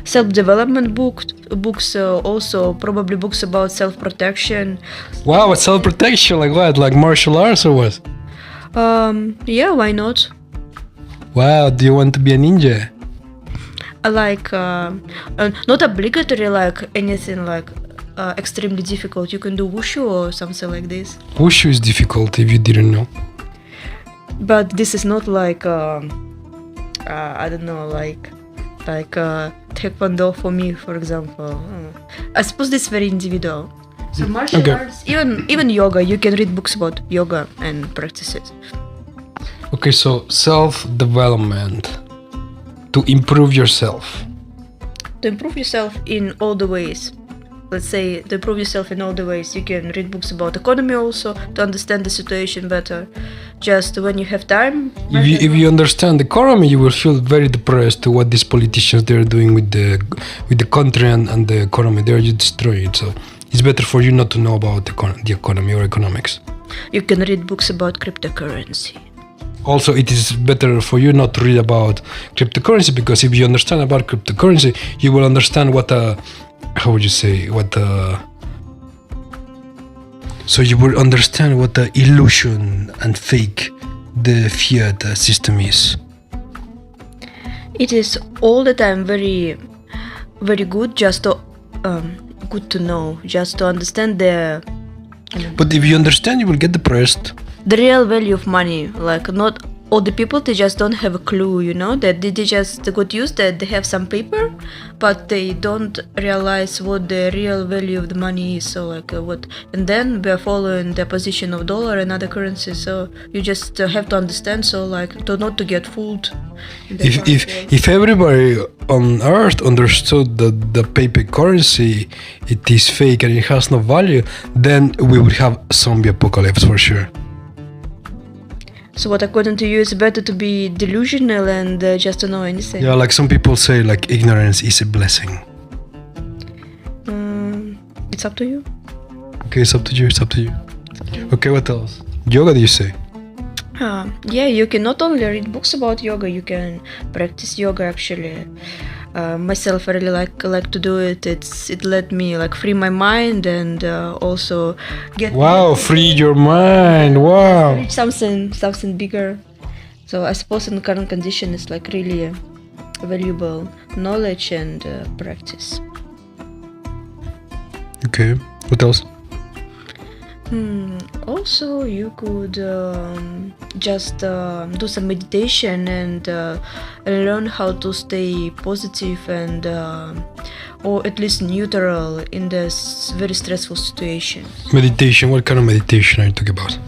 self-development books, also probably books about self-protection. Wow, self-protection, like what? Like martial arts or what? Yeah, why not? Wow, do you want to be a ninja? Like not obligatory, like anything like extremely difficult. You can do wushu or something like this. Wushu is difficult if you didn't know. But this is not like I don't know, like taekwondo for me, for example. I suppose this is very individual. So martial arts, even yoga, you can read books about yoga and practice it. Okay, so self-development. To improve yourself. To improve yourself in all the ways. Let's say to improve yourself in all the ways. You can read books about economy also to understand the situation better. Just when you have time. If you understand the economy, you will feel very depressed to what these politicians they're doing with the country and the economy. They're just destroying it. So it's better for you not to know about the economy or economics. You can read books about cryptocurrency. Also, it is better for you not to read about cryptocurrency, because if you understand about cryptocurrency, you will understand so you will understand what the illusion and fake the fiat system is. It is all the time very, very good just to good to know, just to understand But if you understand, you will get depressed. the real value of money, like not all the people, they just don't have a clue, you know, that they just got used that they have some paper, but they don't realize what the real value of the money is. So like what, and then we are following the position of dollar and other currencies. So you just have to understand, so like to not to get fooled. If everybody on earth understood that the paper currency it is fake and it has no value, then we would have zombie apocalypse for sure. So what, according to you, it's better to be delusional and just to know anything? Yeah, like some people say, like ignorance is a blessing. It's up to you. Okay, it's up to you. Okay, what else? Yoga, do you say? Yeah, you can not only read books about yoga, you can practice yoga actually. Myself, I really like to do it. It let me like free my mind and also get free your mind. Wow. reach something bigger. So I suppose in the current condition it's like really valuable knowledge and practice. Okay, what else? Also, you could just do some meditation and learn how to stay positive and or at least neutral in this very stressful situation. Meditation. What kind of meditation are you talking about?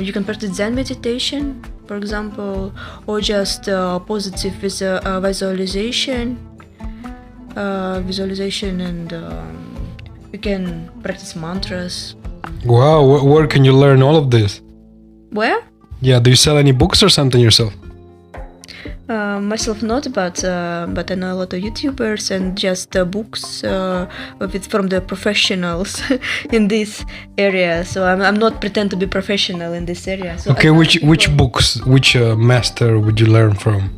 You can practice Zen meditation, for example, or just positive visualization, and you can practice mantras. Wow, where can you learn all of this? Where? Yeah, do you sell any books or something yourself? Myself not, but I know a lot of YouTubers and just books from the professionals in this area. So I'm not pretend to be professional in this area. So okay, which books, which master would you learn from?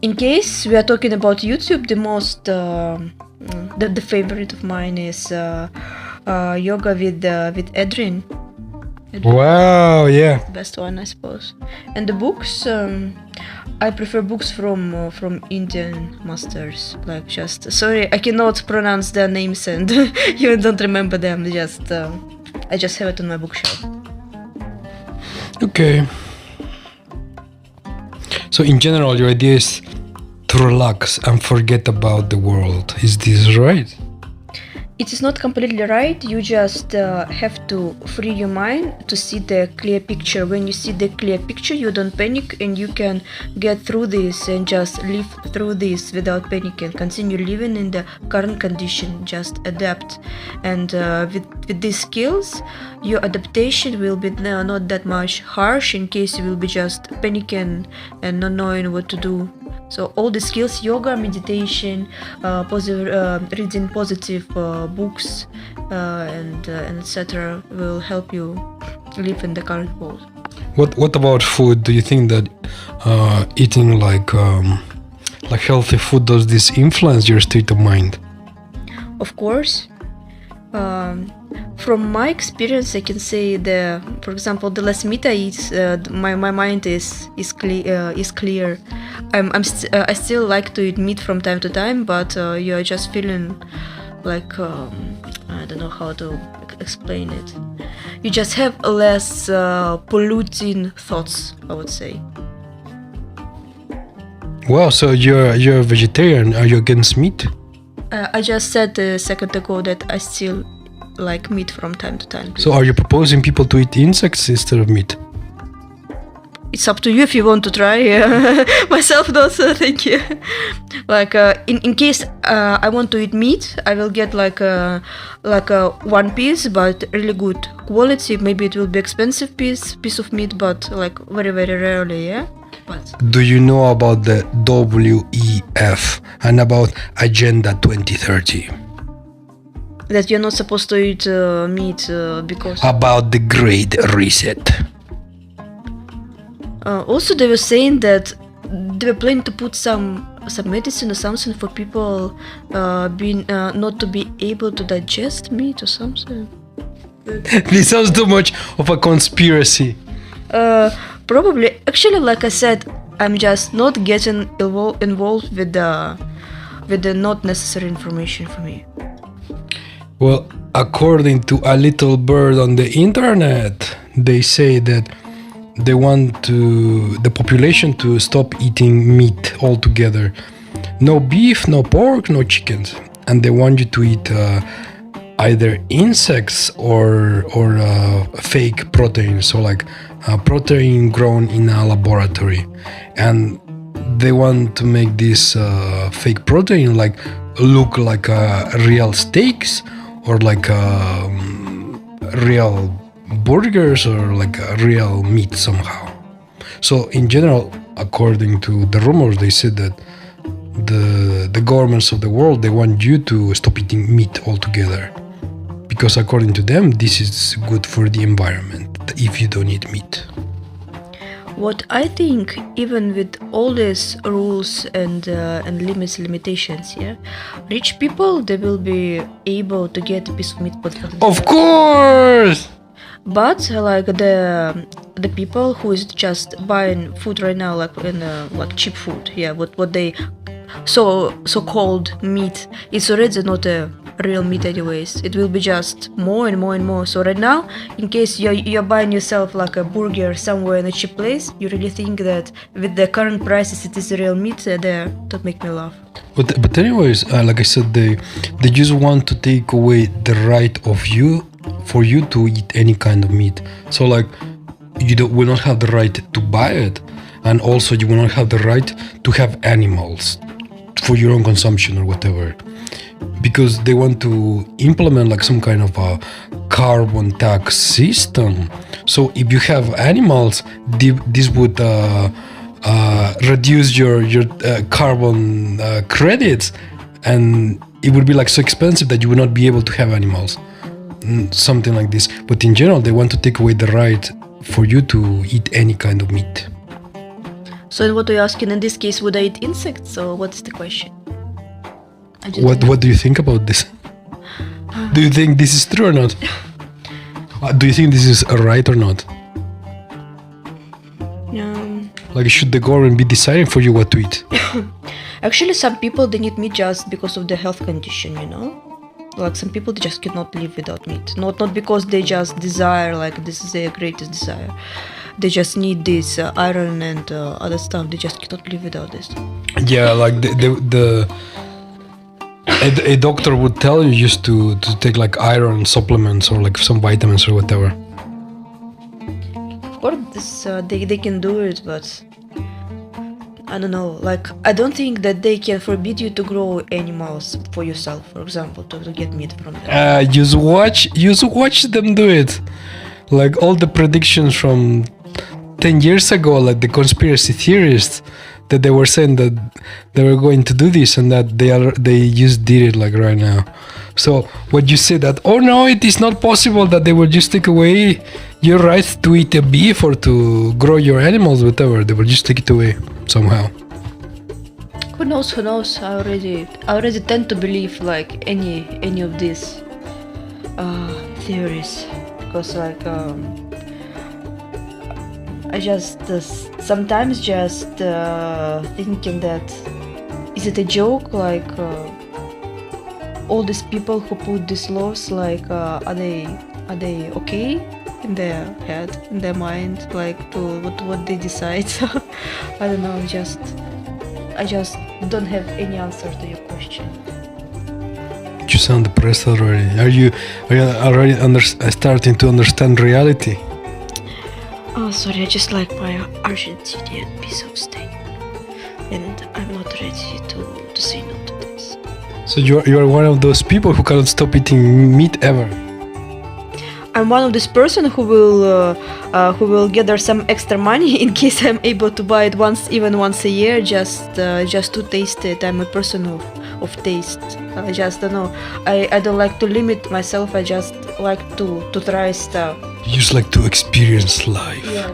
In case we are talking about YouTube, the most the favorite of mine is yoga with Adrian. Wow, yeah. Best one, I suppose. And the books, I prefer books from Indian masters. Like just sorry, I cannot pronounce their names and you don't remember them. I just have it on my bookshelf. Okay. So in general, your idea is to relax and forget about the world. Is this right? It is not completely right. You just have to free your mind to see the clear picture. When you see the clear picture, you don't panic and you can get through this and just live through this without panicking. Continue living in the current condition, just adapt. And with these skills, your adaptation will be not that much harsh in case you will be just panicking and not knowing what to do. So all the skills, yoga, meditation, reading positive books, and etc., will help you live in the current world. What about food? Do you think that eating like healthy food, does this influence your state of mind? Of course. From my experience, I can say for example, the less meat I eat, my mind is clear. I still like to eat meat from time to time, but you're just feeling like I don't know how to explain it. You just have less polluting thoughts, I would say. Wow, so you're a vegetarian. Are you against meat? I just said a second ago that I still like meat from time to time. So are you proposing people to eat insects instead of meat? It's up to you if you want to try. Myself not, thank you. Like in case I want to eat meat, I will get like a one piece, but really good quality. Maybe it will be expensive piece of meat, but like very very rarely, yeah. But do you know about the WEF and about Agenda 2030? That you're not supposed to eat meat because... About the Great Reset. Also, they were saying that they were planning to put some medicine or something for people being not to be able to digest meat or something. This sounds too much of a conspiracy. Probably. Actually, like I said, I'm just not getting involved with the not necessary information for me. Well, according to a little bird on the internet, they say that they want the population to stop eating meat altogether. No beef, no pork, no chickens, and they want you to eat either insects or fake protein, so like protein grown in a laboratory, and they want to make this fake protein like look like real steaks or like real burgers or like real meat somehow. So in general, according to the rumors, they said that the governments of the world, they want you to stop eating meat altogether, because according to them, this is good for the environment if you don't eat meat. What I think, even with all these rules and limitations, yeah, rich people, they will be able to get a piece of meat for themselves. Of course. But like the people who is just buying food right now, like in like cheap food, yeah, what they so called meat, it's already not a real meat anyways. It will be just more and more and more. So right now, in case you're buying yourself like a burger somewhere in a cheap place, you really think that with the current prices it is real meat there. Don't make me laugh. But anyways, like I said, they just want to take away the right of you for you to eat any kind of meat. So like will not have the right to buy it, and also you will not have the right to have animals for your own consumption or whatever, because they want to implement like some kind of a carbon tax system. So if you have animals, this would reduce your carbon credits, and it would be like so expensive that you would not be able to have animals, something like this. But in general, they want to take away the right for you to eat any kind of meat. So what are you asking in this case? Would I eat insects, or what is the question? What do you think about this? Do you think this is true or not? Do you think this is right or not? Like, should the government be deciding for you what to eat? Actually, some people, they need meat just because of their health condition, you know? Like some people, they just cannot live without meat. Not because they just desire, like this is their greatest desire. They just need this iron and other stuff. They just cannot live without this. Yeah, like a doctor would tell you just to take like iron supplements or like some vitamins or whatever. Of course, this, they can do it, but I don't know. Like, I don't think that they can forbid you to grow animals for yourself, for example, to get meat from them. Just watch them do it. Like all the predictions from 10 years ago, like the conspiracy theorists, that they were saying that they were going to do this and that they just did it like right now. So what you say that, oh no, it is not possible that they will just take away your right to eat a beef or to grow your animals, whatever. They will just take it away somehow. Who knows? I already tend to believe like any of these theories, because like I just sometimes just thinking that, is it a joke? Like all these people who put these laws, like are they okay in their head, in their mind, like to what they decide? I don't know. I just don't have any answer to your question. You sound depressed already. Are you already starting to understand reality? Oh, sorry, I just like my Argentinian piece of steak, and I'm not ready to say no to this. So you are one of those people who cannot stop eating meat ever. I'm one of this person who will gather some extra money in case I'm able to buy it once a year, just to taste it. I'm a person of taste. I just don't know. I don't like to limit myself. I just like to try stuff. You just like to experience life. Yeah,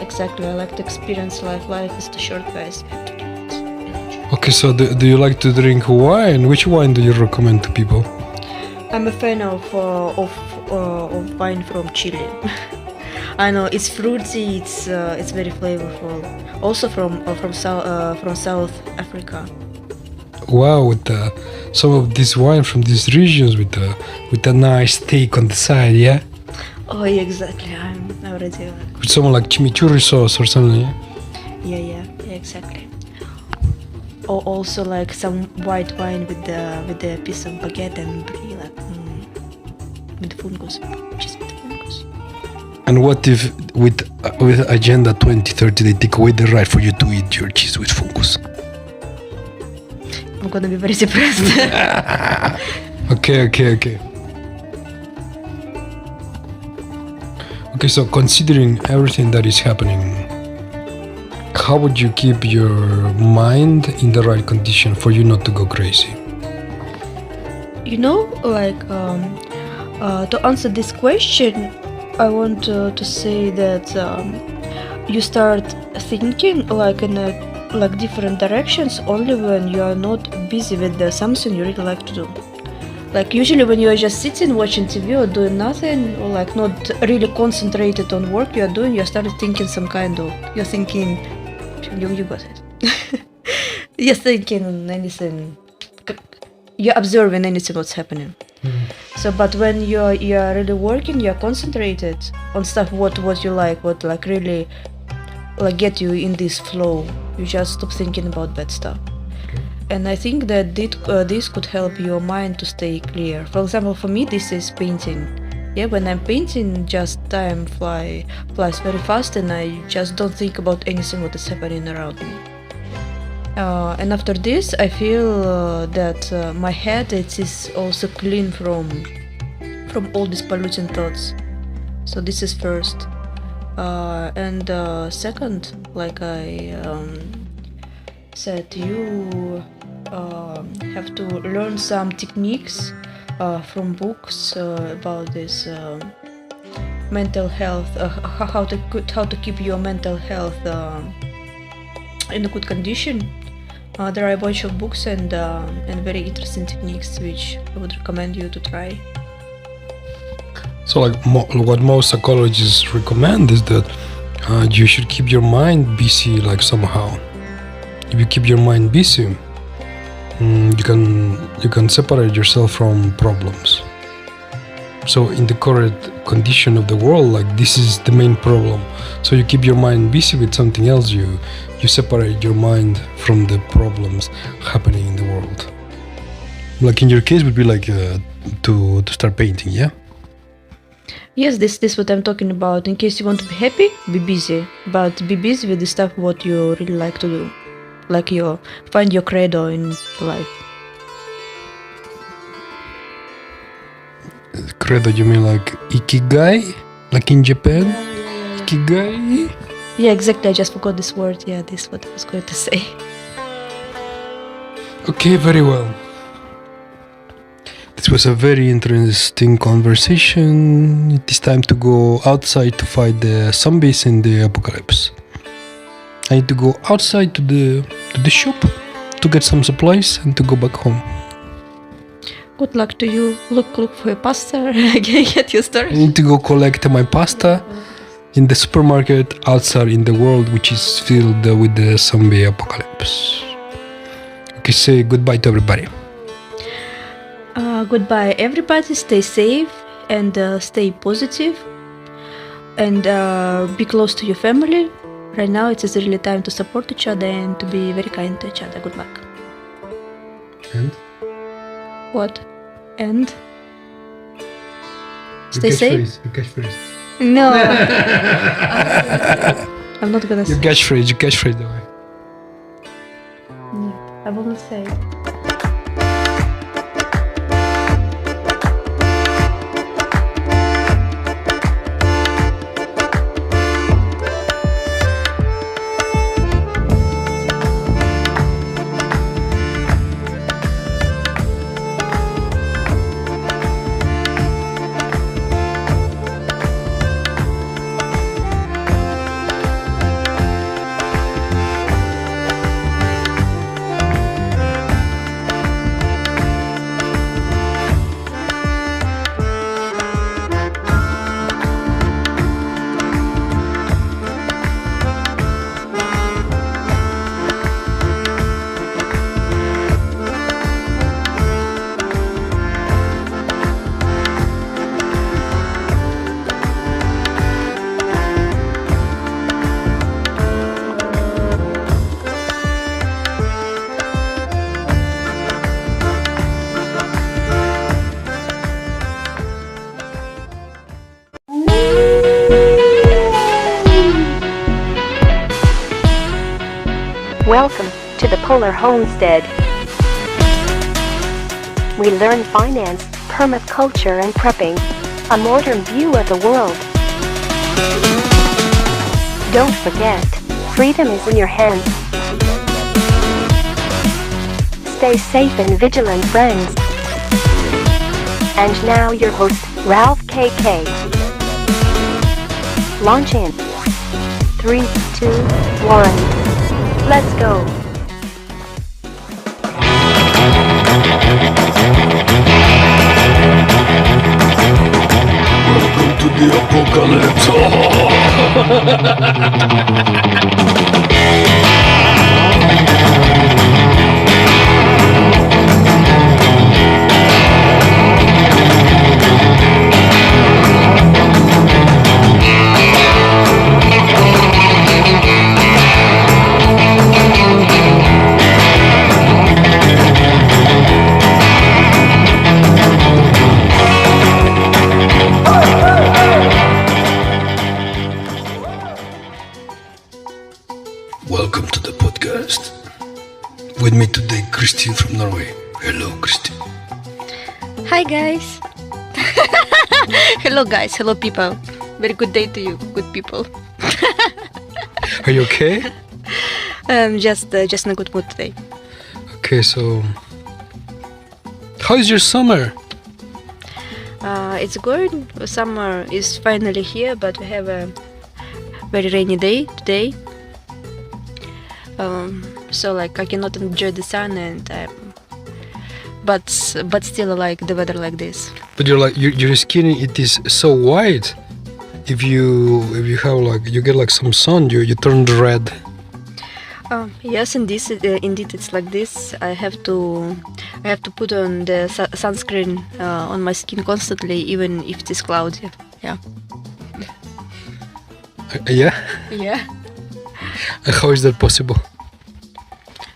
exactly. I like to experience life. Life is too short, guys. We have to live it. Okay, so do you like to drink wine? Which wine do you recommend to people? I'm a fan of wine from Chile. I know it's fruity. It's very flavorful. Also from South Africa. Wow, with some of this wine from these regions with a nice steak on the side, yeah. Oh, yeah, exactly. I'm already like, With someone like chimichurri sauce or something. Yeah? yeah, exactly. Or also like some white wine with the piece of baguette and brie, like with fungus, cheese with fungus. And what if with Agenda 2030 they take away the right for you to eat your cheese with fungus? I'm gonna be very depressed. Okay. Okay, so considering everything that is happening, how would you keep your mind in the right condition for you not to go crazy? You know, like to answer this question, I want to say that you start thinking like in like different directions only when you are not busy with something you really like to do. Like usually when you are just sitting watching TV or doing nothing, or like not really concentrated on work you are doing, you start thinking some kind of, you're thinking, you got it. You're thinking anything, you're observing anything what's happening. So, but when you're really working, you're concentrated on stuff what you like, what like really like get you in this flow. You just stop thinking about bad stuff. And I think that this could help your mind to stay clear. For example, for me, this is painting. Yeah, when I'm painting, just time flies very fast, and I just don't think about anything what is happening around me. And after this, I feel that my head it is also clean from all these polluting thoughts. So this is first. And second, like I said, you have to learn some techniques from books about this mental health, how to keep your mental health in a good condition. There are a bunch of books and very interesting techniques which I would recommend you to try. So like what most psychologists recommend is that you should keep your mind busy like somehow. If you keep your mind busy, you can separate yourself from problems. So in the current condition of the world, like this is the main problem. So you keep your mind busy with something else. You separate your mind from the problems happening in the world. Like in your case, would be like to start painting, yeah. Yes, this what I'm talking about. In case you want to be happy, be busy, but be busy with the stuff what you really like to do. Like you find your credo in life. Credo, you mean like ikigai? Like in Japan? Ikigai? Yeah, exactly. I just forgot this word. Yeah, this is what I was going to say. Okay, very well. This was a very interesting conversation. It is time to go outside to fight the zombies in the apocalypse. I need to go outside to the shop to get some supplies and to go back home. Good luck to you. Look for your pasta. Get your I storage. need to go collect my pasta in the supermarket outside in the world which is filled with the zombie apocalypse. Okay, say goodbye to everybody. Goodbye, everybody. Stay safe and stay positive. And be close to your family. Right now, it is really time to support each other and to be very kind to each other. Good luck. And? What? And? Stay safe? Your catchphrase. No. I'm not gonna say. Your catchphrase, the way. I won't say. Color Homestead. We learn finance, permaculture and prepping. A modern view of the world. Don't forget, freedom is in your hands. Stay safe and vigilant, friends. And now your host, Ralph KK. Launch in 3, 2, 1. Let's go. Welcome to the apocalypse. Welcome to the podcast. With me today, Christine from Norway. Hello, Christine. Hi guys. Hello guys, hello people. Very good day to you, good people. Are you okay? Just in a good mood today. Okay, so how is your summer? It's good. Summer is finally here, but we have a very rainy day today. So like I cannot enjoy the sun, and but still I like the weather like this. But you're like your skin, it is so white. If you have like you get like some sun, you turn red. Yes, indeed it's like this. I have to put on the sunscreen on my skin constantly, even if it is cloudy. Yeah. Yeah. Yeah. And how is that possible?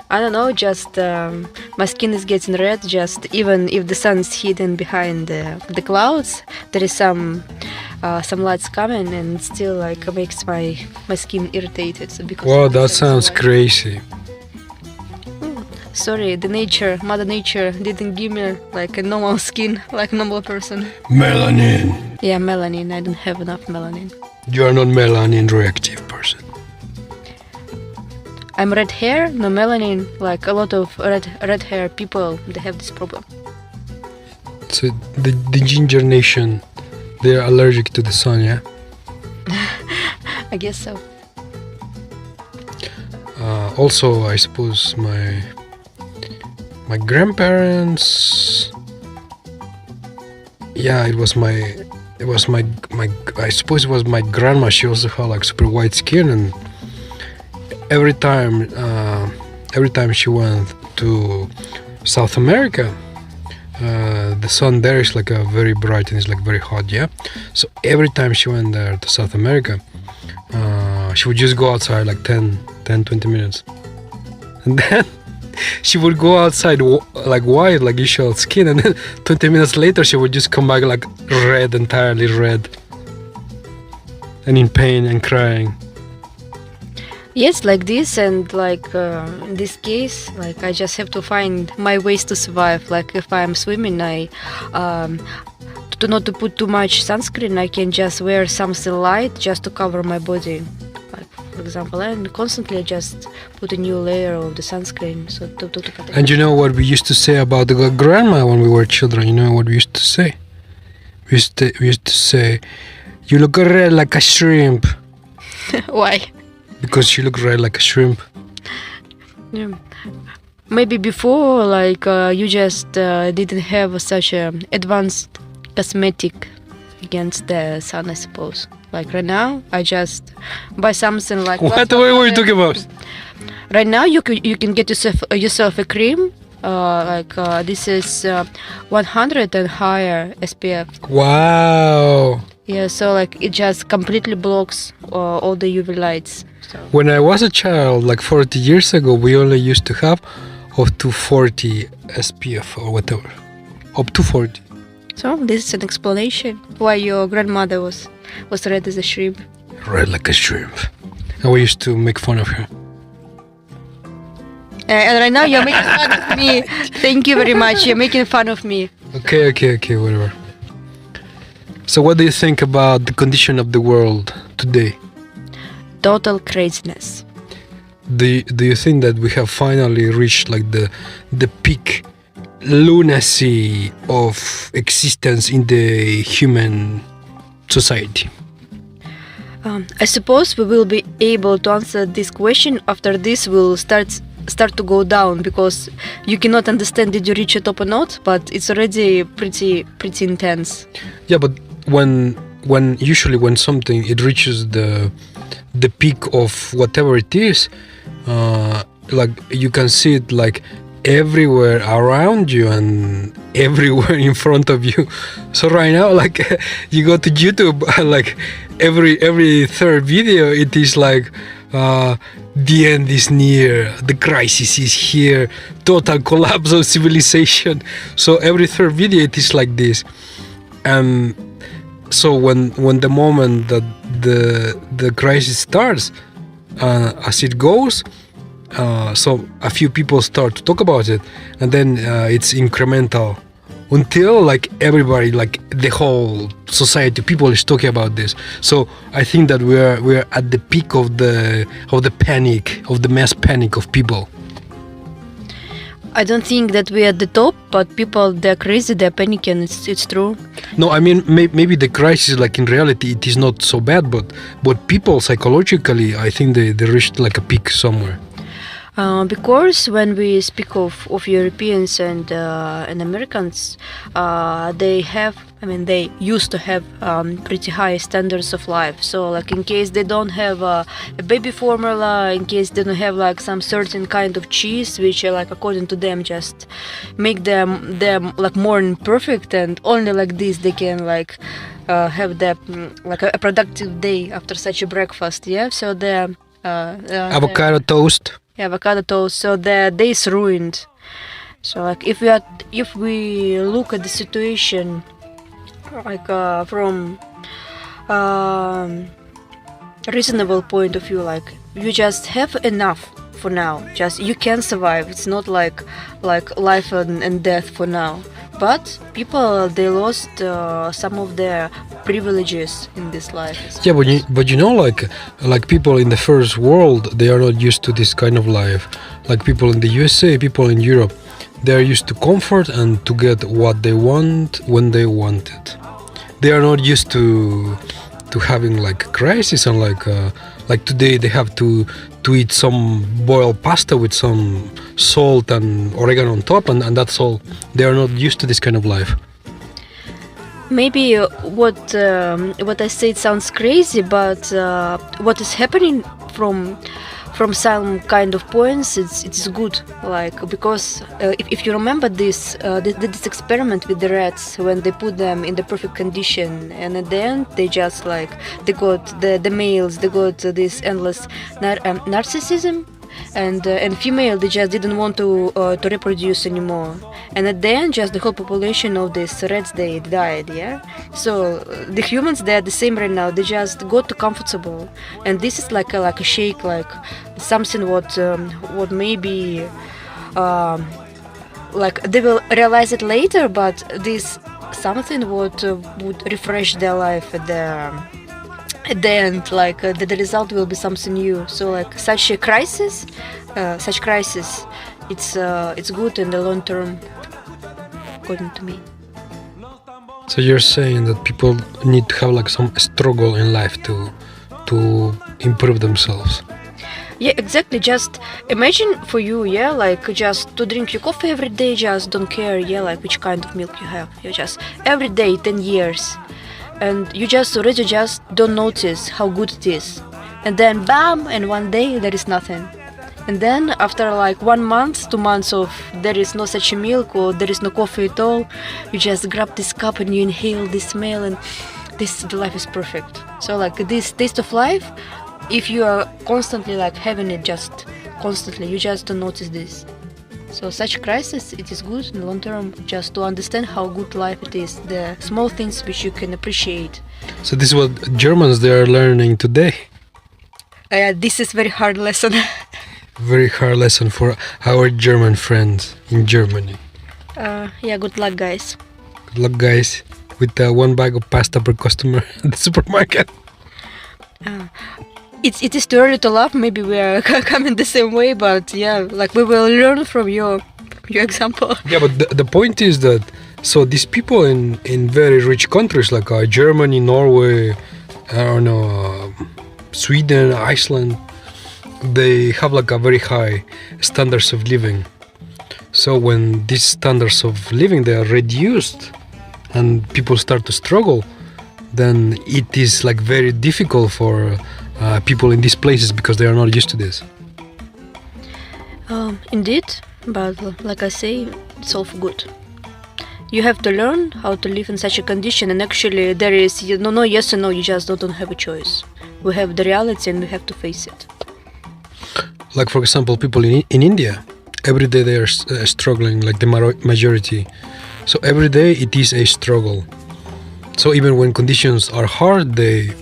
I don't know, just my skin is getting red, just even if the sun is hidden behind the clouds, there is some lights coming, and still like makes my skin irritated. So because Wow, that sounds crazy. Sorry, Mother Nature didn't give me like a normal skin, like a normal person. Melanin. Yeah, melanin, I don't have enough melanin. You are not melanin reactive person. I'm red hair, no melanin, like a lot of red hair people, they have this problem. So the ginger nation, they are allergic to the sun, yeah? I guess so. Also, I suppose my grandparents. Yeah, it was my. I suppose it was my grandma. She also had like super white skin, and every time she went to South America, the sun there is like very bright and it's like very hot, yeah. So every time she went there to South America, she would just go outside like 10-20 minutes, and then she would go outside like white, like usual skin, and then 20 minutes later she would just come back like red, entirely red, and in pain and crying. Yes, like this, and like in this case, like I just have to find my ways to survive. Like if I'm swimming, I not to put too much sunscreen, I can just wear something light just to cover my body, like for example, and constantly just put a new layer of the sunscreen. So to protect. And you know what we used to say about the grandma when we were children? You know what we used to say? We used to say, "You look red like a shrimp." Why? Because she looked red like a shrimp. Yeah. Maybe before, like you just didn't have such a advanced cosmetic against the sun, I suppose. Like right now, I just buy something like. What were you talking about? Right now, you can get yourself a cream. This is 100 and higher SPF. Wow. Yeah, so like it just completely blocks all the UV lights. So. When I was a child, like 40 years ago, we only used to have up to 40 SPF or whatever. Up to 40. So this is an explanation why your grandmother was red as a shrimp. Red like a shrimp. And we used to make fun of her. And right now you're making fun of me. Thank you very much. You're making fun of me. Okay, whatever. So what do you think about the condition of the world today? Total craziness. Do you think that we have finally reached like the peak lunacy of existence in the human society? I suppose we will be able to answer this question after this will start to go down, because you cannot understand did you reach a top or not, but it's already pretty intense. Yeah, but when usually when something it reaches the peak of whatever it is, like you can see it like everywhere around you and everywhere in front of you. So right now, like you go to YouTube, like every third video it is like the end is near, the crisis is here, total collapse of civilization. So every third video it is like this. And so when the moment that the crisis starts, as it goes, so a few people start to talk about it, and then it's incremental until like everybody, like the whole society, people is talking about this. So I think that we're at the peak of the panic, of the mass panic of people. I don't think that we're at the top, but people, they're crazy, they're panicking. It's true. No, I mean maybe the crisis, like in reality, it is not so bad, but people psychologically, I think they reached like a peak somewhere. Because when we speak of Europeans and Americans, they used to have pretty high standards of life. So like in case they don't have a baby formula, in case they don't have like some certain kind of cheese, which like according to them just make them like more imperfect, and only like this they can like have that like a productive day after such a breakfast. Yeah, so the Avocado toast. Avocado toast, so the day is ruined. So like if we look at the situation like from reasonable point of view, like you just have enough for now, just you can survive. It's not like life and death for now, but people, they lost some of their privileges in this life. Yeah, but you know, like people in the first world, they are not used to this kind of life. Like people in the USA, people in Europe, they are used to comfort and to get what they want when they want it. They are not used to having like a crisis, and like today they have to eat some boiled pasta with some salt and oregano on top, and that's all. They are not used to this kind of life. Maybe what I said sounds crazy, but what is happening from some kind of points, it's good. Like because if you remember this experiment with the rats, when they put them in the perfect condition, and at the end they just like they got the males, they got this endless narcissism. And female, they just didn't want to reproduce anymore, and at the end just the whole population of these rats, they died. Yeah, so the humans, they are the same right now. They just got too comfortable, and this is like a shake, like something what maybe like they will realize it later, but this something what would refresh their life at the end, like the result will be something new. So like such crisis, it's good in the long term, according to me. So you're saying that people need to have like some struggle in life to improve themselves. Yeah, exactly. Just imagine for you, yeah, like just to drink your coffee every day, just don't care, yeah, like which kind of milk you have. You just every day 10 years. And you just already just don't notice how good it is, and then bam, and one day there is nothing, and then after like 1 month, 2 months of there is no such a milk, or there is no coffee at all, you just grab this cup and you inhale this smell, and the life is perfect. So like this taste of life, if you are constantly like having it just constantly, you just don't notice this. So such crisis, it is good in the long term, just to understand how good life it is, the small things which you can appreciate. So this is what Germans, they are learning today. This is very hard lesson. Very hard lesson for our German friends in Germany. Yeah, good luck, guys. Good luck, guys, with one bag of pasta per customer at the supermarket. It is too early to laugh. Maybe we are coming the same way, but yeah, like we will learn from your example. Yeah, but the point is that so these people in very rich countries like Germany, Norway, I don't know, Sweden, Iceland, they have like a very high standards of living. So when these standards of living they are reduced and people start to struggle, then it is like very difficult for people in these places because they are not used to this. Indeed, but like I say, it's all for good. You have to learn how to live in such a condition, and actually there is no yes or no, you just don't have a choice. We have the reality and we have to face it. Like for example, people in India, every day they are struggling, like the majority. So every day it is a struggle. So even when conditions are hard, they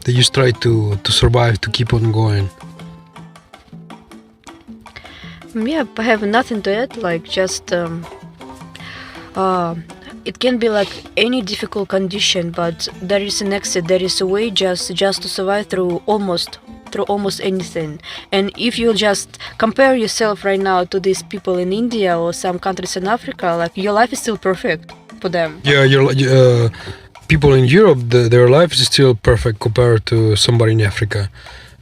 just try to survive, to keep on going. Yeah, I have nothing to add, like just it can be like any difficult condition, but there is an exit, there is a way just to survive through almost anything. And if you just compare yourself right now to these people in India or some countries in Africa, like your life is still perfect for them. Yeah, people in Europe, their life is still perfect compared to somebody in Africa,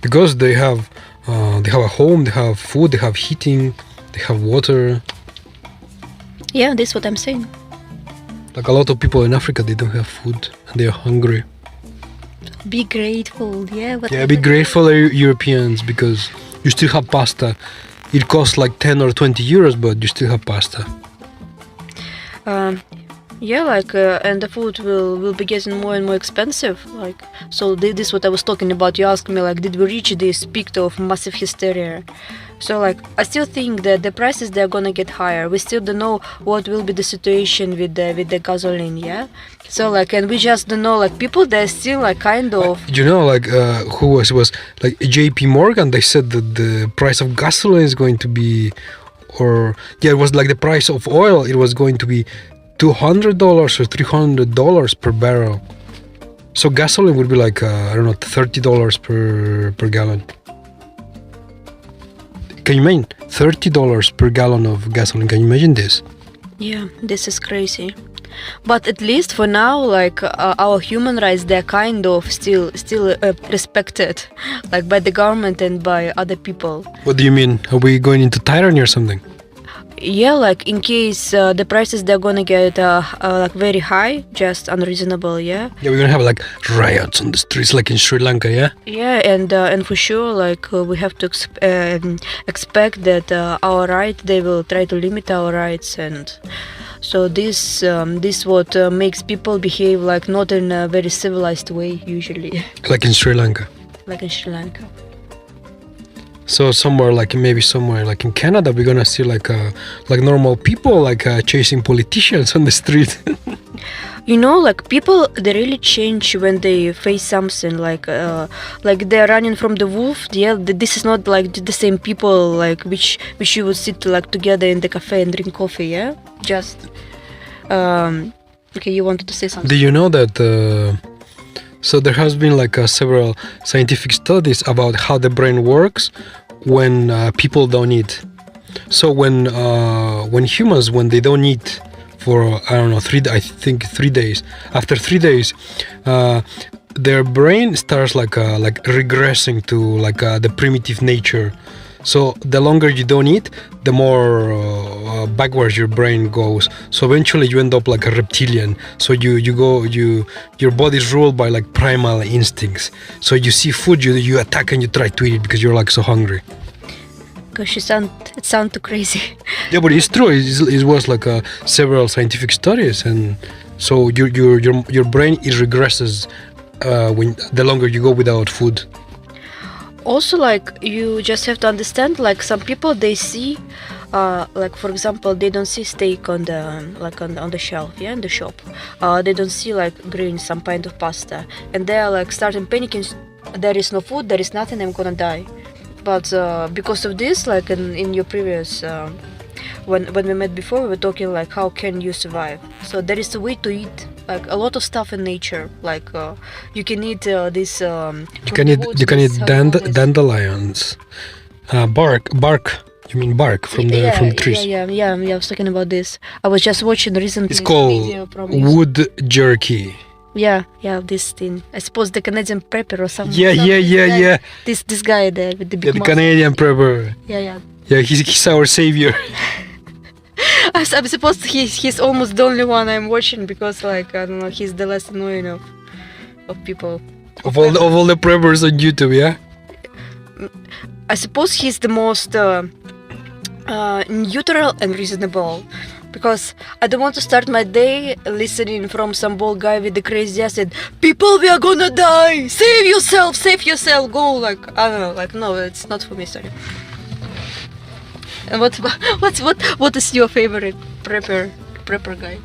because they have a home, they have food, they have heating, they have water. Yeah, that's what I'm saying. Like a lot of people in Africa, they don't have food and they are hungry. Be grateful, yeah. Yeah, be grateful, Europeans, because you still have pasta. It costs like 10 or 20 euros, but you still have pasta. Yeah, like and the food will be getting more and more expensive. Like, so this is what I was talking about. You asked me like, did we reach this peak of massive hysteria? So like, I still think that the prices they're gonna get higher. We still don't know what will be the situation with the gasoline. Yeah. So like, and we just don't know. Like, people they're still like kind of. You know, like who was like J.P. Morgan? They said that the price of gasoline is going to be, or yeah, it was like the price of oil. It was going to be $200 or $300 per barrel. So gasoline would be like I don't know, $30 per gallon. Can you imagine $30 per gallon of gasoline? Can you imagine this? Yeah, this is crazy. But at least for now, like our human rights, they're kind of still respected, like by the government and by other people. What do you mean? Are we going into tyranny or something? Yeah, like in case the prices they're gonna get like very high, just unreasonable, yeah. Yeah, we're gonna have like riots on the streets, like in Sri Lanka, yeah. Yeah, and for sure, like we have to expect that our right, they will try to limit our rights, and so this what makes people behave like not in a very civilized way usually. Like in Sri Lanka. Like in Sri Lanka. So somewhere like in Canada, we're gonna see like normal people like chasing politicians on the street. You know, like people they really change when they face something like they're running from the wolf. Yeah, this is not like the same people like which you would sit like together in the cafe and drink coffee. Yeah, just okay. You wanted to say something? Do you know that? So there has been like several scientific studies about how the brain works when people don't eat. So when humans, when they don't eat for I don't know 3 days, after 3 days, their brain starts like regressing to like the primitive nature. So the longer you don't eat, the more backwards your brain goes. So eventually you end up like a reptilian. So your body is ruled by like primal instincts. So you see food, you attack and you try to eat it because you're like so hungry. Gosh, it sounds too crazy. Yeah, but it's true. It was like several scientific studies, and so your brain it regresses when the longer you go without food. Also, like you just have to understand, like some people they see, like for example, they don't see steak on the shelf, yeah, in the shop. They don't see like greens, some kind of pasta, and they are like starting panicking. There is no food, there is nothing. I'm gonna die. but because of this, like in your previous when we met before, we were talking like how can you survive. So there is a way to eat like a lot of stuff in nature. Like you can eat this. You can eat dandelions, bark. You mean bark from the trees? Yeah. I was talking about this. I was just watching recently. It's called video from wood jerky. Yeah, this thing. I suppose the Canadian prepper or something. Yeah. This guy there with the big The muscle. Canadian prepper. Yeah. Yeah, he's our savior. I'm supposed he's almost the only one I'm watching because like I don't know, he's the less annoying of people. Of all the preppers on YouTube, yeah. I suppose he's the most neutral and reasonable, because I don't want to start my day listening from some bald guy with the crazy accent. People, we are gonna die! Save yourself! Go! Like I don't know. Like no, it's not for me. Sorry. And what is your favorite prepper guy?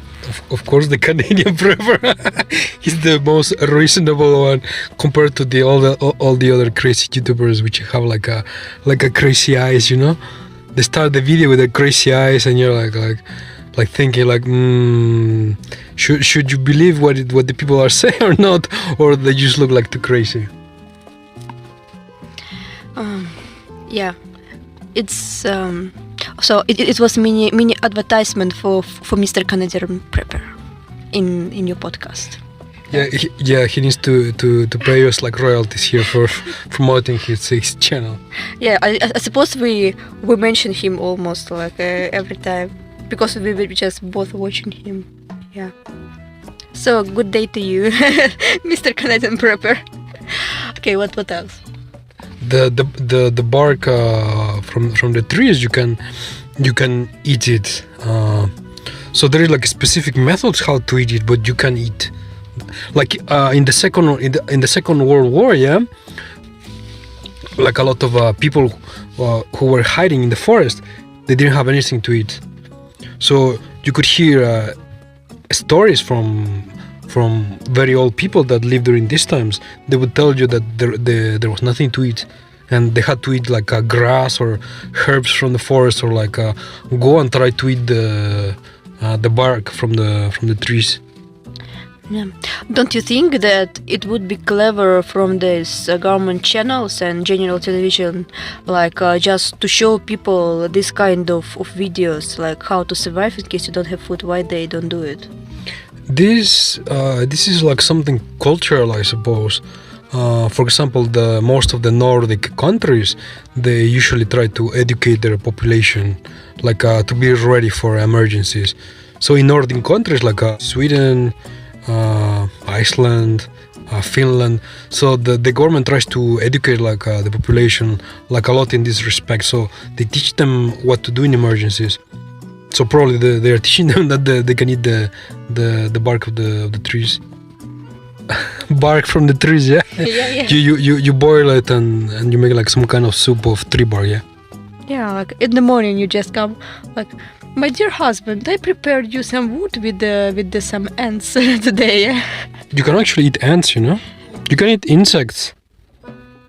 Of course, the Canadian prepper. He's the most reasonable one compared to all the other crazy YouTubers which have like a crazy eyes, you know. They start the video with the crazy eyes, and you're like thinking like, should you believe what the people are saying or not, or they just look like too crazy? Yeah, it's so it was mini advertisement for Mr. Canadian Prepper in your podcast. Yeah, he needs to pay us like royalties here for promoting his channel. Yeah, I suppose we mention him almost like every time because we were just both watching him. Yeah. So good day to you, Mr. Canadian Prepper. Okay, what else? The bark from the trees, you can eat it. So there is like specific methods how to eat it, but you can eat. Like in the Second World War, yeah, like a lot of people who were hiding in the forest, they didn't have anything to eat. So you could hear stories from very old people that lived during these times. They would tell you that there was nothing to eat, and they had to eat like grass or herbs from the forest, or like go and try to eat the bark from the trees. Yeah. Don't you think that it would be clever from these government channels and general television, like just to show people this kind of videos, like how to survive in case you don't have food? Why they don't do it? This is like something cultural, I suppose. For example, most of the Nordic countries, they usually try to educate their population, like to be ready for emergencies. So in Nordic countries like Sweden, Iceland, Finland, so the government tries to educate like the population like a lot in this respect. So they teach them what to do in emergencies. So probably they are teaching them that they can eat the bark of the trees. Bark from the trees, yeah. Yeah. You boil it and you make like some kind of soup of tree bark, yeah. Yeah, like in the morning you just come like, my dear husband, I prepared you some wood with some ants today. You can actually eat ants, you know. You can eat insects.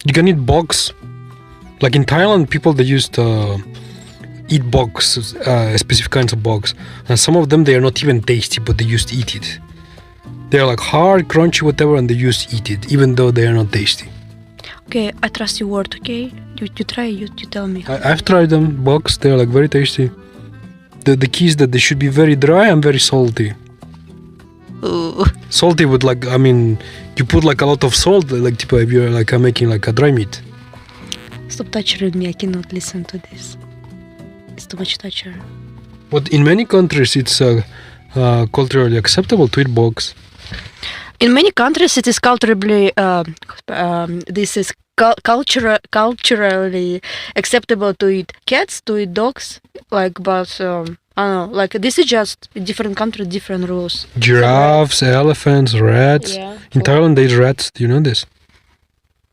You can eat bugs. Like in Thailand, people they used to eat bugs, specific kinds of bugs, and some of them they are not even tasty, but they used to eat it. They are like hard, crunchy, whatever, and they used to eat it, even though they are not tasty. Okay, I trust your word. Okay, you try. You tell me. I've tried them. Bugs, they are like very tasty. The key is that they should be very dry and very salty. Ooh. Salty would like, I mean, you put like a lot of salt, like if you're like making like a dry meat. Stop torturing me. I cannot listen to this. It's too much torture. But in many countries, it's culturally acceptable to eat bugs. In many countries, it is culturally culturally acceptable to eat cats, to eat dogs. Like, but I don't know. Like, this is just different country, different rules. Giraffes, elephants, rats. Yeah. In Thailand, they eat rats. Do you know this?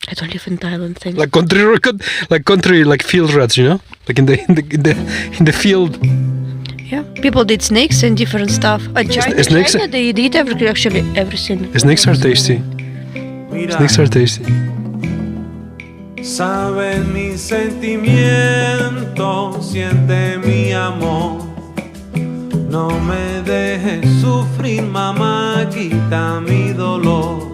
I don't live in Thailand. Thanks. Like field rats, you know, like in the field. Yeah, people did snakes and different stuff. China, they eat everything. Snakes are tasty. Snakes are tasty. Sabes mis sentimientos, siente mi amor. No me dejes sufrir, mamá, quita mi dolor.